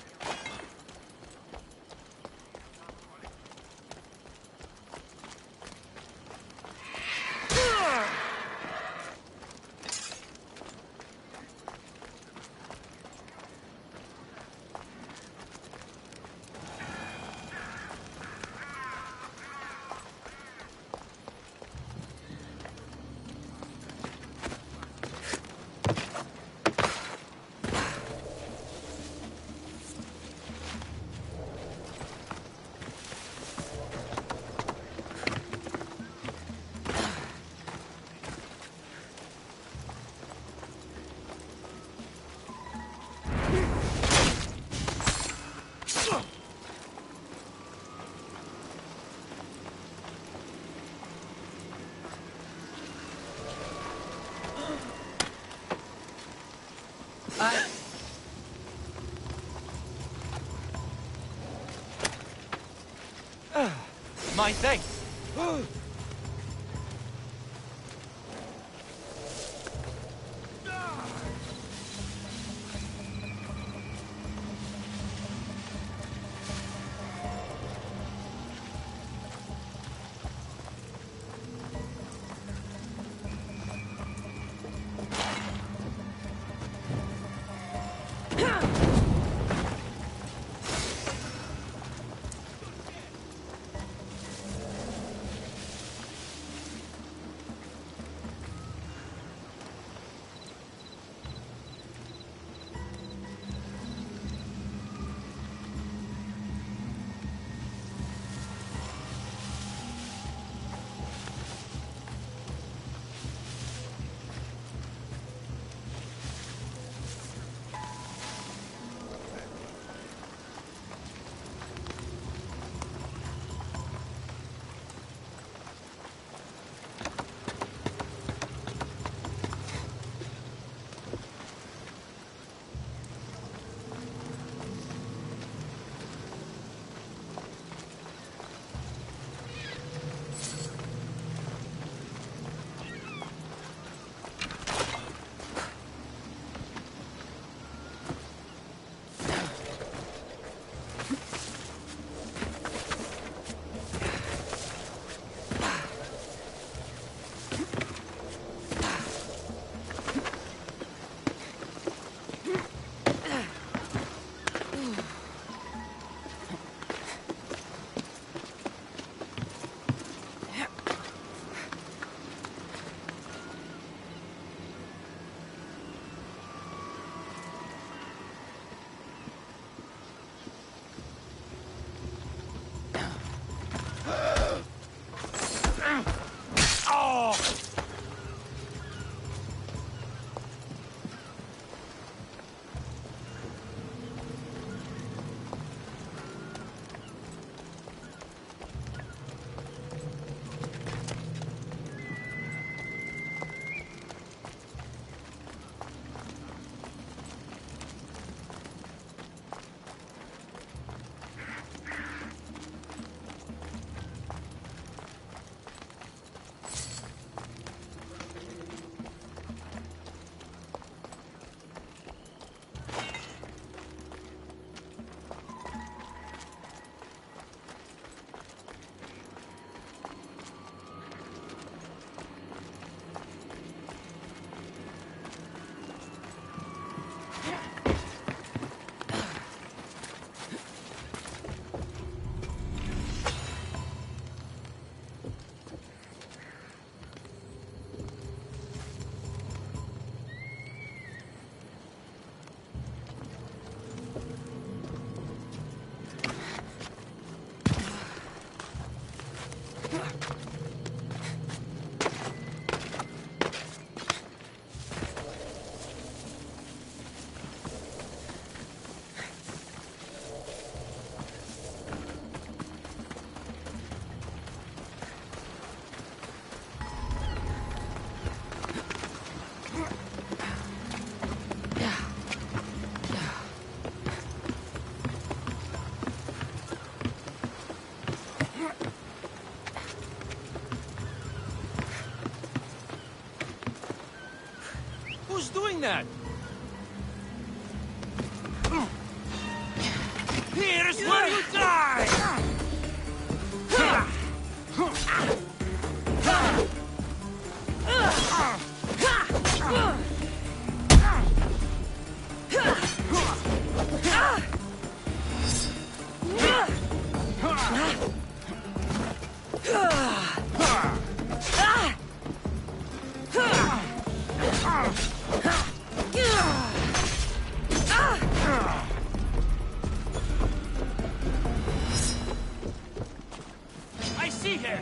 My thanks. Who's doing that? Here's where you die! I see her!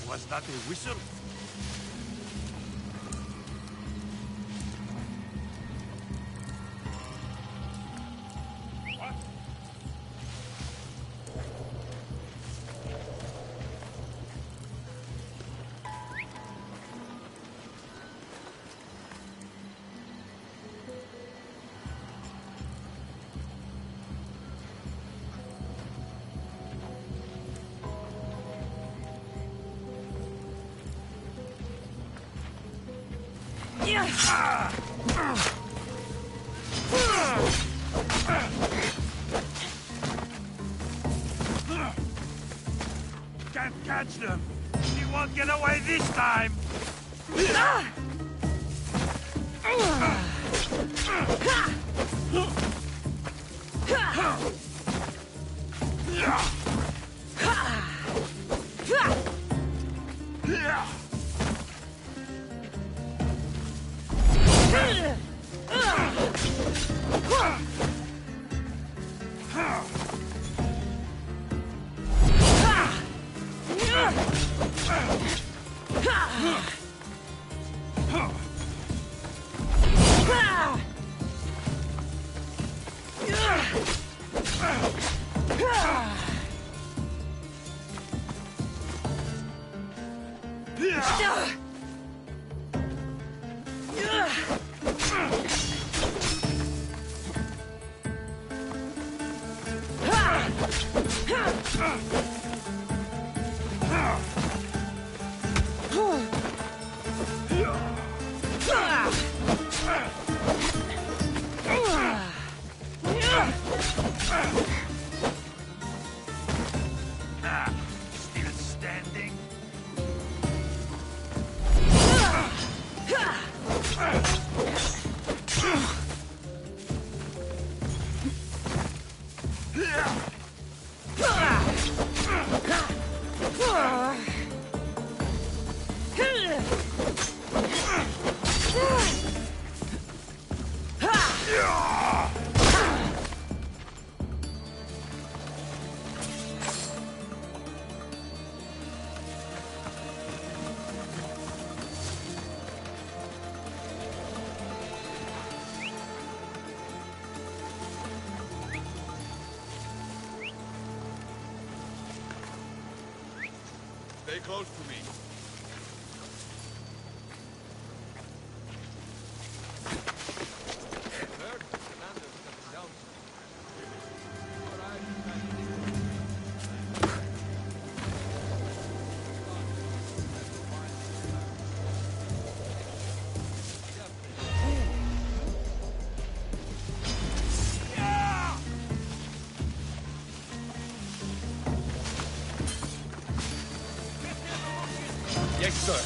Was that a whistle? Can't catch them. He won't get away this time. Still standing? Stay close to me. Yes, sir.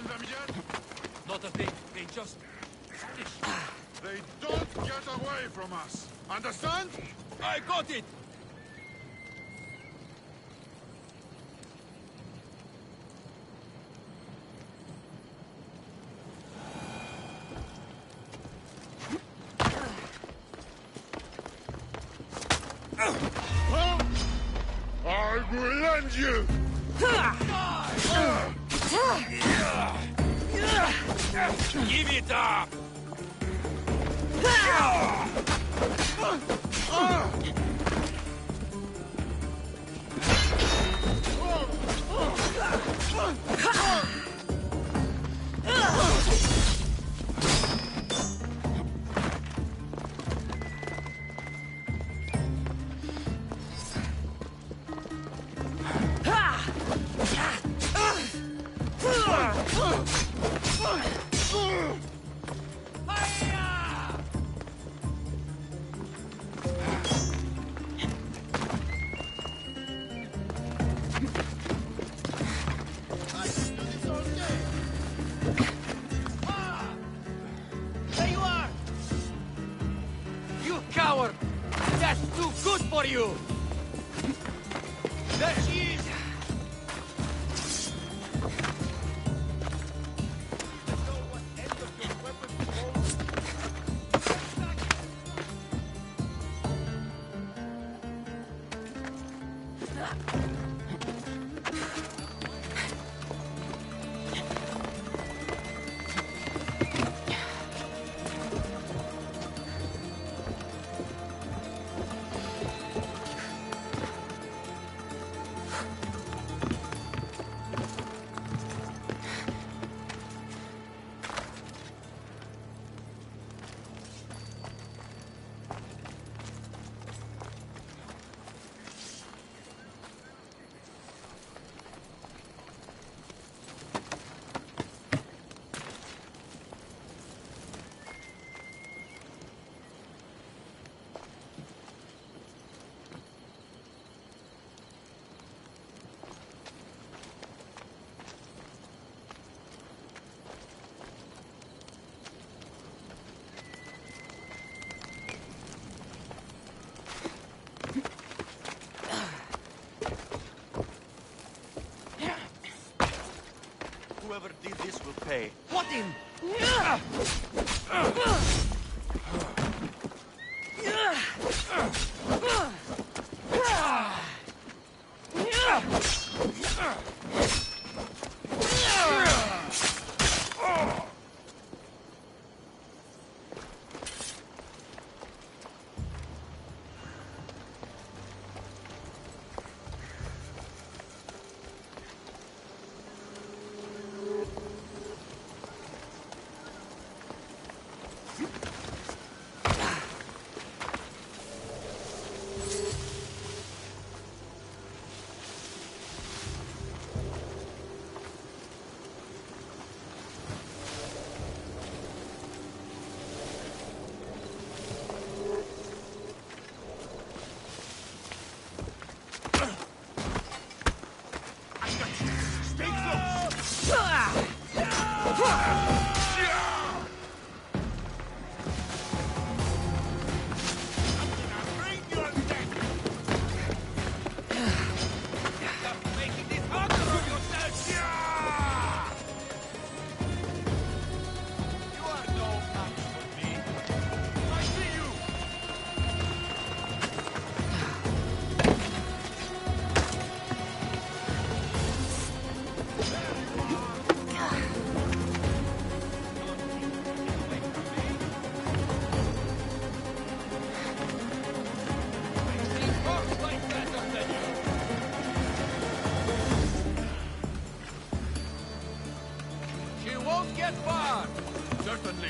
seen them yet? Not a thing. They just... They don't get away from us. Understand? I got it! I will end you! Give it up! There you are! You coward! That's too good for you! There she is! Whoever did this will pay. What in? Certainly.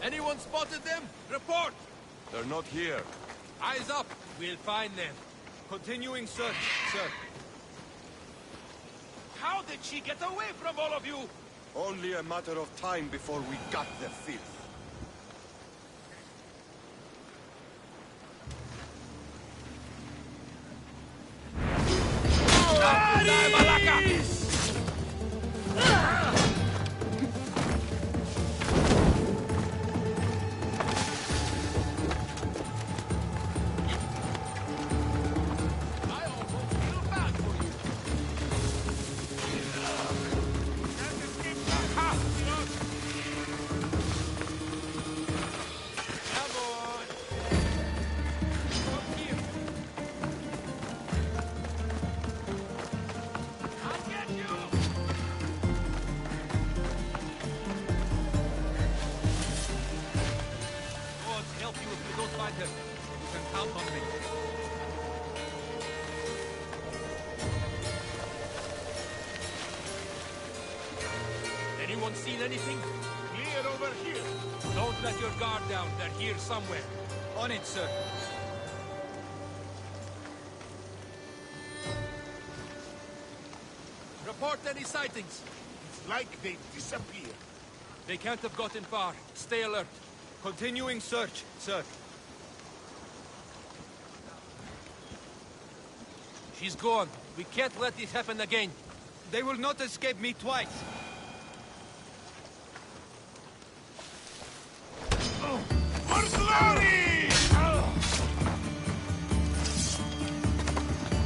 Anyone spotted them? Report! They're not here. Eyes up! We'll find them. Continuing search, sir. How did she get away from all of you? Only a matter of time before we got the filth. Anyone seen anything? Clear over here. Don't let your guard down. They're here somewhere. On it, sir. Report any sightings. It's like they disappeared. They can't have gotten far. Stay alert. Continuing search, sir. She's gone. We can't let this happen again. They will not escape me twice. For glory!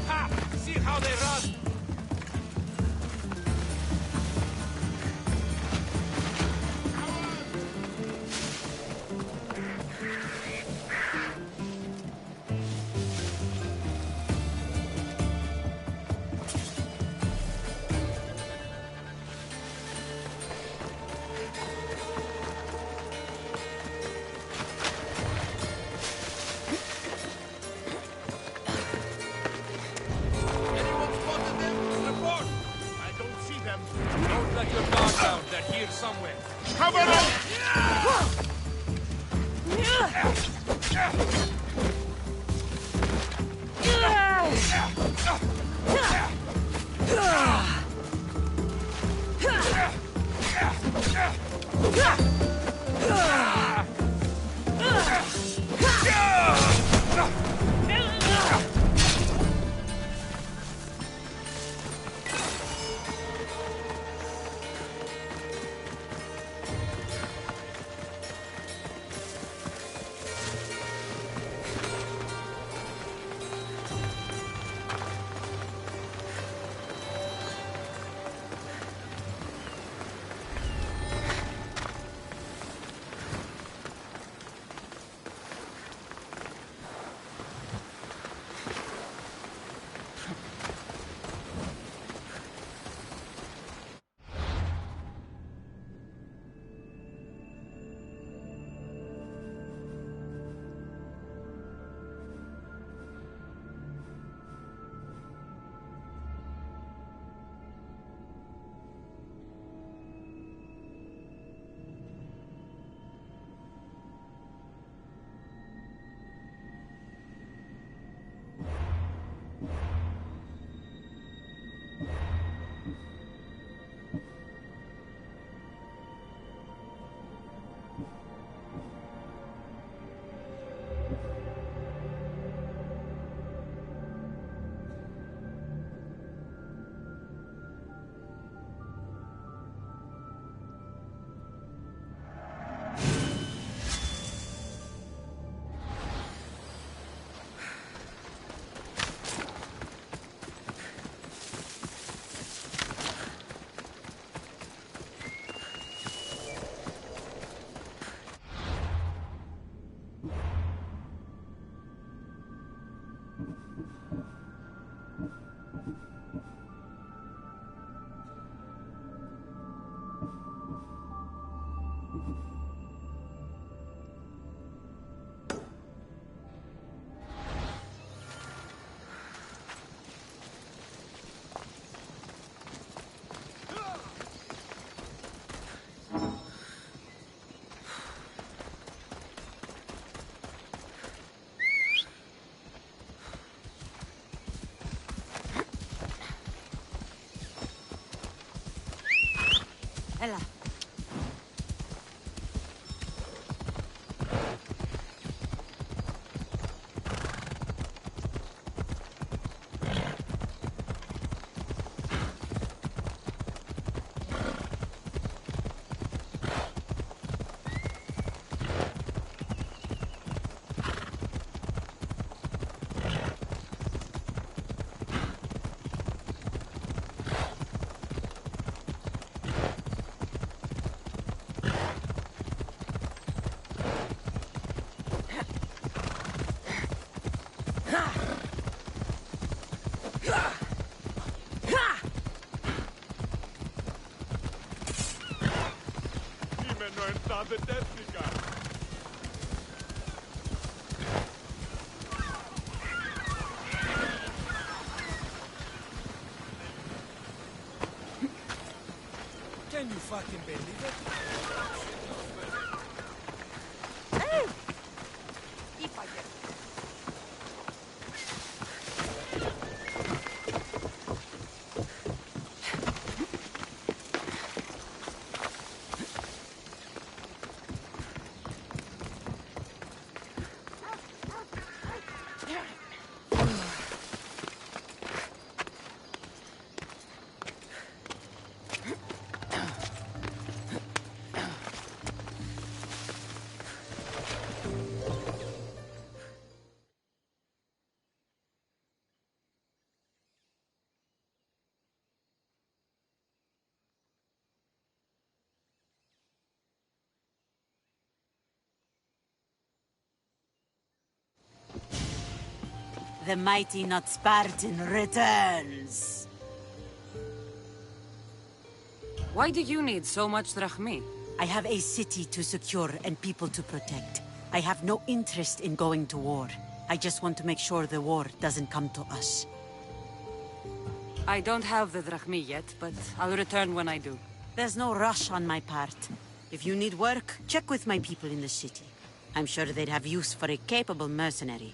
Ha! See how they run! Ella. Can you fucking believe it? Hey! If I get... The mighty not Spartan returns. Why do you need so much drachmi? I have a city to secure and people to protect. I have no interest in going to war. I just want to make sure the war doesn't come to us. I don't have the drachmi yet, but I'll return when I do. There's no rush on my part. If you need work, check with my people in the city. I'm sure they'd have use for a capable mercenary.